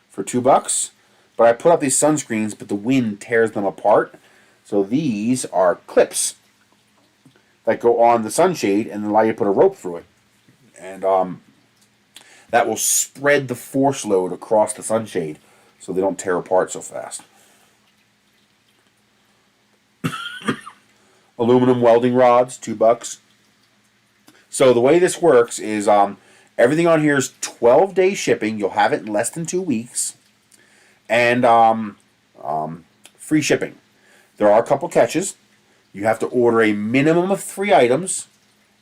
for $2. But I put up these sunscreens, but the wind tears them apart. So these are clips that go on the sunshade and allow you to put a rope through it. And that will spread the force load across the sunshade so they don't tear apart so fast. Aluminum welding rods, $2. So the way this works is everything on here is 12-day shipping. You'll have it in less than 2 weeks. And free shipping. There are a couple catches. You have to order a minimum of 3 items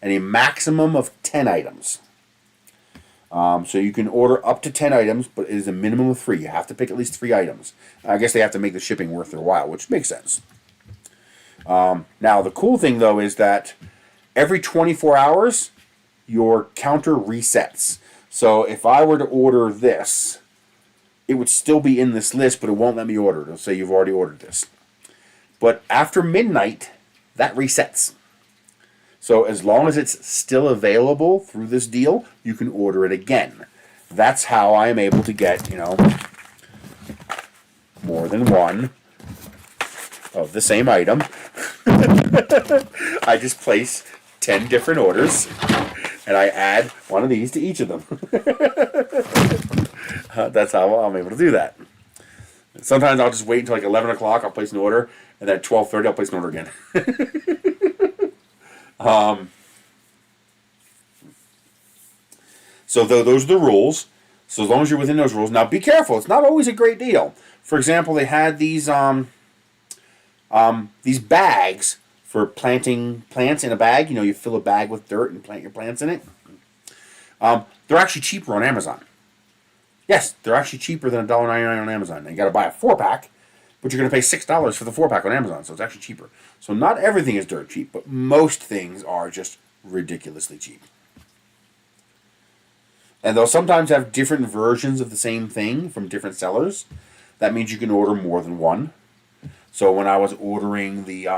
and a maximum of 10 items. So you can order up to 10 items, but it is a minimum of 3. You have to pick at least 3 items. I guess they have to make the shipping worth their while, which makes sense. Now, the cool thing, though, is that every 24 hours, your counter resets. So if I were to order this, it would still be in this list, but it won't let me order it. It'll say you've already ordered this. But after midnight, that resets. So as long as it's still available through this deal, you can order it again. That's how I am able to get, more than one of the same item. I just place 10 different orders, and I add one of these to each of them. That's how I'm able to do that. Sometimes I'll just wait until like 11 o'clock, I'll place an order, and then at 12:30 I'll place an order again. So those are the rules. So as long as you're within those rules. Now be careful, it's not always a great deal. For example, they had these bags for planting plants in a bag. You fill a bag with dirt and plant your plants in it. They're actually cheaper on Amazon. Yes, they're actually cheaper than $1.99 on Amazon. And you got to buy a 4-pack, but you're going to pay $6 for the 4-pack on Amazon, so it's actually cheaper. So not everything is dirt cheap, but most things are just ridiculously cheap. And they'll sometimes have different versions of the same thing from different sellers. That means you can order more than one. So when I was ordering the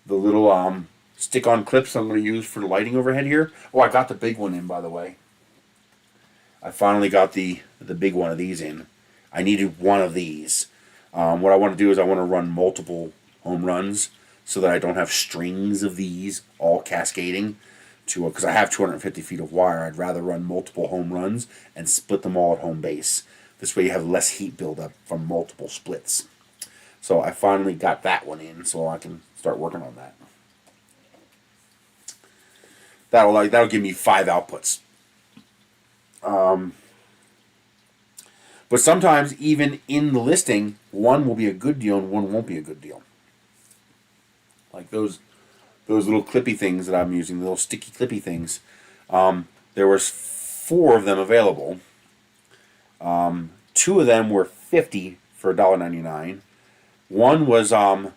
little stick-on clips I'm going to use for the lighting overhead here. Oh, I got the big one in, by the way. I finally got the big one of these in. I needed one of these. What I want to do is I want to run multiple home runs so that I don't have strings of these all cascading. Because I have 250 feet of wire, I'd rather run multiple home runs and split them all at home base. This way you have less heat buildup from multiple splits. So I finally got that one in, so I can start working on that. That'll give me 5 outputs. But sometimes even in the listing, one will be a good deal and one won't be a good deal. Like those those little clippy things that I'm using, the little sticky clippy things. There was 4 of them available. 2 of them were $50 for $1.99. One was $30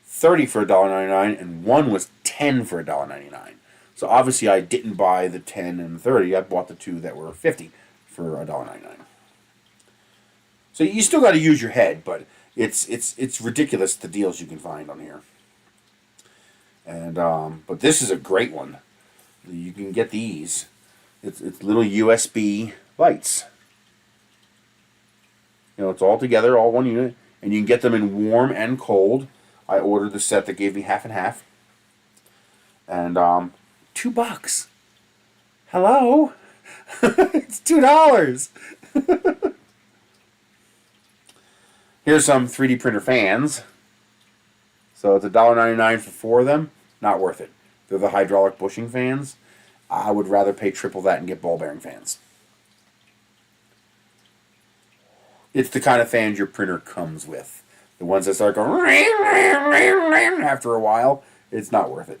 for $1.99, and one was $10 for $1.99. So obviously I didn't buy the 10 and the 30. I bought the 2 that were $50 for $1.99. So you still got to use your head, but it's ridiculous the deals you can find on here. And but this is a great one. You can get these. It's little USB lights. You know, it's all together, all one unit, and you can get them in warm and cold. I ordered the set that gave me half and half. And $2. Hello? It's $2. Here's some 3D printer fans. So it's $1.99 for 4 of them. Not worth it. They're the hydraulic bushing fans. I would rather pay triple that and get ball bearing fans. It's the kind of fans your printer comes with. The ones that start going after a while, it's not worth it.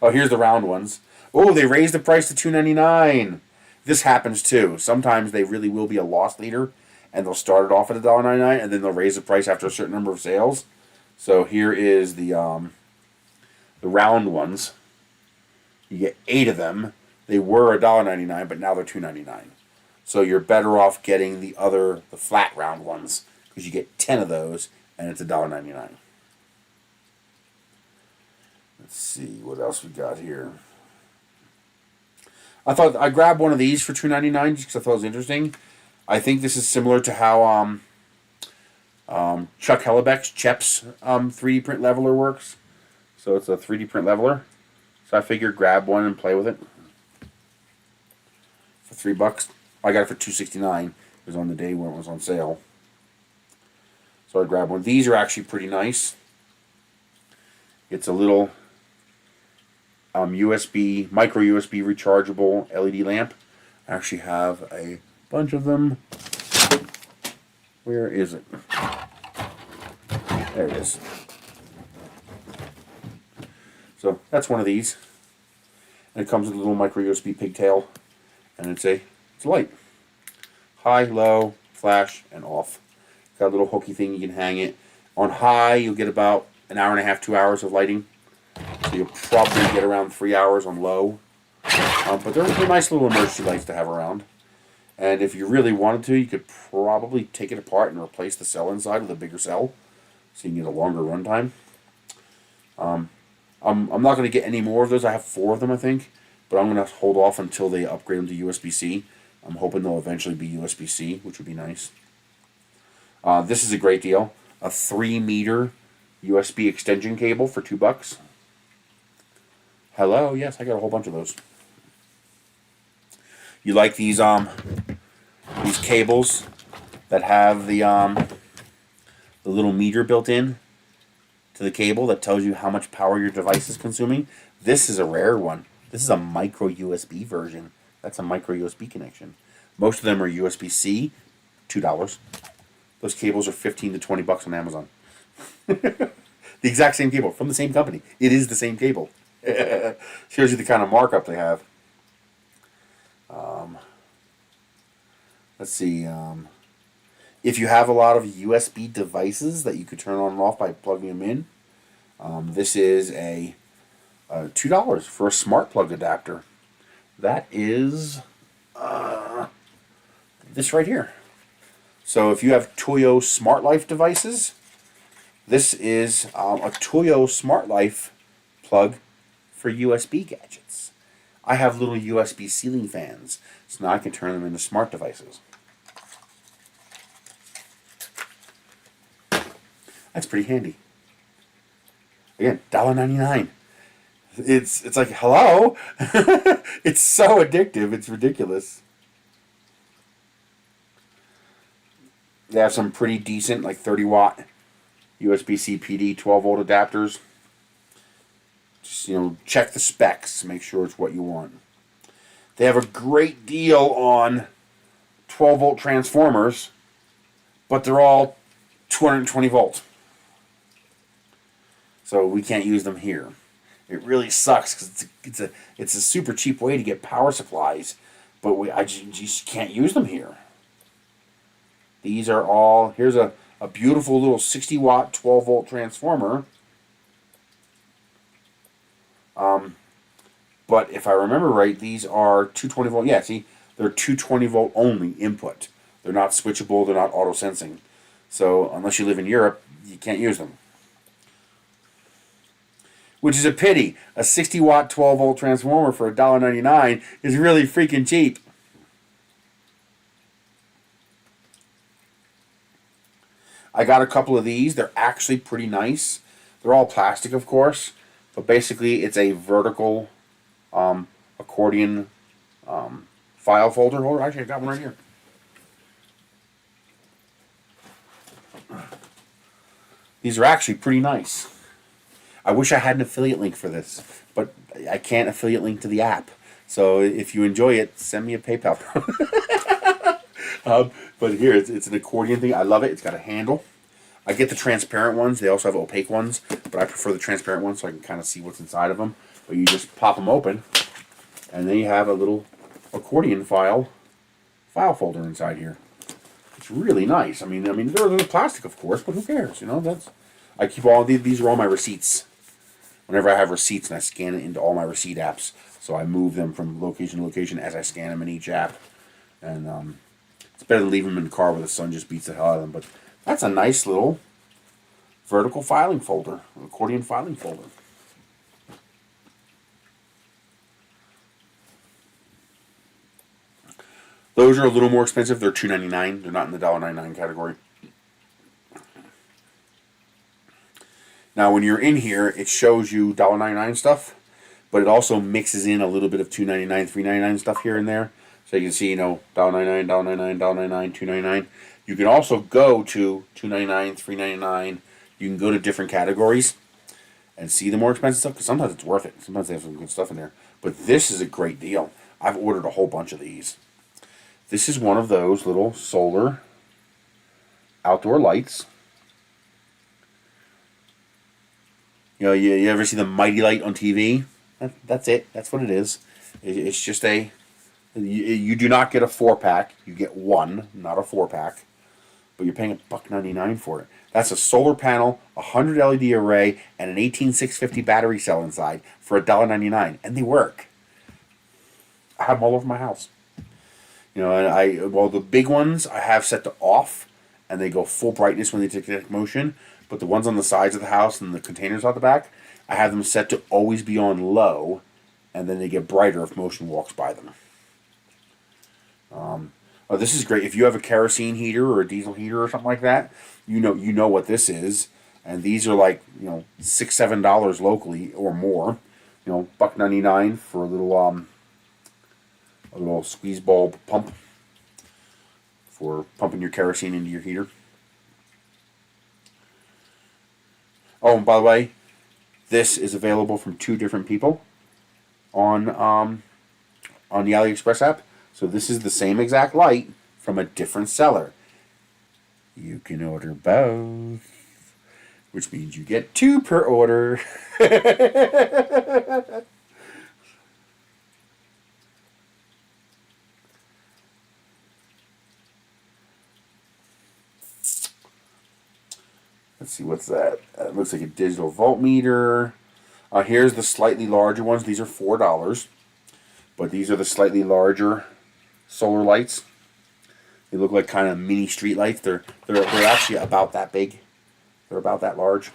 Oh, here's the round ones. Oh, they raised the price to $2.99. This happens too. Sometimes they really will be a loss leader, and they'll start it off at $1.99, and then they'll raise the price after a certain number of sales. So here is the round ones. You get 8 of them. They were $1.99, but now they're $2.99. So you're better off getting the flat round ones, because you get 10 of those, and it's $1.99. Let's see what else we got here. I thought I grabbed one of these for $2.99 just because I thought it was interesting. I think this is similar to how Chuck Hellebeck's Chep's 3D print leveler works. So it's a 3D print leveler. So I figured grab one and play with it for $3. I got it for $2.69. It was on the day when it was on sale. So I grabbed one. These are actually pretty nice. It's a little USB, micro USB rechargeable LED lamp. I actually have a bunch of them. Where is it? There it is. So that's one of these. And it comes with a little micro USB pigtail. And it's a light. High, low, flash, and off. Got a little hooky thing, you can hang it. On high, you'll get about an hour and a half, 2 hours of lighting. So you'll probably get around 3 hours on low. But they're nice little emergency lights to have around. And if you really wanted to, you could probably take it apart and replace the cell inside with a bigger cell, so you can get a longer runtime. I'm not going to get any more of those. I have 4 of them, I think. But I'm going to hold off until they upgrade them to USB-C. I'm hoping they'll eventually be USB-C, which would be nice. This is a great deal. A 3-meter USB extension cable for $2. Hello, yes, I got a whole bunch of those. You like these cables that have the little meter built in to the cable that tells you how much power your device is consuming? This is a rare one. This is a micro USB version. That's a micro USB connection. Most of them are USB-C, $2. Those cables are $15 to $20 on Amazon. The exact same cable from the same company. It is the same cable. Shows you the kind of markup they have. Let's see. If you have a lot of USB devices that you could turn on and off by plugging them in, this is a $2 for a smart plug adapter. That is this right here. So if you have Toyo Smart Life devices, this is a Toyo Smart Life plug for USB gadgets. I have little USB ceiling fans, so now I can turn them into smart devices. That's pretty handy. Again, $1.99. It's like, hello? It's so addictive, it's ridiculous. They have some pretty decent, like 30-watt USB-C PD 12-volt adapters. Just, check the specs, make sure it's what you want. They have a great deal on 12-volt transformers, but they're all 220 volts. So we can't use them here. It really sucks because it's a super cheap way to get power supplies, but I just can't use them here. These are all, here's a beautiful little 60 watt 12 volt transformer. But if I remember right, these are 220 volt. Yeah, see, they're 220 volt only input. They're not switchable, they're not auto sensing. So unless you live in Europe, you can't use them. Which is a pity. A 60 watt 12 volt transformer for $1.99 is really freaking cheap. I got a couple of these. They're actually pretty nice. They're all plastic, of course, but basically it's a vertical accordion file folder holder. Actually, I got one right here. These are actually pretty nice. I wish I had an affiliate link for this, but I can't affiliate link to the app. So if you enjoy it, send me a PayPal. But here, it's an accordion thing. I love it. It's got a handle. I get the transparent ones. They also have opaque ones, but I prefer the transparent ones so I can kind of see what's inside of them. But you just pop them open, and then you have a little accordion file folder inside here. It's really nice. I mean, they're plastic, of course, but who cares? You know, I keep all these are all my receipts. Whenever I have receipts, and I scan it into all my receipt apps, so I move them from location to location as I scan them in each app. And it's better than leaving them in the car where the sun just beats the hell out of them. But that's a nice little vertical filing folder, accordion filing folder. Those are a little more expensive. They're $2.99. They're not in the $1.99 category. Now, when you're in here, it shows you $1.99 stuff, but it also mixes in a little bit of $2.99, $3.99 stuff here and there. So you can see, you know, $1.99, $1.99, $1.99, $2.99. You can also go to $2.99, $3.99. You can go to different categories and see the more expensive stuff, because sometimes it's worth it. Sometimes they have some good stuff in there. But this is a great deal. I've ordered a whole bunch of these. This is one of those little solar outdoor lights. You know, you ever see the Mighty Light on TV? That's it. That's what it is. It's just a... You do not get a 4-pack. You get one, not a 4-pack. But you're paying $1.99 for it. That's a solar panel, a 100 LED array, and an 18650 battery cell inside for $1.99. And they work. I have them all over my house. You know, and well, the big ones I have set to off, and they go full brightness when they take motion. But the ones on the sides of the house and the containers out the back, I have them set to always be on low, and then they get brighter if motion walks by them. Oh, this is great. If you have a kerosene heater or a diesel heater or something like that, you know what this is. And these are like, you know, $6, $7 locally or more. You know, $1.99 for a little squeeze bulb pump for pumping your kerosene into your heater. Oh, and by the way, this is available from 2 different people on the AliExpress app. So this is the same exact light from a different seller. You can order both, which means you get 2 per order. Let's see, what's that? It looks like a digital voltmeter. Here's the slightly larger ones. These are $4, but these are the slightly larger solar lights. They look like kind of mini street lights. They're actually about that big. They're about that large.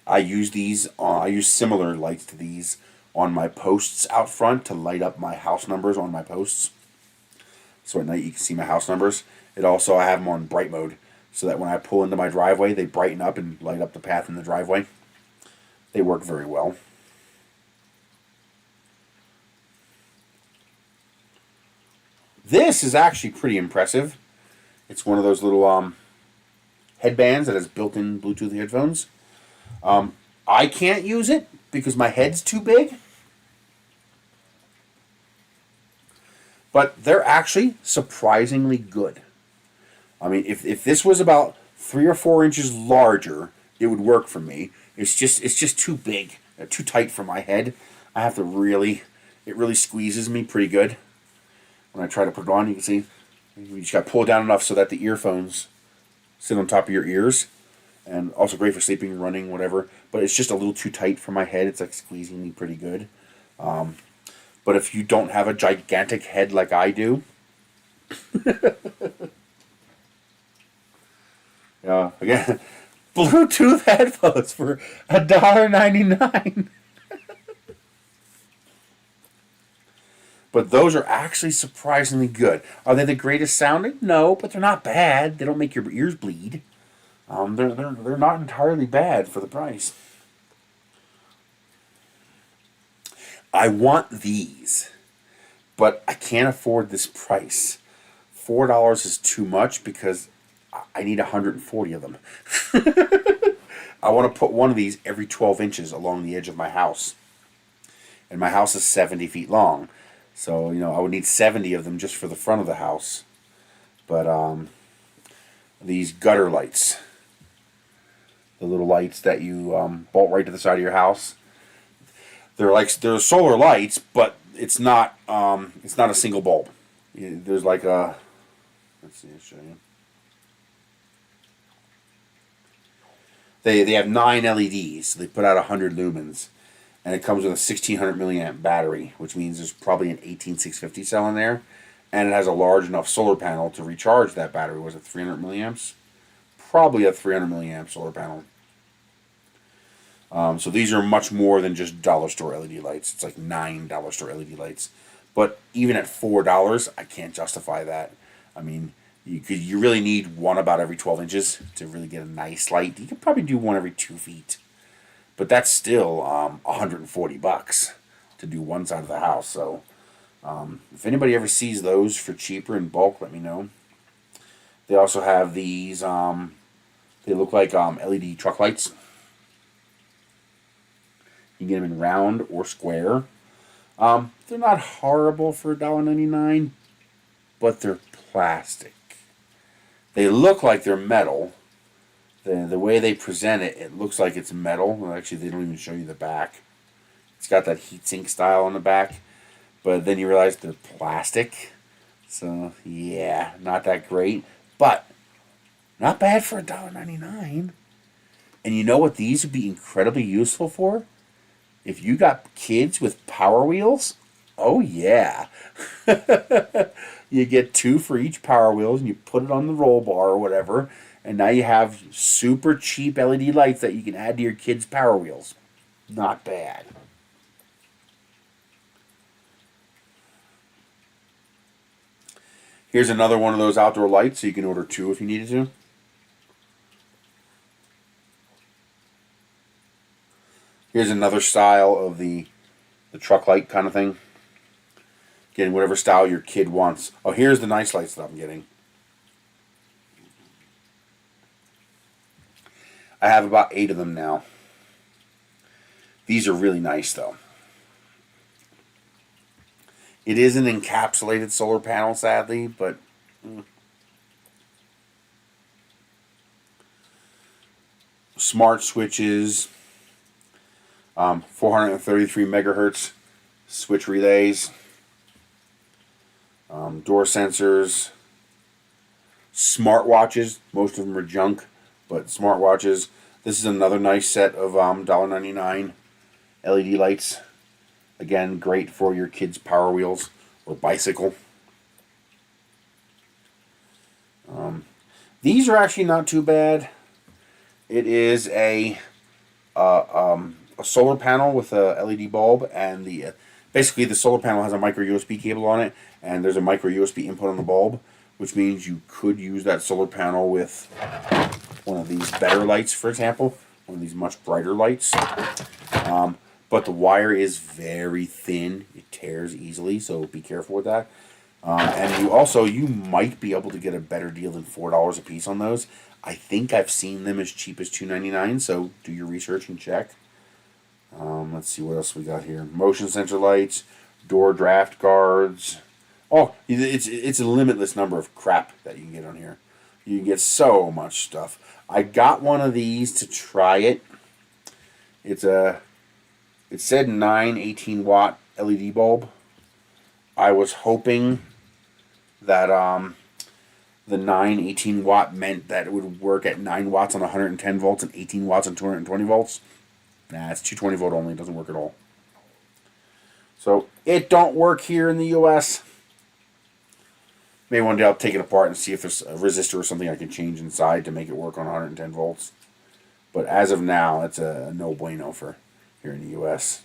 I use these. I use similar lights to these on my posts out front to light up my house numbers on my posts. So at night you can see my house numbers. I have them on bright mode, so that when I pull into my driveway, they brighten up and light up the path in the driveway. They work very well. This is actually pretty impressive. It's one of those little headbands that has built-in Bluetooth headphones. I can't use it because my head's too big. But they're actually surprisingly good. I mean, if this was about 3 or 4 inches larger, it would work for me. It's just too big. too tight for my head. I have to really, it really squeezes me pretty good when I try to put it on. You can see, you just got to pull it down enough so that the earphones sit on top of your ears. And also great for sleeping, running, whatever. But it's just a little too tight for my head. It's like squeezing me pretty good. But if you don't have a gigantic head like I do, again, Bluetooth headphones for $1.99. But those are actually surprisingly good. Are they the greatest sounding? No, but they're not bad. They don't make your ears bleed. They're not entirely bad for the price. I want these, but I can't afford this price. $4 is too much because I need 140 of them. I want to put one of these every 12 inches along the edge of my house. And my house is 70 feet long. So, I would need 70 of them just for the front of the house. But these gutter lights, the little lights that you bolt right to the side of your house, they're solar lights, but it's not a single bulb. There's like a, let's see, I'll show you. They have 9 LEDs, so they put out 100 lumens, and it comes with a 1600 milliamp battery, which means there's probably an 18650 cell in there, and it has a large enough solar panel to recharge that battery. Was it 300 milliamps? Probably a 300 milliamp solar panel. So these are much more than just dollar store LED lights. It's like $9 store LED lights. But even at $4, I can't justify that. I mean, you really need one about every 12 inches to really get a nice light. You could probably do one every 2 feet. But that's still $140 to do one side of the house. So if anybody ever sees those for cheaper in bulk, let me know. They also have these, they look like LED truck lights. You can get them in round or square. They're not horrible for $1.99, but they're plastic. They look like they're metal. The way they present it, it looks like it's metal. Well, actually, they don't even show you the back. It's got that heatsink style on the back, but then you realize they're plastic. So, yeah, not that great, but not bad for $1.99. And you know what these would be incredibly useful for? If you got kids with Power Wheels, oh yeah. You get 2 for each Power Wheels and you put it on the roll bar or whatever, and now you have super cheap LED lights that you can add to your kids' Power Wheels. Not bad. Here's another one of those outdoor lights, so you can order 2 if you needed to. Here's another style of the truck light kind of thing. Getting whatever style your kid wants. Oh, here's the nice lights that I'm getting. I have about 8 of them now. These are really nice though. It is an encapsulated solar panel, sadly, but smart switches, 433 megahertz switch relays, door sensors, smartwatches. Most of them are junk, but smartwatches. This is another nice set of $1.99 LED lights. Again, great for your kids' Power Wheels or bicycle. These are actually not too bad. It is a solar panel with a LED bulb, and basically the solar panel has a micro USB cable on it, and there's a micro USB input on the bulb, which means you could use that solar panel with one of these better lights, for example, one of these much brighter lights. But the wire is very thin. It tears easily, so be careful with that. And you might be able to get a better deal than $4 a piece on those. I think I've seen them as cheap as $2.99, so do your research and check. Let's see what else we got here. Motion sensor lights, door draft guards. Oh, it's a limitless number of crap that you can get on here. You can get so much stuff. I got one of these to try it. It's a It said 9 18-watt LED bulb. I was hoping that the 9 18-watt meant that it would work at 9 watts on 110 volts and 18 watts on 220 volts. Nah, it's 220 volt only. It doesn't work at all. So it don't work here in the US. Maybe one day I'll take it apart and see if there's a resistor or something I can change inside to make it work on 110 volts. But as of now, it's a no bueno for here in the US.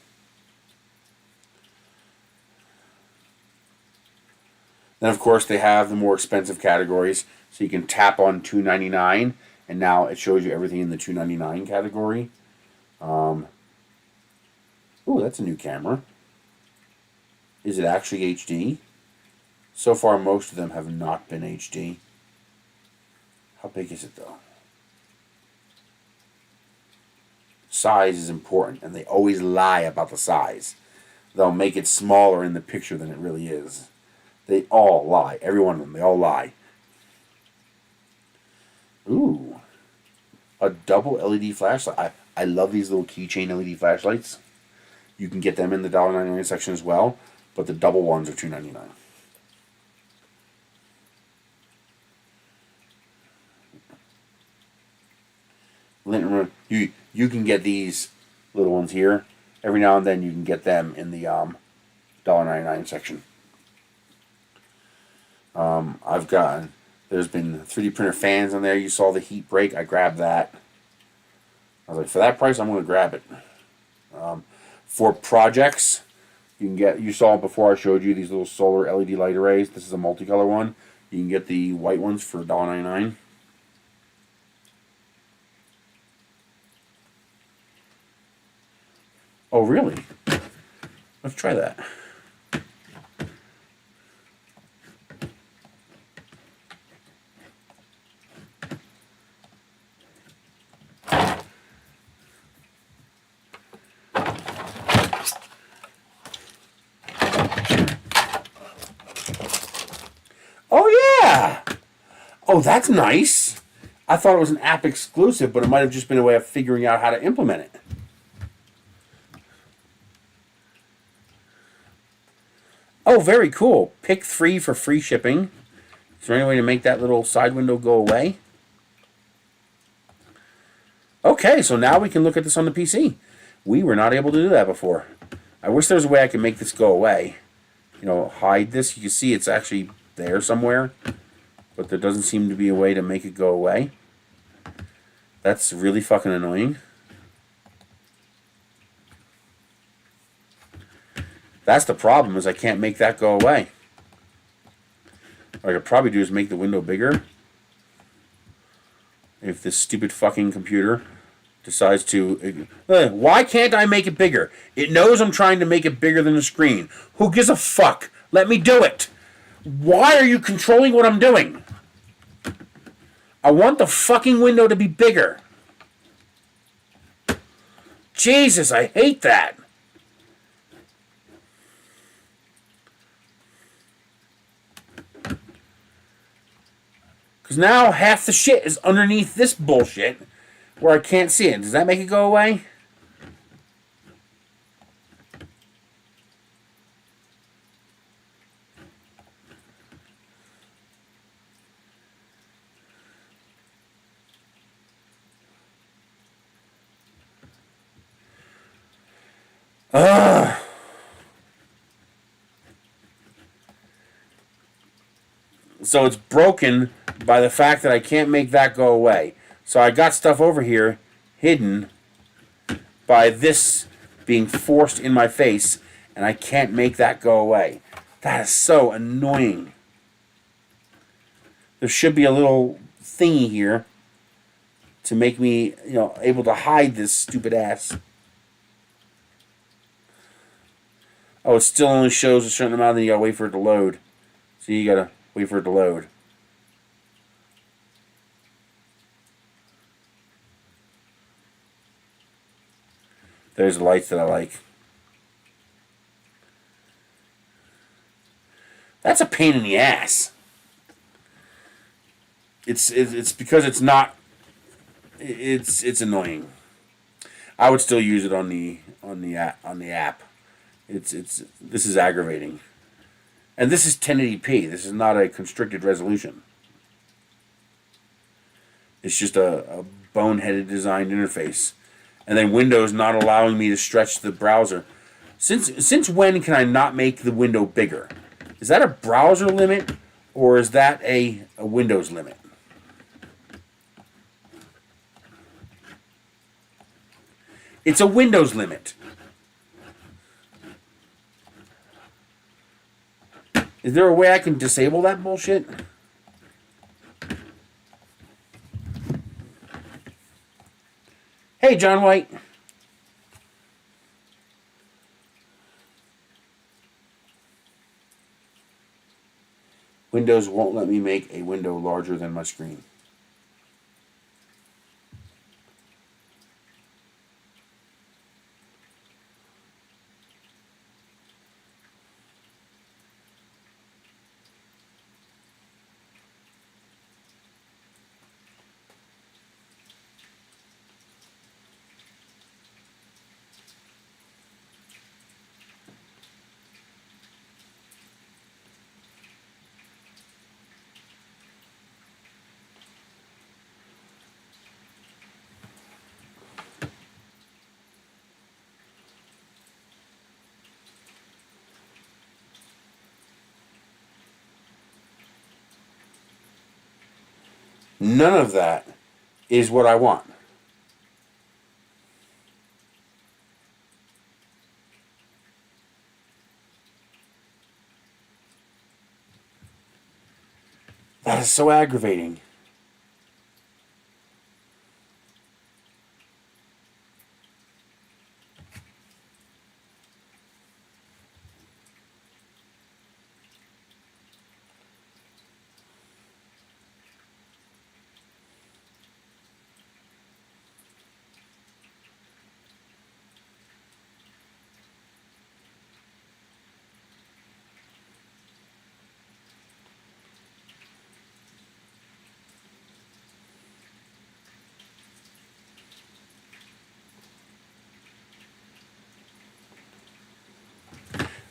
Then, of course, they have the more expensive categories. So you can tap on $299, and now it shows you everything in the $299 category. Ooh, that's a new camera. Is it actually HD? So far, most of them have not been HD. How big is it, though? Size is important, and they always lie about the size. They'll make it smaller in the picture than it really is. They all lie. Every one of them. They all lie. Ooh. A double LED flashlight. I love these little keychain LED flashlights. You can get them in the $1.99 section as well, but the double ones are $2.99. You can get these little ones here. Every now and then you can get them in the $1.99 section. There's been 3D printer fans on there. You saw the heat break. I grabbed that. I was like, for that price, I'm going to grab it. For projects, you saw before I showed you these little solar LED light arrays. This is a multicolor one. You can get the white ones for $1.99. Oh, really? Let's try that. Oh, yeah! Oh, that's nice. I thought it was an app exclusive, but it might have just been a way of figuring out how to implement it. Oh, very cool. Pick 3 for free shipping. Is there any way to make that little side window go away? Okay, so now we can look at this on the PC. We were not able to do that before. I wish there was a way I could make this go away. You know, hide this. You can see it's actually there somewhere, but there doesn't seem to be a way to make it go away. That's really fucking annoying. That's the problem, is I can't make that go away. What I could probably do is make the window bigger. If this stupid fucking computer decides to... why can't I make it bigger? It knows I'm trying to make it bigger than the screen. Who gives a fuck? Let me do it. Why are you controlling what I'm doing? I want the fucking window to be bigger. Jesus, I hate that. Because now half the shit is underneath this bullshit where I can't see it. Does that make it go away? Ugh. So it's broken by the fact that I can't make that go away. So I got stuff over here hidden by this being forced in my face, and I can't make that go away. That is so annoying. There should be a little thingy here to make me, able to hide this stupid ass. Oh, it still only shows a certain amount, then you gotta wait for it to load. So you gotta wait for it to load. There's the lights that I like. That's a pain in the ass. It's because it's not. It's annoying. I would still use it on the app. This is aggravating. And this is 1080p. This is not a constricted resolution. It's just a boneheaded designed interface. And then Windows not allowing me to stretch the browser. Since when can I not make the window bigger? Is that a browser limit or is that a Windows limit? It's a Windows limit. Is there a way I can disable that bullshit? Hey, John White. Windows won't let me make a window larger than my screen. None of that is what I want. That is so aggravating.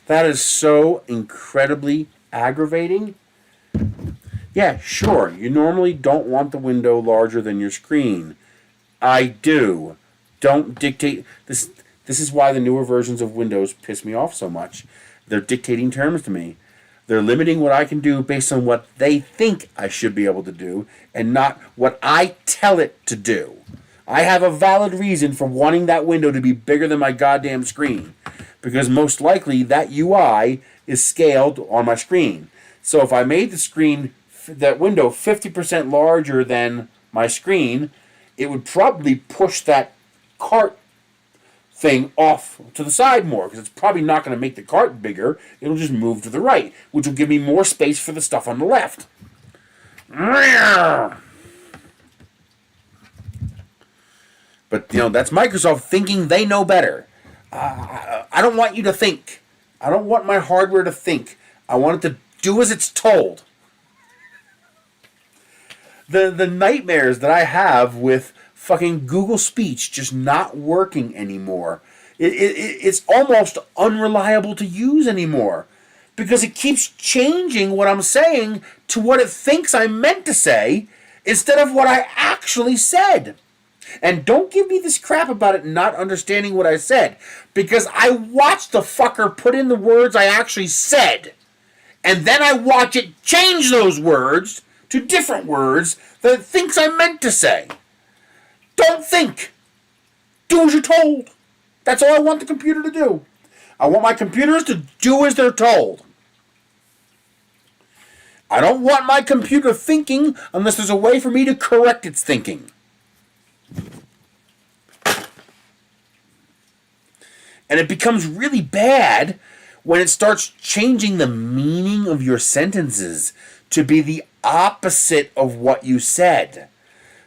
That is so incredibly aggravating. Yeah, sure, you normally don't want the window larger than your screen. I do. Don't dictate. This is why the newer versions of Windows piss me off so much. They're dictating terms to me. They're limiting what I can do based on what they think I should be able to do and not what I tell it to do. I have a valid reason for wanting that window to be bigger than my goddamn screen. Because most likely that UI is scaled on my screen. So if I made that window 50% larger than my screen, it would probably push that cart thing off to the side more, because it's probably not going to make the cart bigger. It'll just move to the right, which will give me more space for the stuff on the left. But, that's Microsoft thinking they know better. I don't want you to think. I don't want my hardware to think. I want it to do as it's told. The nightmares that I have with fucking Google Speech just not working anymore. It's almost unreliable to use anymore. Because it keeps changing what I'm saying to what it thinks I meant to say instead of what I actually said. And don't give me this crap about it not understanding what I said. Because I watched the fucker put in the words I actually said. And then I watch it change those words to different words that it thinks I meant to say. Don't think. Do as you're told. That's all I want the computer to do. I want my computers to do as they're told. I don't want my computer thinking unless there's a way for me to correct its thinking. And it becomes really bad when it starts changing the meaning of your sentences to be the opposite of what you said.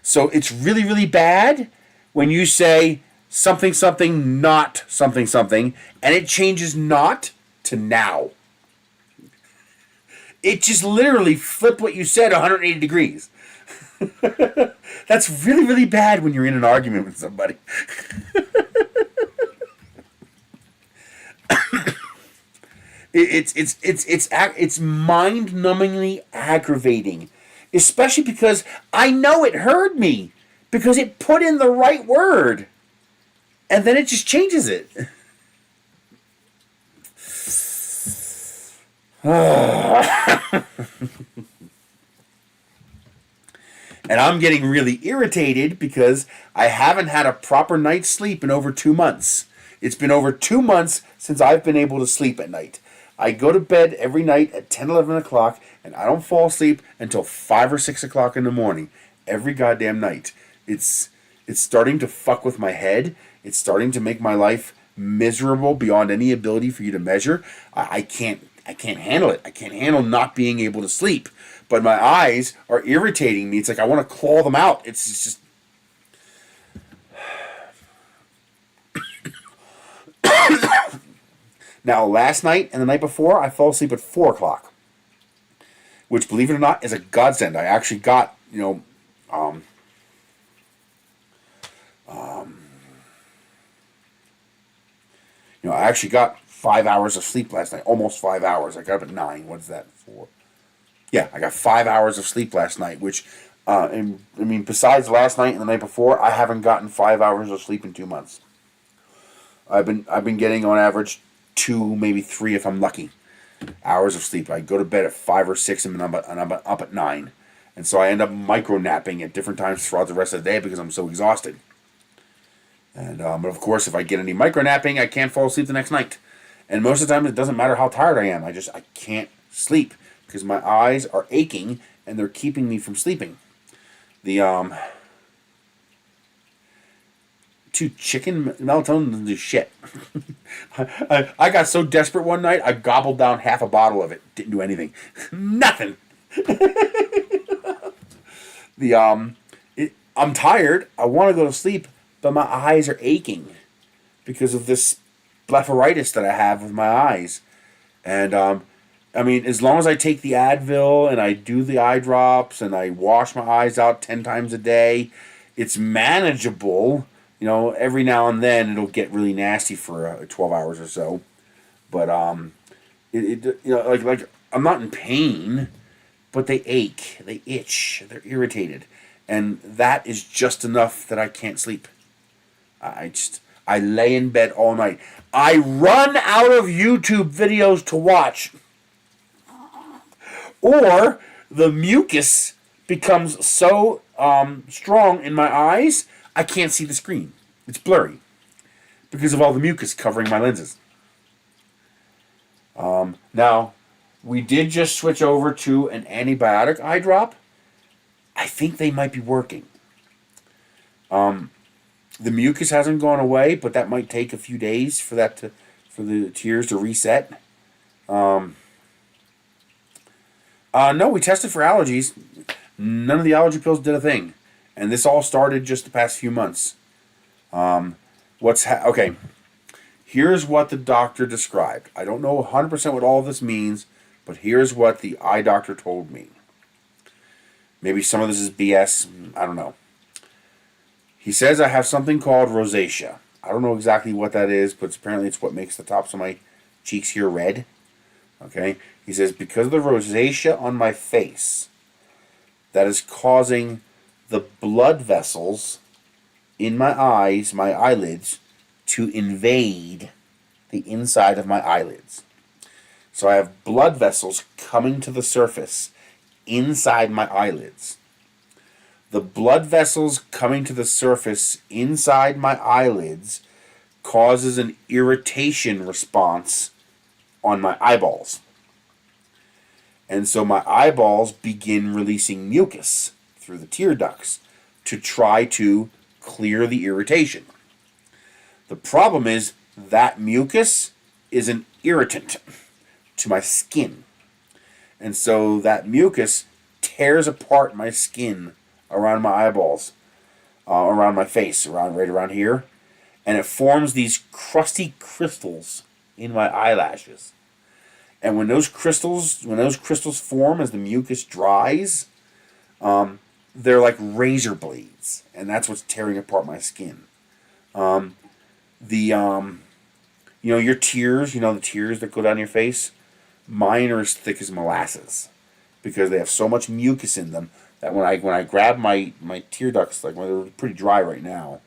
So it's really, really bad when you say something, something, not something, something, and it changes not to now. It just literally flipped what you said 180 degrees. That's really, really bad when you're in an argument with somebody. It's mind-numbingly aggravating, especially because I know it heard me because it put in the right word, and then it just changes it. And I'm getting really irritated because I haven't had a proper night's sleep in over 2 months. It's been over 2 months since I've been able to sleep at night. I go to bed every night at 10, 11 o'clock, and I don't fall asleep until 5 or 6 o'clock in the morning. Every goddamn night. It's starting to fuck with my head. It's starting to make my life miserable beyond any ability for you to measure. I can't handle it. I can't handle not being able to sleep. But my eyes are irritating me. It's like I want to claw them out. It's just... Now, last night and the night before, I fell asleep at 4 o'clock. Which, believe it or not, is a godsend. I actually got, I actually got 5 hours of sleep last night. Almost 5 hours. I got up at 9. What's that for? Yeah, I got 5 hours of sleep last night, which, besides last night and the night before, I haven't gotten 5 hours of sleep in 2 months. I've been getting on average 2, maybe 3 if I'm lucky, hours of sleep. I go to bed at 5 or 6 and I'm up at 9, and so I end up micro napping at different times throughout the rest of the day because I'm so exhausted. And but of course, if I get any micro napping, I can't fall asleep the next night. And most of the time, it doesn't matter how tired I am. I can't sleep because my eyes are aching and they're keeping me from sleeping. The chicken melatonin doesn't do shit. I got so desperate one night, I gobbled down half a bottle of it. Didn't do anything. Nothing. I'm tired. I want to go to sleep, but my eyes are aching because of this blepharitis that I have with my eyes. And as long as I take the Advil and I do the eye drops and I wash my eyes out 10 times a day, it's manageable. Every now and then it'll get really nasty for 12 hours or so. But like I'm not in pain, but they ache, they itch, they're irritated, and that is just enough that I can't sleep. I lay in bed all night. I run out of YouTube videos to watch. Or the mucus becomes so strong in my eyes, I can't see the screen. It's blurry because of all the mucus covering my lenses. Now, we did just switch over to an antibiotic eye drop. I think they might be working. The mucus hasn't gone away, but that might take a few days for the tears to reset. No, we tested for allergies. None of the allergy pills did a thing. And this all started just the past few months. Okay. Here's what the doctor described. I don't know 100% what all of this means, but here's what the eye doctor told me. Maybe some of this is BS. I don't know. He says I have something called rosacea. I don't know exactly what that is, but apparently it's what makes the tops of my cheeks here red. Okay? He says because of the rosacea on my face, that is causing the blood vessels in my eyes, my eyelids, to invade the inside of my eyelids. So I have blood vessels coming to the surface inside my eyelids. The blood vessels coming to the surface inside my eyelids causes an irritation response on my eyeballs. And so my eyeballs begin releasing mucus through the tear ducts to try to clear the irritation. The problem is that mucus is an irritant to my skin. And so that mucus tears apart my skin around my eyeballs, around my face, right around here. And it forms these crusty crystals in my eyelashes. And when those crystals form as the mucus dries, they're like razor blades, and that's what's tearing apart my skin. You know, your tears, you know, the tears that go down your face, mine are as thick as molasses because they have so much mucus in them that when I grab my tear ducts, like when they're pretty dry right now,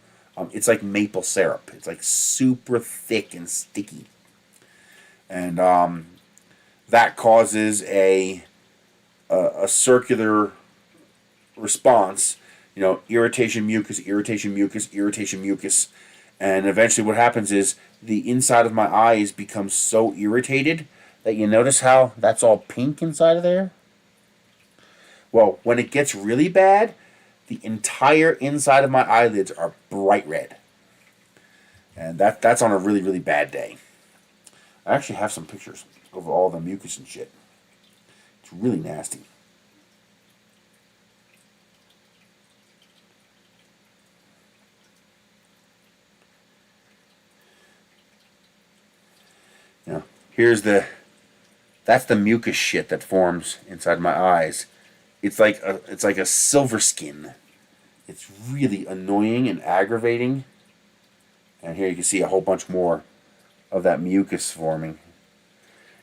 it's like maple syrup. It's like super thick and sticky, and that causes a circular response. You know, irritation, mucus, irritation, mucus, irritation, mucus, and eventually what happens is the inside of my eyes becomes so irritated that you notice how that's all pink inside of there. Well, when it gets really bad, the entire inside of my eyelids are bright red. And that's on a really, really bad day. I actually have some pictures of all the mucus and shit. It's really nasty. You know, that's the mucus shit that forms inside my eyes. It's like a silver skin. It's really annoying and aggravating. And here you can see a whole bunch more of that mucus forming.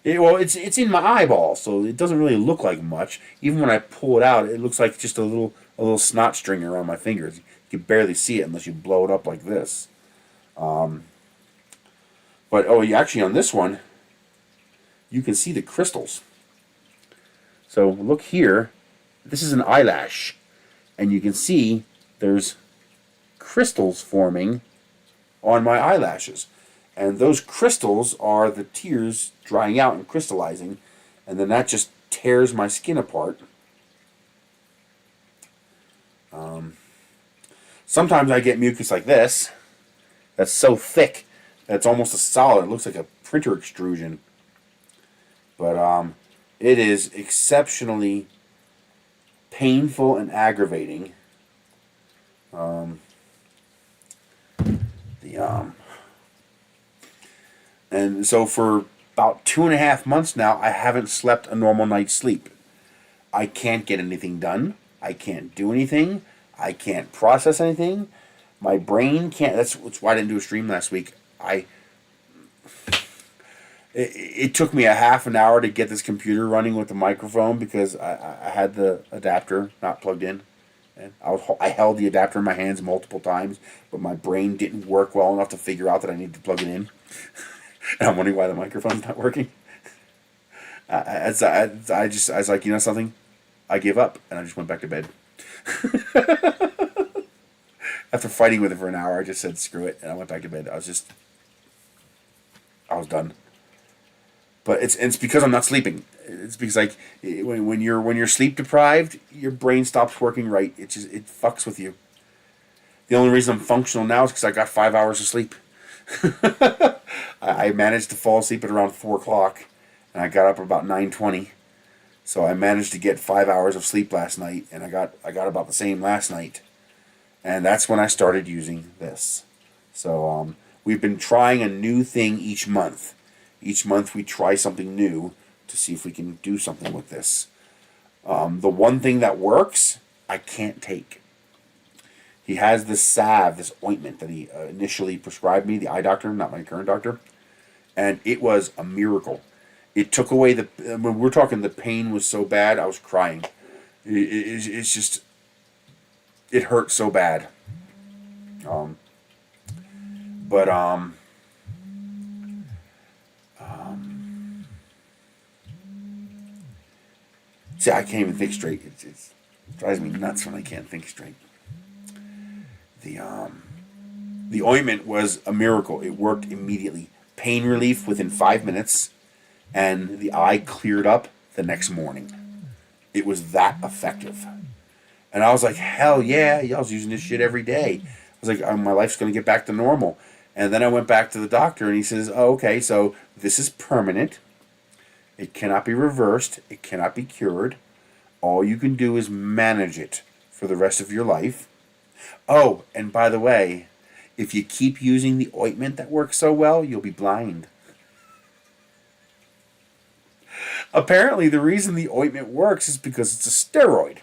Well, it's in my eyeball, so it doesn't really look like much. Even when I pull it out, it looks like just a little snot string around my fingers. You can barely see it unless you blow it up like this. But actually on this one, you can see the crystals. So look here. This is an eyelash, and you can see there's crystals forming on my eyelashes. And those crystals are the tears drying out and crystallizing, and then that just tears my skin apart. Sometimes I get mucus like this that's so thick that it's almost a solid. It looks like a printer extrusion. But it is exceptionally painful and aggravating. And so for about 2.5 months now, I haven't slept a normal night's sleep. I can't get anything done. I can't do anything. I can't process anything. My brain can't. That's why I didn't do a stream last week. It took me a half an hour to get this computer running with the microphone because I had the adapter not plugged in. And I held the adapter in my hands multiple times, but my brain didn't work well enough to figure out that I needed to plug it in. And I'm wondering why the microphone's not working. I was like, you know something? I gave up, and I just went back to bed. After fighting with it for an hour, I just said, screw it, and I went back to bed. I was done. But it's because I'm not sleeping. It's because when you're sleep deprived, your brain stops working right. It fucks with you. The only reason I'm functional now is because I got 5 hours of sleep. I managed to fall asleep at around 4 o'clock, and I got up about 9:20. So I managed to get 5 hours of sleep last night, and I got about the same last night. And that's when I started using this. So we've been trying a new thing each month. Each month we try something new to see if we can do something with this. The one thing that works, I can't take. He has this salve, this ointment that he initially prescribed me, the eye doctor, not my current doctor, and it was a miracle. It took away when we're talking the pain was so bad, I was crying. It's just, it hurt so bad. See, I can't even think straight. It drives me nuts when I can't think straight. The ointment was a miracle. It worked immediately. Pain relief within 5 minutes, and the eye cleared up the next morning. It was that effective. And I was like, hell yeah, I was using this shit every day. I was like, my life's going to get back to normal. And then I went back to the doctor, and he says, oh, okay, so this is permanent. It cannot be reversed. It cannot be cured. All you can do is manage it for the rest of your life. Oh, and by the way, if you keep using the ointment that works so well, you'll be blind. Apparently, the reason the ointment works is because it's a steroid,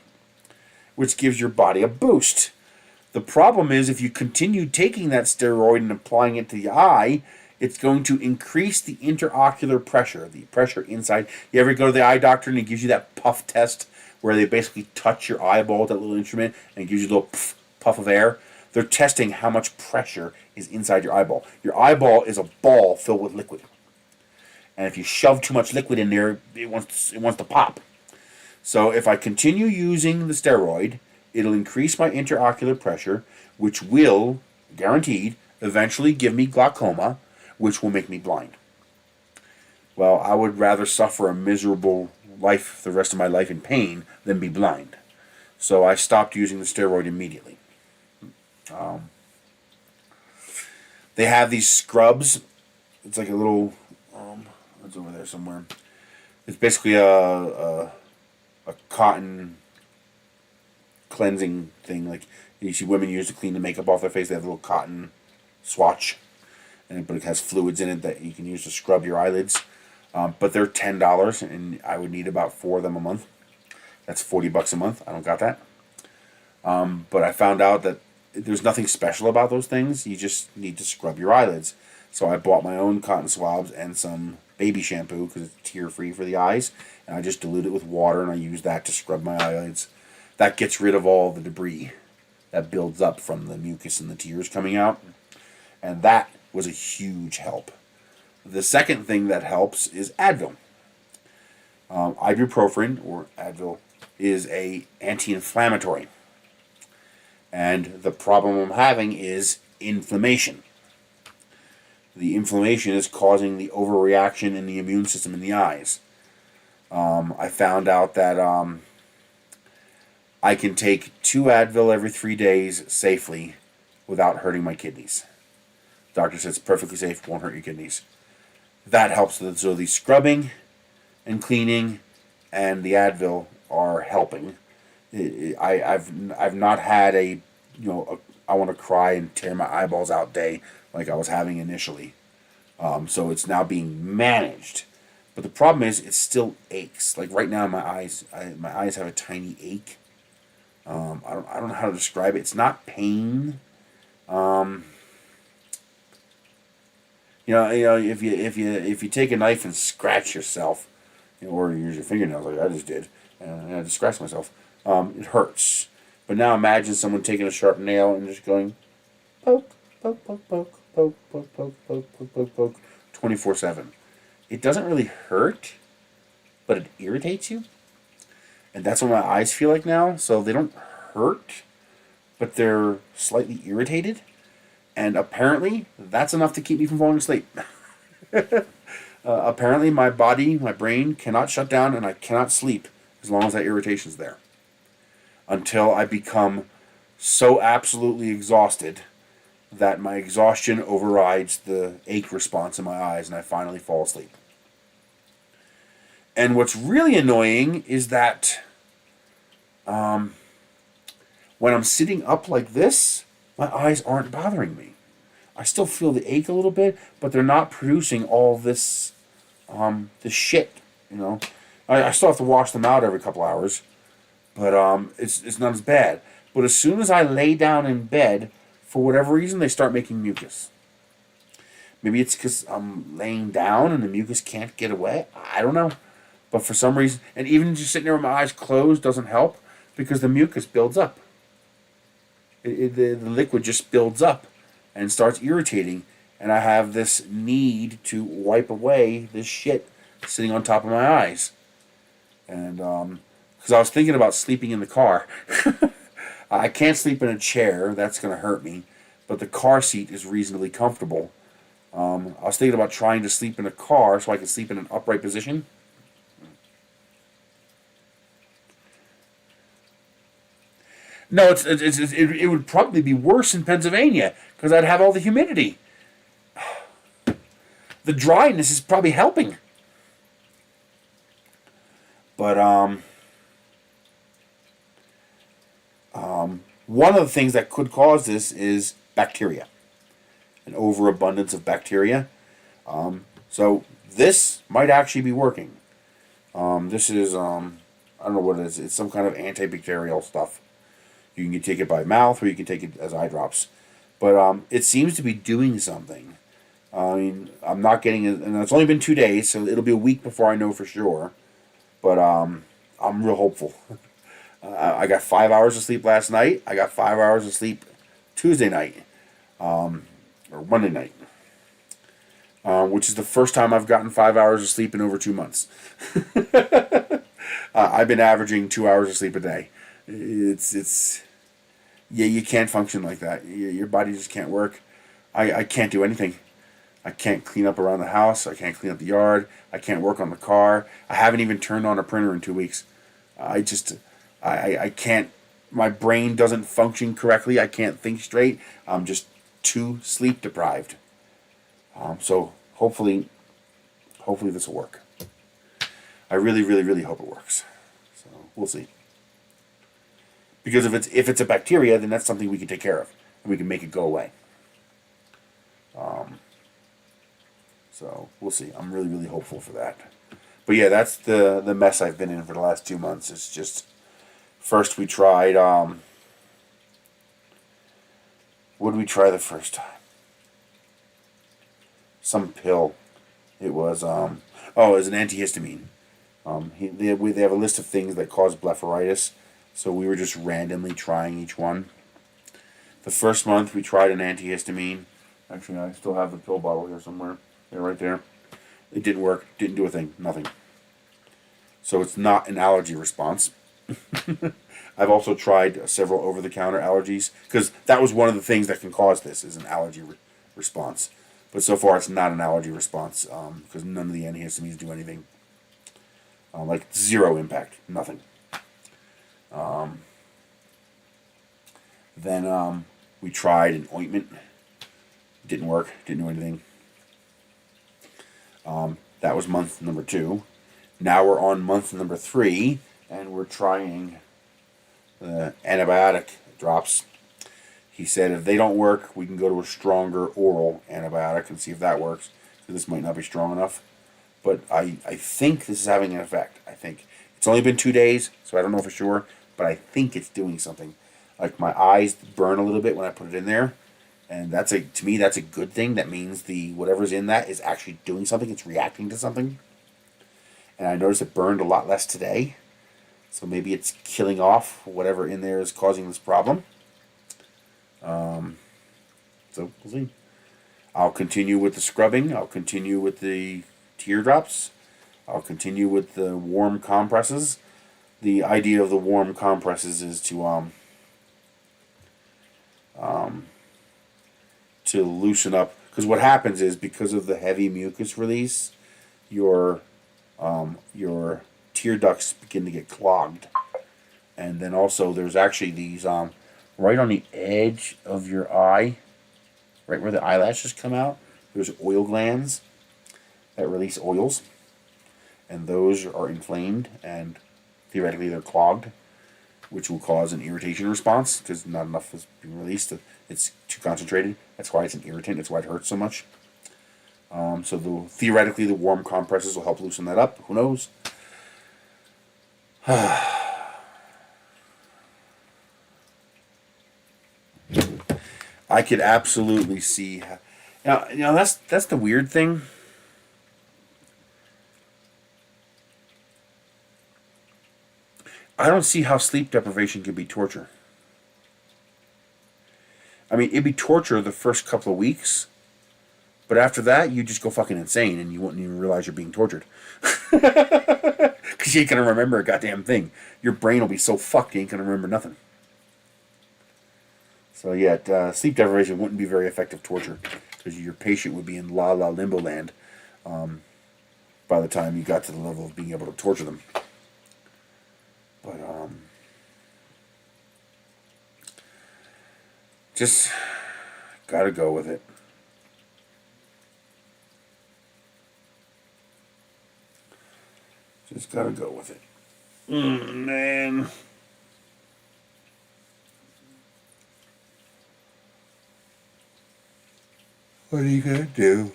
which gives your body a boost. The problem is if you continue taking that steroid and applying it to the eye, It's going to increase the interocular pressure, the pressure inside. You ever go to the eye doctor and he gives you that puff test where they basically touch your eyeball with that little instrument and it gives you a little puff of air? They're testing how much pressure is inside your eyeball. Your eyeball is a ball filled with liquid. And if you shove too much liquid in there, it wants to pop. So if I continue using the steroid, it'll increase my interocular pressure, which will, guaranteed, eventually give me glaucoma, which will make me blind. Well, I would rather suffer a miserable life the rest of my life in pain than be blind. So I stopped using the steroid immediately. They have these scrubs. It's like a little, it's over there somewhere. It's basically a cotton cleansing thing. Like you see women use to clean the makeup off their face. They have a little cotton swatch, but it has fluids in it that you can use to scrub your eyelids. But they're $10, and I would need about 4 of them a month. That's $40 a month. I don't got that. But I found out that there's nothing special about those things. You just need to scrub your eyelids. So I bought my own cotton swabs and some baby shampoo because it's tear-free for the eyes. And I just dilute it with water, and I use that to scrub my eyelids. That gets rid of all the debris that builds up from the mucus and the tears coming out. And that was a huge help. The second thing that helps is Advil. Ibuprofen, or Advil, is a anti-inflammatory. And the problem I'm having is inflammation. The inflammation is causing the overreaction in the immune system in the eyes. I found out that I can take 2 Advil every 3 days safely without hurting my kidneys. Doctor says it's perfectly safe, won't hurt your kidneys. That helps. So the scrubbing and cleaning and the Advil are helping. I've not had a I want to cry and tear my eyeballs out day like I was having initially. So it's now being managed. But the problem is it still aches. Like right now my eyes have a tiny ache. I don't know how to describe it. It's not pain. If you take a knife and scratch yourself, or use your fingernails like I just did, and I just scratched myself, it hurts. But now imagine someone taking a sharp nail and just going poke, poke, poke, poke, poke, poke, poke, poke, poke, poke, poke, 24/7. It doesn't really hurt, but it irritates you. And that's what my eyes feel like now. So they don't hurt, but they're slightly irritated. And apparently, that's enough to keep me from falling asleep. Apparently, my body, my brain cannot shut down and I cannot sleep as long as that irritation's there. Until I become so absolutely exhausted that my exhaustion overrides the ache response in my eyes and I finally fall asleep. And what's really annoying is that when I'm sitting up like this, my eyes aren't bothering me. I still feel the ache a little bit, but they're not producing all this this shit, I still have to wash them out every couple hours, but it's not as bad. But as soon as I lay down in bed, for whatever reason, they start making mucus. Maybe it's because I'm laying down and the mucus can't get away. I don't know. But for some reason, and even just sitting there with my eyes closed doesn't help because the mucus builds up. The liquid just builds up and starts irritating, and I have this need to wipe away this shit sitting on top of my eyes. And because I was thinking about sleeping in the car. I can't sleep in a chair, that's going to hurt me, but the car seat is reasonably comfortable. I was thinking about trying to sleep in a car so I could sleep in an upright position. No, it would probably be worse in Pennsylvania because I'd have all the humidity. The dryness is probably helping. But one of the things that could cause this is bacteria, an overabundance of bacteria. So this might actually be working. This is I don't know what it is. It's some kind of antibacterial stuff. You can take it by mouth or you can take it as eye drops. But it seems to be doing something. I mean, I'm not getting it, and it's only been 2 days, so it'll be a week before I know for sure. But I'm real hopeful. I got 5 hours of sleep last night. I got 5 hours of sleep Tuesday night, or Monday night, which is the first time I've gotten 5 hours of sleep in over 2 months. I've been averaging 2 hours of sleep a day. It's yeah, you can't function like that. Your body just can't work. I can't do anything. I can't clean up around the house. I can't clean up the yard. I can't work on the car. I haven't even turned on a printer in 2 weeks. I can't. My brain doesn't function correctly. I can't think straight. I'm just too sleep deprived. So hopefully this will work. I really, really, really hope it works. So we'll see. Because if it's a bacteria, then that's something we can take care of, and we can make it go away. So we'll see. I'm really, really hopeful for that. But yeah, that's the mess I've been in for the last 2 months. It's just, first we tried, what did we try the first time? Some pill. It was, it was an antihistamine. They have a list of things that cause blepharitis, so we were just randomly trying each one. The first month we tried an antihistamine. Actually, I still have the pill bottle here somewhere. Yeah, right there. It didn't work. Didn't do a thing. Nothing. So it's not an allergy response. I've also tried several over-the-counter allergies, because that was one of the things that can cause this, is an allergy response. But so far it's not an allergy response, because none of the antihistamines do anything. Like zero impact. Nothing. Then we tried an ointment. Didn't work. Didn't do anything. That was month number 2. Now we're on month number 3, and we're trying the antibiotic drops. He said if they don't work, we can go to a stronger oral antibiotic and see if that works. So this might not be strong enough. But I think this is having an effect. I think. It's only been 2 days, so I don't know for sure, but I think it's doing something. Like, my eyes burn a little bit when I put it in there. And to me, that's a good thing. That means whatever's in that is actually doing something. It's reacting to something. And I noticed it burned a lot less today. So maybe it's killing off whatever in there is causing this problem. So we'll see. I'll continue with the scrubbing. I'll continue with the teardrops. I'll continue with the warm compresses. The idea of the warm compresses is to loosen up, because what happens is, because of the heavy mucus release, your tear ducts begin to get clogged, and then also there's actually these right on the edge of your eye, right where the eyelashes come out, there's oil glands that release oils, and those are inflamed, and theoretically they're clogged, which will cause an irritation response, because not enough is being released. It's too concentrated. That's why it's an irritant. That's why it hurts so much. So theoretically, the warm compresses will help loosen that up. Who knows? I could absolutely see. That's the weird thing. I don't see how sleep deprivation can be torture. I mean, it'd be torture the first couple of weeks, but after that, you just go fucking insane, and you wouldn't even realize you're being tortured. Because you ain't gonna remember a goddamn thing. Your brain will be so fucked, you ain't gonna remember nothing. So yeah, sleep deprivation wouldn't be very effective torture, because your patient would be in la limbo land by the time you got to the level of being able to torture them. But just gotta go with it. Just gotta go with it. Man. What are you gonna do?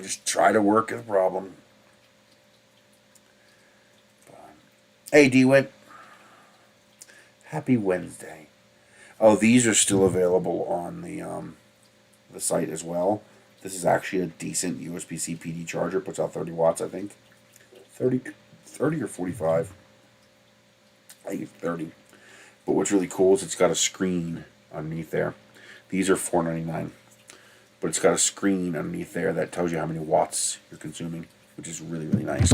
Just try to work the problem. Hey, DeWitt. Happy Wednesday. Oh, these are still available on the the site as well. This is actually a decent USB-C PD charger. Puts out 30 watts, I think. 30 or 45. I think it's 30. But what's really cool is it's got a screen underneath there. These are $4.99. But it's got a screen underneath there that tells you how many watts you're consuming, which is really, really nice.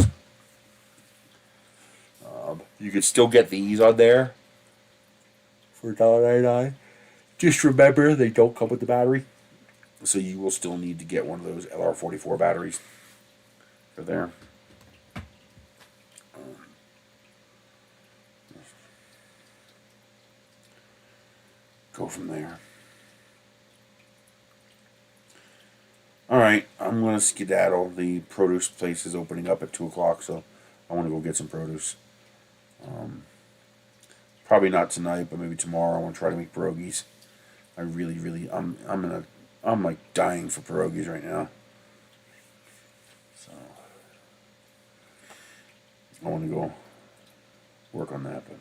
You could still get these on there for $1.99. Just remember, they don't come with the battery. So you will still need to get one of those LR44 batteries for there. Go from there. Alright, I'm going to skedaddle. The produce place is opening up at 2 o'clock, so I want to go get some produce. Probably not tonight, but maybe tomorrow. I want to try to make pierogies. I really, I'm like dying for pierogies right now. So I want to go work on that, but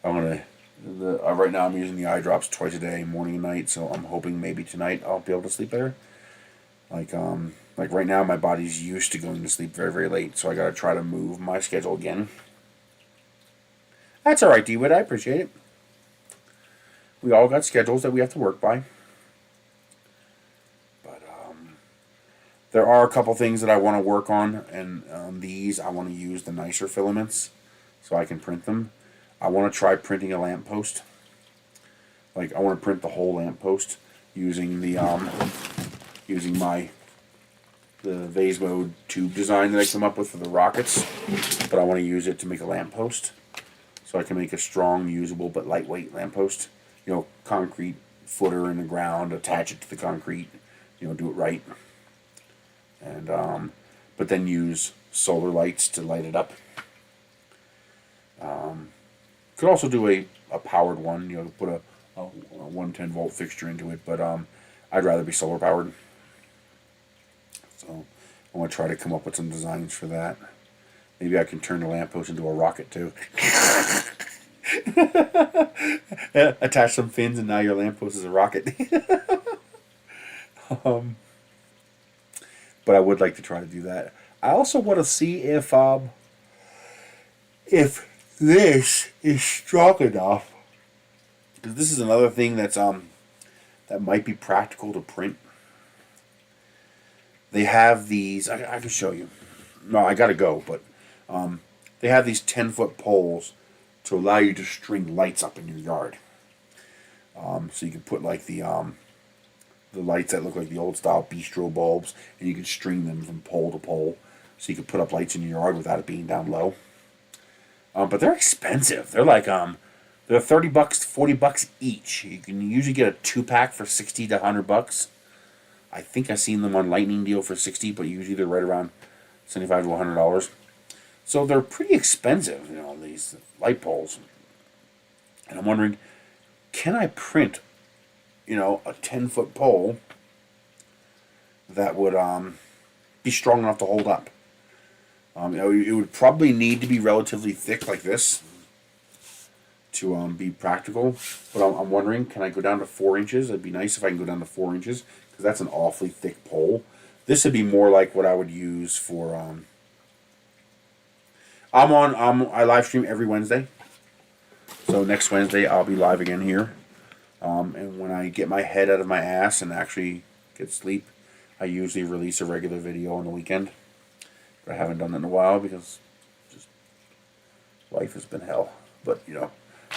I'm gonna. Right now I'm using the eye drops twice a day, morning and night. So I'm hoping maybe tonight I'll be able to sleep better. Like right now my body's used to going to sleep very, very late, so I gotta try to move my schedule again. That's alright, D-Wit, I appreciate it. We all got schedules that we have to work by. But there are a couple things that I want to work on, and these I want to use the nicer filaments so I can print them. I want to try printing a lamppost. Like, I want to print the whole lamppost using the Vasmo tube design that I come up with for the rockets. But I want to use it to make a lamppost, so I can make a strong, usable but lightweight lamppost. You know, concrete footer in the ground, attach it to the concrete. You know, do it right. And but then use solar lights to light it up. Could also do a powered one, you know, put a 110 volt fixture into it, but I'd rather be solar powered. So I want to try to come up with some designs for that. Maybe I can turn the lamppost into a rocket too. Attach some fins and now your lamppost is a rocket. But I would like to try to do that. I also want to see if this is strong enough, because this is another thing that's that might be practical to print. They have these. I can show you. No, I gotta go, but they have these 10-foot poles to allow you to string lights up in your yard. So you can put like the lights that look like the old style bistro bulbs, and you can string them from pole to pole, so you can put up lights in your yard without it being down low. But they're expensive. They're like they're $30 to $40 each. You can usually get a 2-pack for $60 to $100. I think I've seen them on Lightning Deal for $60, but usually they're right around $75 to $100. So they're pretty expensive, you know, these light poles. And I'm wondering, can I print, you know, a 10-foot pole that would be strong enough to hold up? You know, it would probably need to be relatively thick like this to be practical. But I'm wondering, can I go down to 4 inches? It'd be nice if I can go down to 4 inches, because that's an awfully thick pole. This would be more like what I would use for. I live stream every Wednesday, so next Wednesday I'll be live again here. And when I get my head out of my ass and actually get sleep, I usually release a regular video on the weekend. But I haven't done that in a while because just life has been hell. But, you know,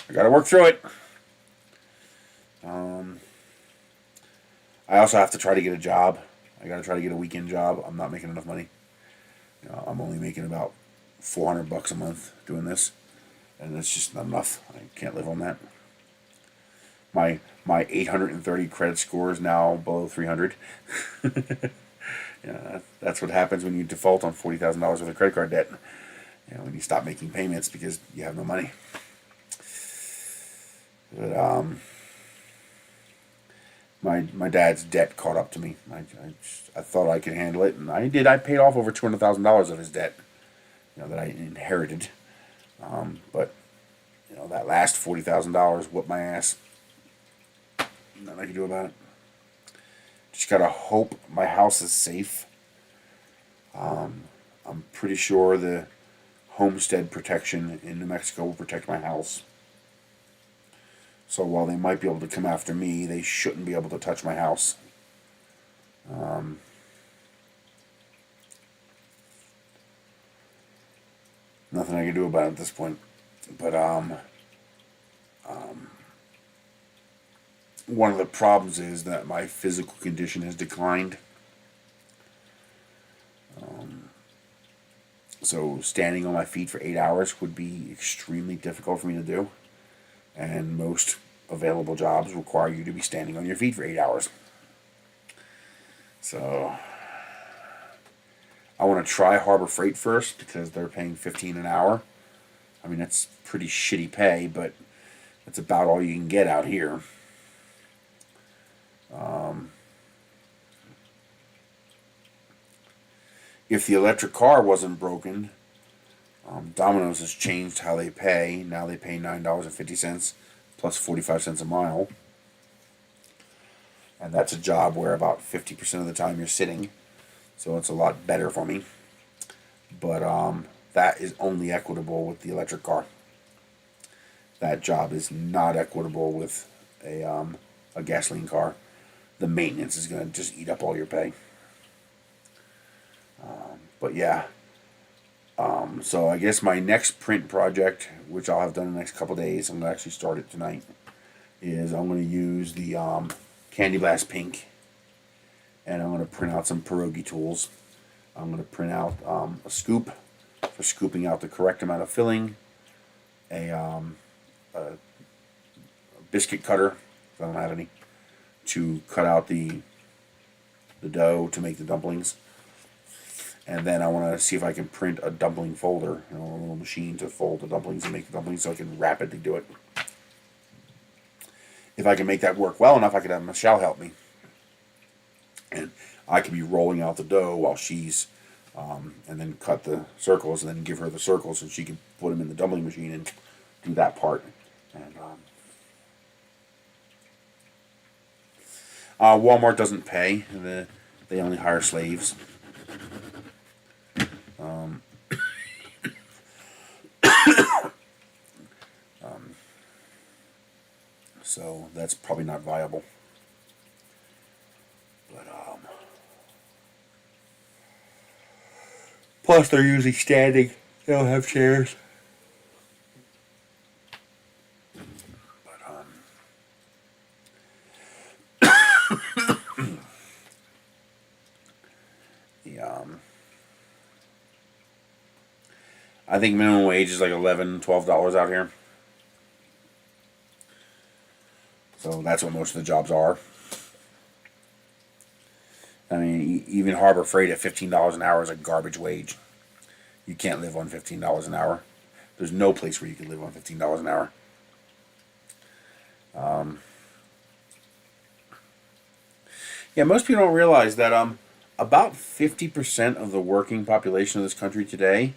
I gotta work through it. I also have to try to get a job. I gotta try to get a weekend job. I'm not making enough money. You know, I'm only making about $400 a month doing this, and it's just not enough. I can't live on that. My 830 credit score is now below 300. Yeah, that's what happens when you default on $40,000 worth of credit card debt. You know, when you stop making payments because you have no money. But my dad's debt caught up to me. I thought I could handle it, and I did. I paid off over $200,000 of his debt, you know, that I inherited. But you know, that last $40,000 whooped my ass. Nothing I could do about it. Just gotta hope my house is safe. I'm pretty sure the homestead protection in New Mexico will protect my house. So while they might be able to come after me, they shouldn't be able to touch my house. Nothing I can do about it at this point. But one of the problems is that my physical condition has declined. So standing on my feet for 8 hours would be extremely difficult for me to do. And most available jobs require you to be standing on your feet for 8 hours. So I want to try Harbor Freight first because they're paying $15 an hour. I mean, that's pretty shitty pay, but that's about all you can get out here. If the electric car wasn't broken, Domino's has changed how they pay. Now they pay $9.50 plus 45 cents a mile. And that's a job where about 50% of the time you're sitting. So it's a lot better for me. But that is only equitable with the electric car. That job is not equitable with a gasoline car. The maintenance is going to just eat up all your pay. But yeah. So I guess my next print project, which I'll have done in the next couple days, I'm going to actually start it tonight, is I'm going to use the Candy Blast Pink. And I'm going to print out some pierogi tools. I'm going to print out a scoop for scooping out the correct amount of filling, a biscuit cutter, if I don't have any, to cut out the dough to make the dumplings. And then I want to see if I can print a dumpling folder, a little machine to fold the dumplings and make the dumplings so I can rapidly do it. If I can make that work well enough, I could have Michelle help me. And I could be rolling out the dough while she's, and then cut the circles and then give her the circles and she can put them in the dumpling machine and do that part. And Walmart doesn't pay. They only hire slaves. So that's probably not viable. But plus they're usually standing. They don't have chairs. I think minimum wage is like $11, $12 out here. So that's what most of the jobs are. I mean, even Harbor Freight at $15 an hour is a garbage wage. You can't live on $15 an hour. There's no place where you can live on $15 an hour. Yeah, most people don't realize that about 50% of the working population of this country today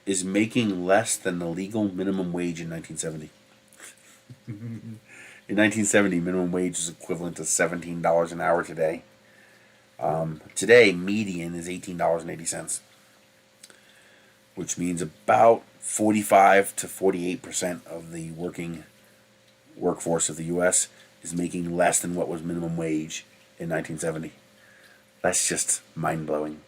is making less than the legal minimum wage in 1970. In 1970, minimum wage is equivalent to $17 an hour today. Today, median is $18.80, which means about 45 to 48% of the working workforce of the U.S. is making less than what was minimum wage in 1970. That's just mind-blowing.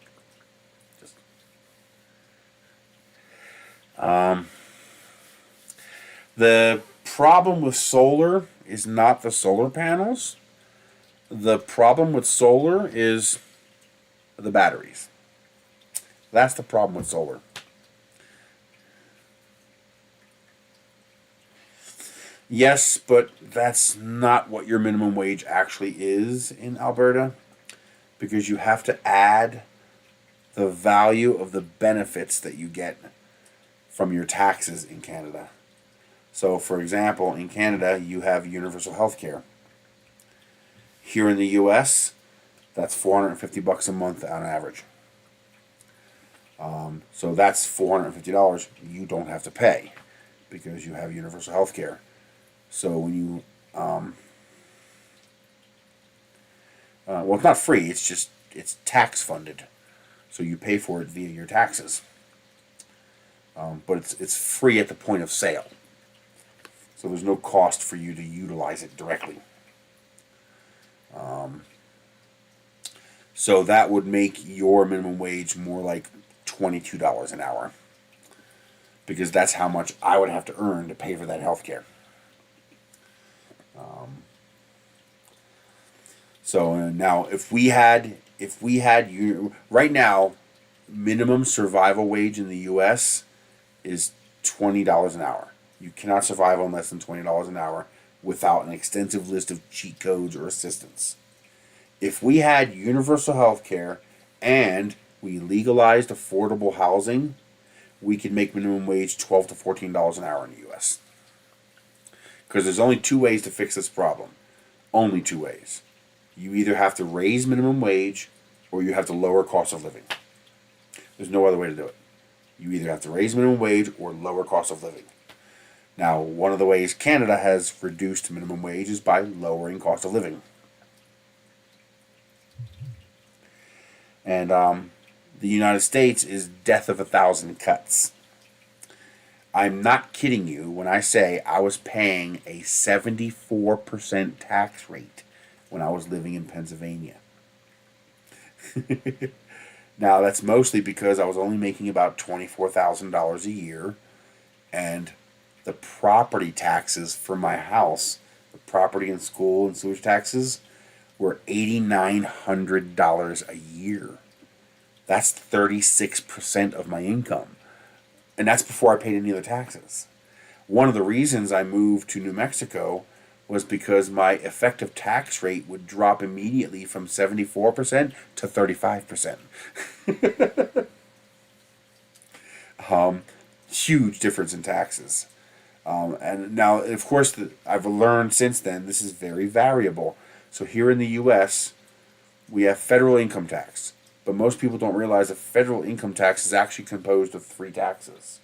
The problem with solar is not the solar panels. The problem with solar is the batteries. That's the problem with solar. Yes, but that's not what your minimum wage actually is in Alberta, because you have to add the value of the benefits that you get from your taxes in Canada. So, for example, in Canada, you have universal health care. Here in the U.S., that's $450 a month on average. So that's $450 you don't have to pay because you have universal health care. So when you Well, it's not free. It's tax funded, so you pay for it via your taxes. But it's free at the point of sale, so there's no cost for you to utilize it directly. So that would make your minimum wage more like $22 an hour, because that's how much I would have to earn to pay for that health care. So now, if we had right now, minimum survival wage in the U.S. is $20 an hour. You cannot survive on less than $20 an hour without an extensive list of cheat codes or assistance. If we had universal health care and we legalized affordable housing, we could make minimum wage $12 to $14 an hour in the U.S. Because there's only two ways to fix this problem. Only two ways. You either have to raise minimum wage or you have to lower cost of living. There's no other way to do it. You either have to raise minimum wage or lower cost of living. Now, one of the ways Canada has reduced minimum wage is by lowering cost of living. And the United States is death of 1,000 cuts. I'm not kidding you when I say I was paying a 74% tax rate when I was living in Pennsylvania. Now, that's mostly because I was only making about $24,000 a year, and the property taxes for my house, the property and school and sewage taxes, were $8,900 a year. That's 36% of my income. And that's before I paid any other taxes. One of the reasons I moved to New Mexico was because my effective tax rate would drop immediately from 74% to 35%. Huge difference in taxes. And now, of course, I've learned since then this is very variable. So here in the U.S., we have federal income tax. But most people don't realize that federal income tax is actually composed of three taxes.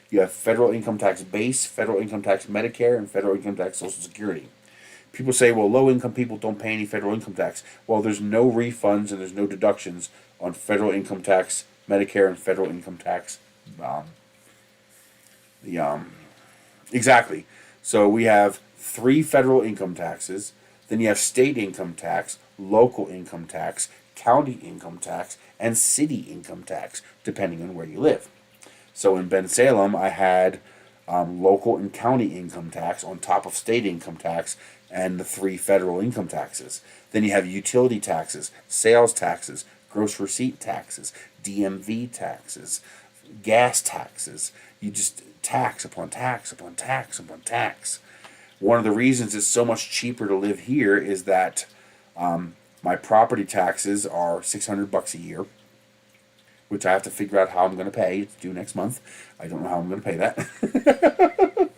You have federal income tax base, federal income tax Medicare, and federal income tax Social Security. People say, well, low-income people don't pay any federal income tax. Well, there's no refunds and there's no deductions on federal income tax, Medicare, and federal income tax. Exactly. So we have three federal income taxes. Then you have state income tax, local income tax, county income tax, and city income tax, depending on where you live. So in Bensalem, I had local and county income tax on top of state income tax and the three federal income taxes. Then you have utility taxes, sales taxes, gross receipt taxes, DMV taxes, gas taxes. You just tax upon tax upon tax upon tax. One of the reasons it's so much cheaper to live here is that my property taxes are $600 a year, which I have to figure out how I'm going to pay. It's due next month. I don't know how I'm going to pay that.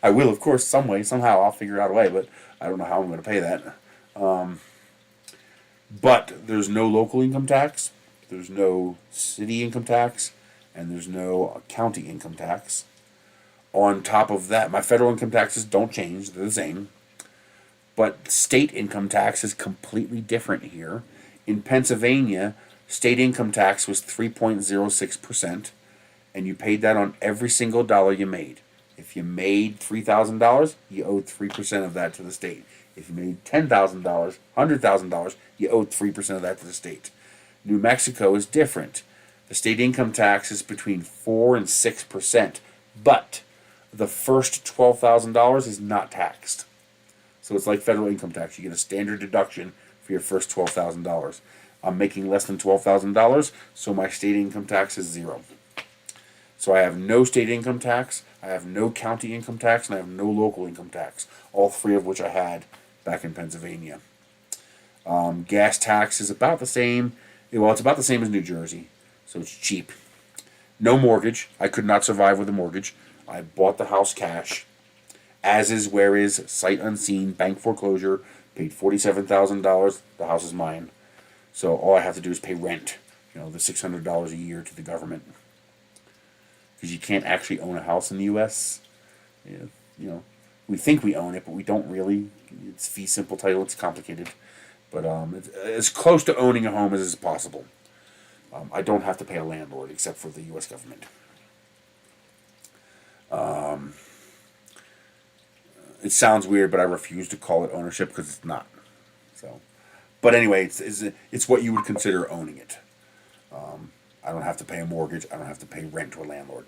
I will, of course, some way, somehow. I'll figure out a way, but I don't know how I'm going to pay that. But there's no local income tax, there's no city income tax, and there's no county income tax. On top of that, my federal income taxes don't change. They're the same. But state income tax is completely different here. In Pennsylvania, state income tax was 3.06%, and you paid that on every single dollar you made. If you made $3,000, you owed 3% of that to the state. If you made $10,000, $100,000, you owed 3% of that to the state. New Mexico is different. The state income tax is between 4 and 6%, but the first $12,000 is not taxed. So it's like federal income tax. You get a standard deduction for your first $12,000. I'm making less than $12,000, so my state income tax is zero. So I have no state income tax, I have no county income tax, and I have no local income tax, all three of which I had back in Pennsylvania. Gas tax is about the same. Well, it's about the same as New Jersey, so it's cheap. No mortgage. I could not survive with a mortgage. I bought the house cash. As is, where is, sight unseen, bank foreclosure, paid $47,000. The house is mine. So all I have to do is pay rent, the $600 a year to the government. Because you can't actually own a house in the U.S. We think we own it, but we don't really. It's fee simple title. It's complicated. But it's as close to owning a home as is possible. I don't have to pay a landlord except for the U.S. government. It sounds weird, but I refuse to call it ownership because it's not. So, but anyway, it's what you would consider owning it. I don't have to pay a mortgage. I don't have to pay rent to a landlord.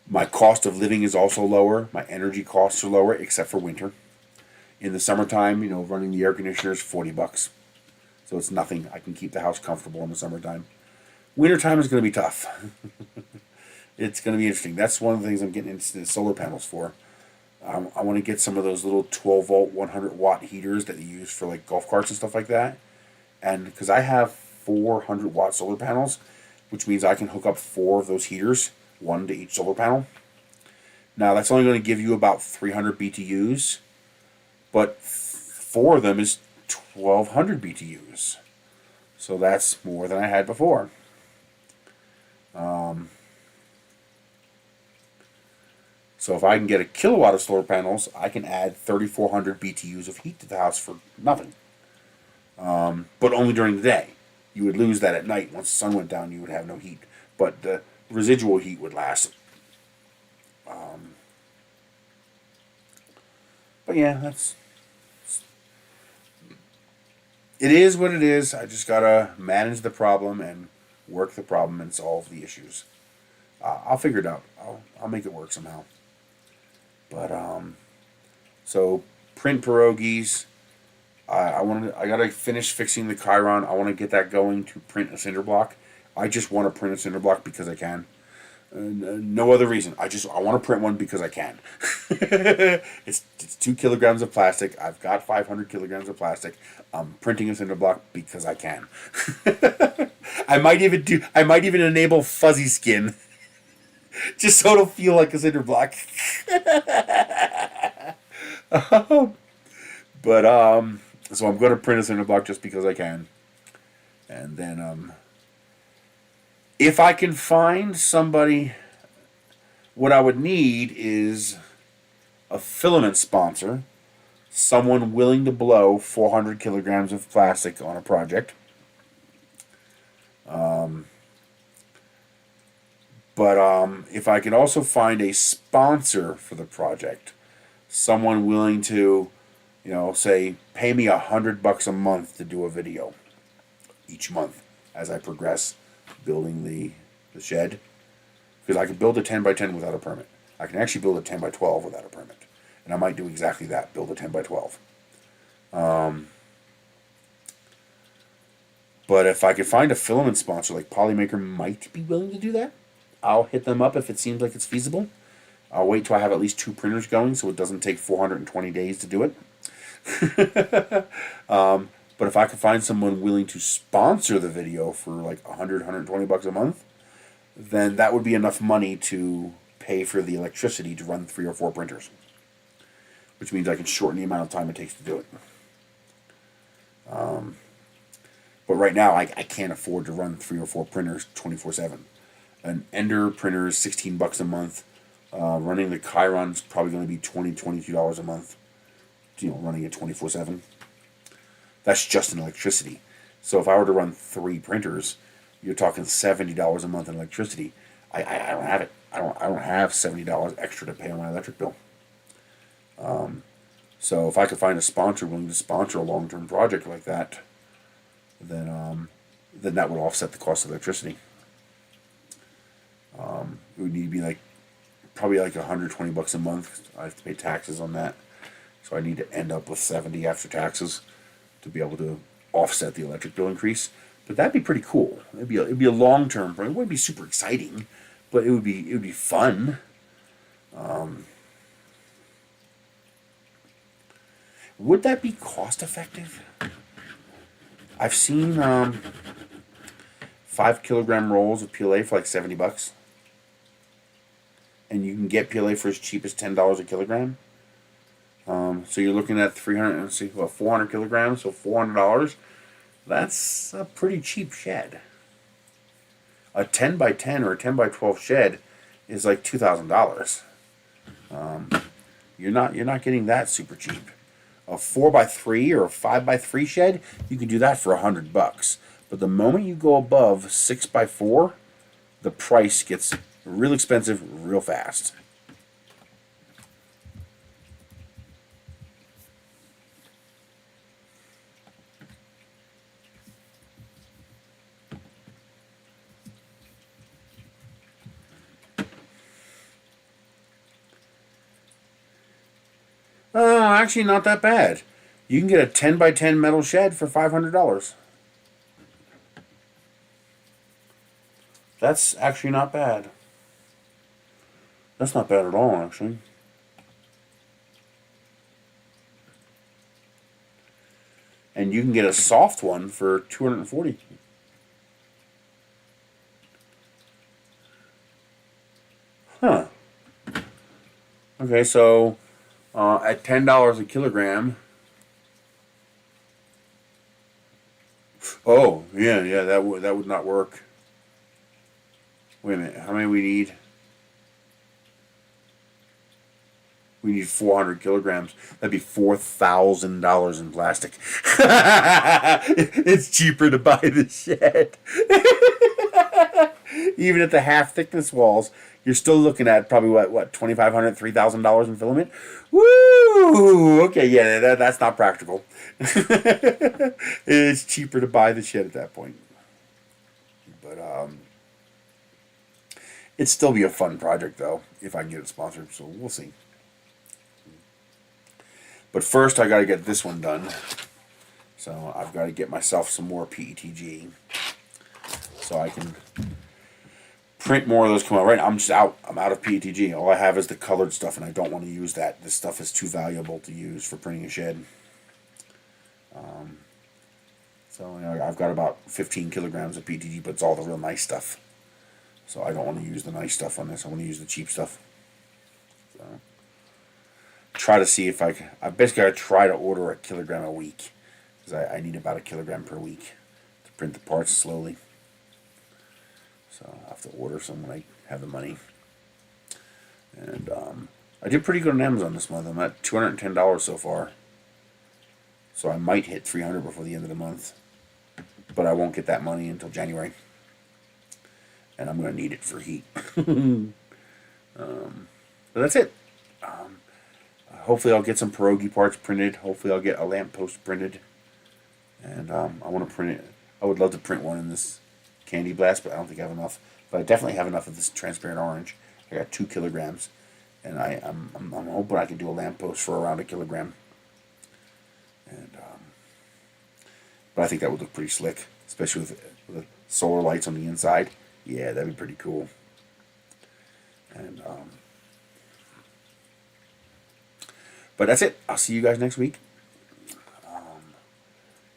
My cost of living is also lower. My energy costs are lower, except for winter. In the summertime, running the air conditioner is $40. So it's nothing. I can keep the house comfortable in the summertime. Wintertime is going to be tough. It's going to be interesting. That's one of the things I'm getting into the solar panels for. I want to get some of those little 12 volt, 100 watt heaters that you use for like golf carts and stuff like that. And because I have 400 watt solar panels, which means I can hook up 4 of those heaters, one to each solar panel. Now that's only going to give you about 300 BTUs, but 4 of them is 1200 BTUs. So that's more than I had before. So if I can get a kilowatt of solar panels, I can add 3,400 BTUs of heat to the house for nothing. But only during the day. You would lose that at night. Once the sun went down, you would have no heat. But the residual heat would last. But yeah, it is what it is. I just gotta manage the problem and work the problem and solve the issues. I'll figure it out. I'll make it work somehow. But so print pierogies. I gotta finish fixing the Chiron. I want to get that going to print a cinder block. I just want to print a cinder block because I can. No other reason. I want to print one because I can. It's 2 kilograms of plastic. I've got 500 kilograms of plastic. I'm printing a cinder block because I can. I might even enable fuzzy skin, just so it'll feel like a cinder block. But so I'm going to print a cinder block just because I can, and then if I can find somebody, what I would need is a filament sponsor, someone willing to blow 400 kilograms of plastic on a project. But if I can also find a sponsor for the project, someone willing to, say, pay me $100 a month to do a video each month as I progress building the shed, because I can build a 10 by 10 without a permit. I can actually build a 10 by 12 without a permit, and I might do exactly that, build a 10 by 12. But if I could find a filament sponsor, like Polymaker might be willing to do that, I'll hit them up if it seems like it's feasible. I'll wait till I have at least 2 printers going so it doesn't take 420 days to do it. But if I could find someone willing to sponsor the video for like $120 a month, then that would be enough money to pay for the electricity to run 3 or 4 printers, which means I can shorten the amount of time it takes to do it. But right now I can't afford to run 3 or 4 printers 24/7. An Ender printer is $16 a month. Running the Chiron is probably going to be $22 a month. Running it 24/7. That's just in electricity. So if I were to run 3 printers, you're talking $70 a month in electricity. I don't have it. I don't have $70 extra to pay on my electric bill. So if I could find a sponsor willing to sponsor a long-term project like that, then that would offset the cost of electricity. It would need to be probably $120 a month. I have to pay taxes on that, so I need to end up with $70 after taxes to be able to offset the electric bill increase. But that'd be pretty cool. It'd be a long term. It wouldn't be super exciting, but it would be fun. Would that be cost effective? I've seen 5 kilogram rolls of PLA for like $70, and you can get PLA for as cheap as $10 a kilogram. So you're looking at 400 kilograms, so $400. That's a pretty cheap shed. A 10 by 10 or a 10 by 12 shed is like $2,000. You're not getting that super cheap. A 4x3 or a 5x3 shed, you can do that for $100. But the moment you go above 6x4, the price gets real expensive real fast. Oh, actually not that bad. You can get a 10x10 metal shed for $500. That's actually not bad. That's not bad at all, actually. And you can get a soft one for $240. Huh. Okay, so at $10 a kilogram. Oh, yeah, that would not work. Wait a minute, how many we need? We need 400 kilograms. That'd be $4,000 in plastic. It's cheaper to buy the shed. Even at the half thickness walls, you're still looking at probably what $2,500, $3,000 in filament. Woo! Okay, yeah, that's not practical. It's cheaper to buy the shed at that point. But it'd still be a fun project though if I can get it sponsored. So we'll see. But first, I got to get this one done. So I've got to get myself some more PETG so I can print more of those. Come out right now. I'm just out. I'm out of PETG. All I have is the colored stuff, and I don't want to use that. This stuff is too valuable to use for printing a shed. So you know, I've got about 15 kilograms of PETG, but it's all the real nice stuff. So I don't want to use the nice stuff on this. I want to use the cheap stuff. So try to see if I basically got to try to order a kilogram a week, because I need about a kilogram per week to print the parts slowly. So I'll have to order some when I have the money. And I did pretty good on Amazon this month. I'm at $210 so far. So I might hit $300 before the end of the month. But I won't get that money until January. And I'm going to need it for heat. But that's it. Hopefully I'll get some pierogi parts printed. Hopefully I'll get a lamppost printed. And I want to print it. I would love to print one in this candy blast, but I don't think I have enough. But I definitely have enough of this transparent orange. I got 2 kilograms. And I'm hoping I can do a lamppost for around a kilogram. And but I think that would look pretty slick, especially with the solar lights on the inside. Yeah, that'd be pretty cool. And but that's it. I'll see you guys next week.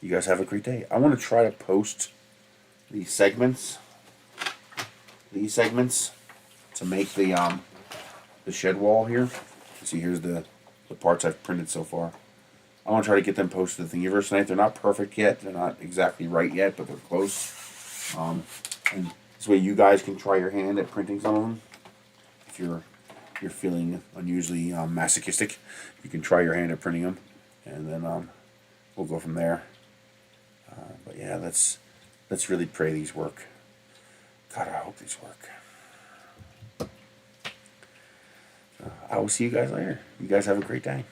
You guys have a great day. I want to try to post these segments to make the shed wall here. See, here's the parts I've printed so far. I want to try to get them posted to Thingiverse tonight. They're not perfect yet. They're not exactly right yet, but they're close. And this way you guys can try your hand at printing some of them. If you're feeling unusually masochistic, you can try your hand at printing them, and then we'll go from there. But yeah, let's really pray these work. God, I hope these work. I will see you guys later. You guys have a great day.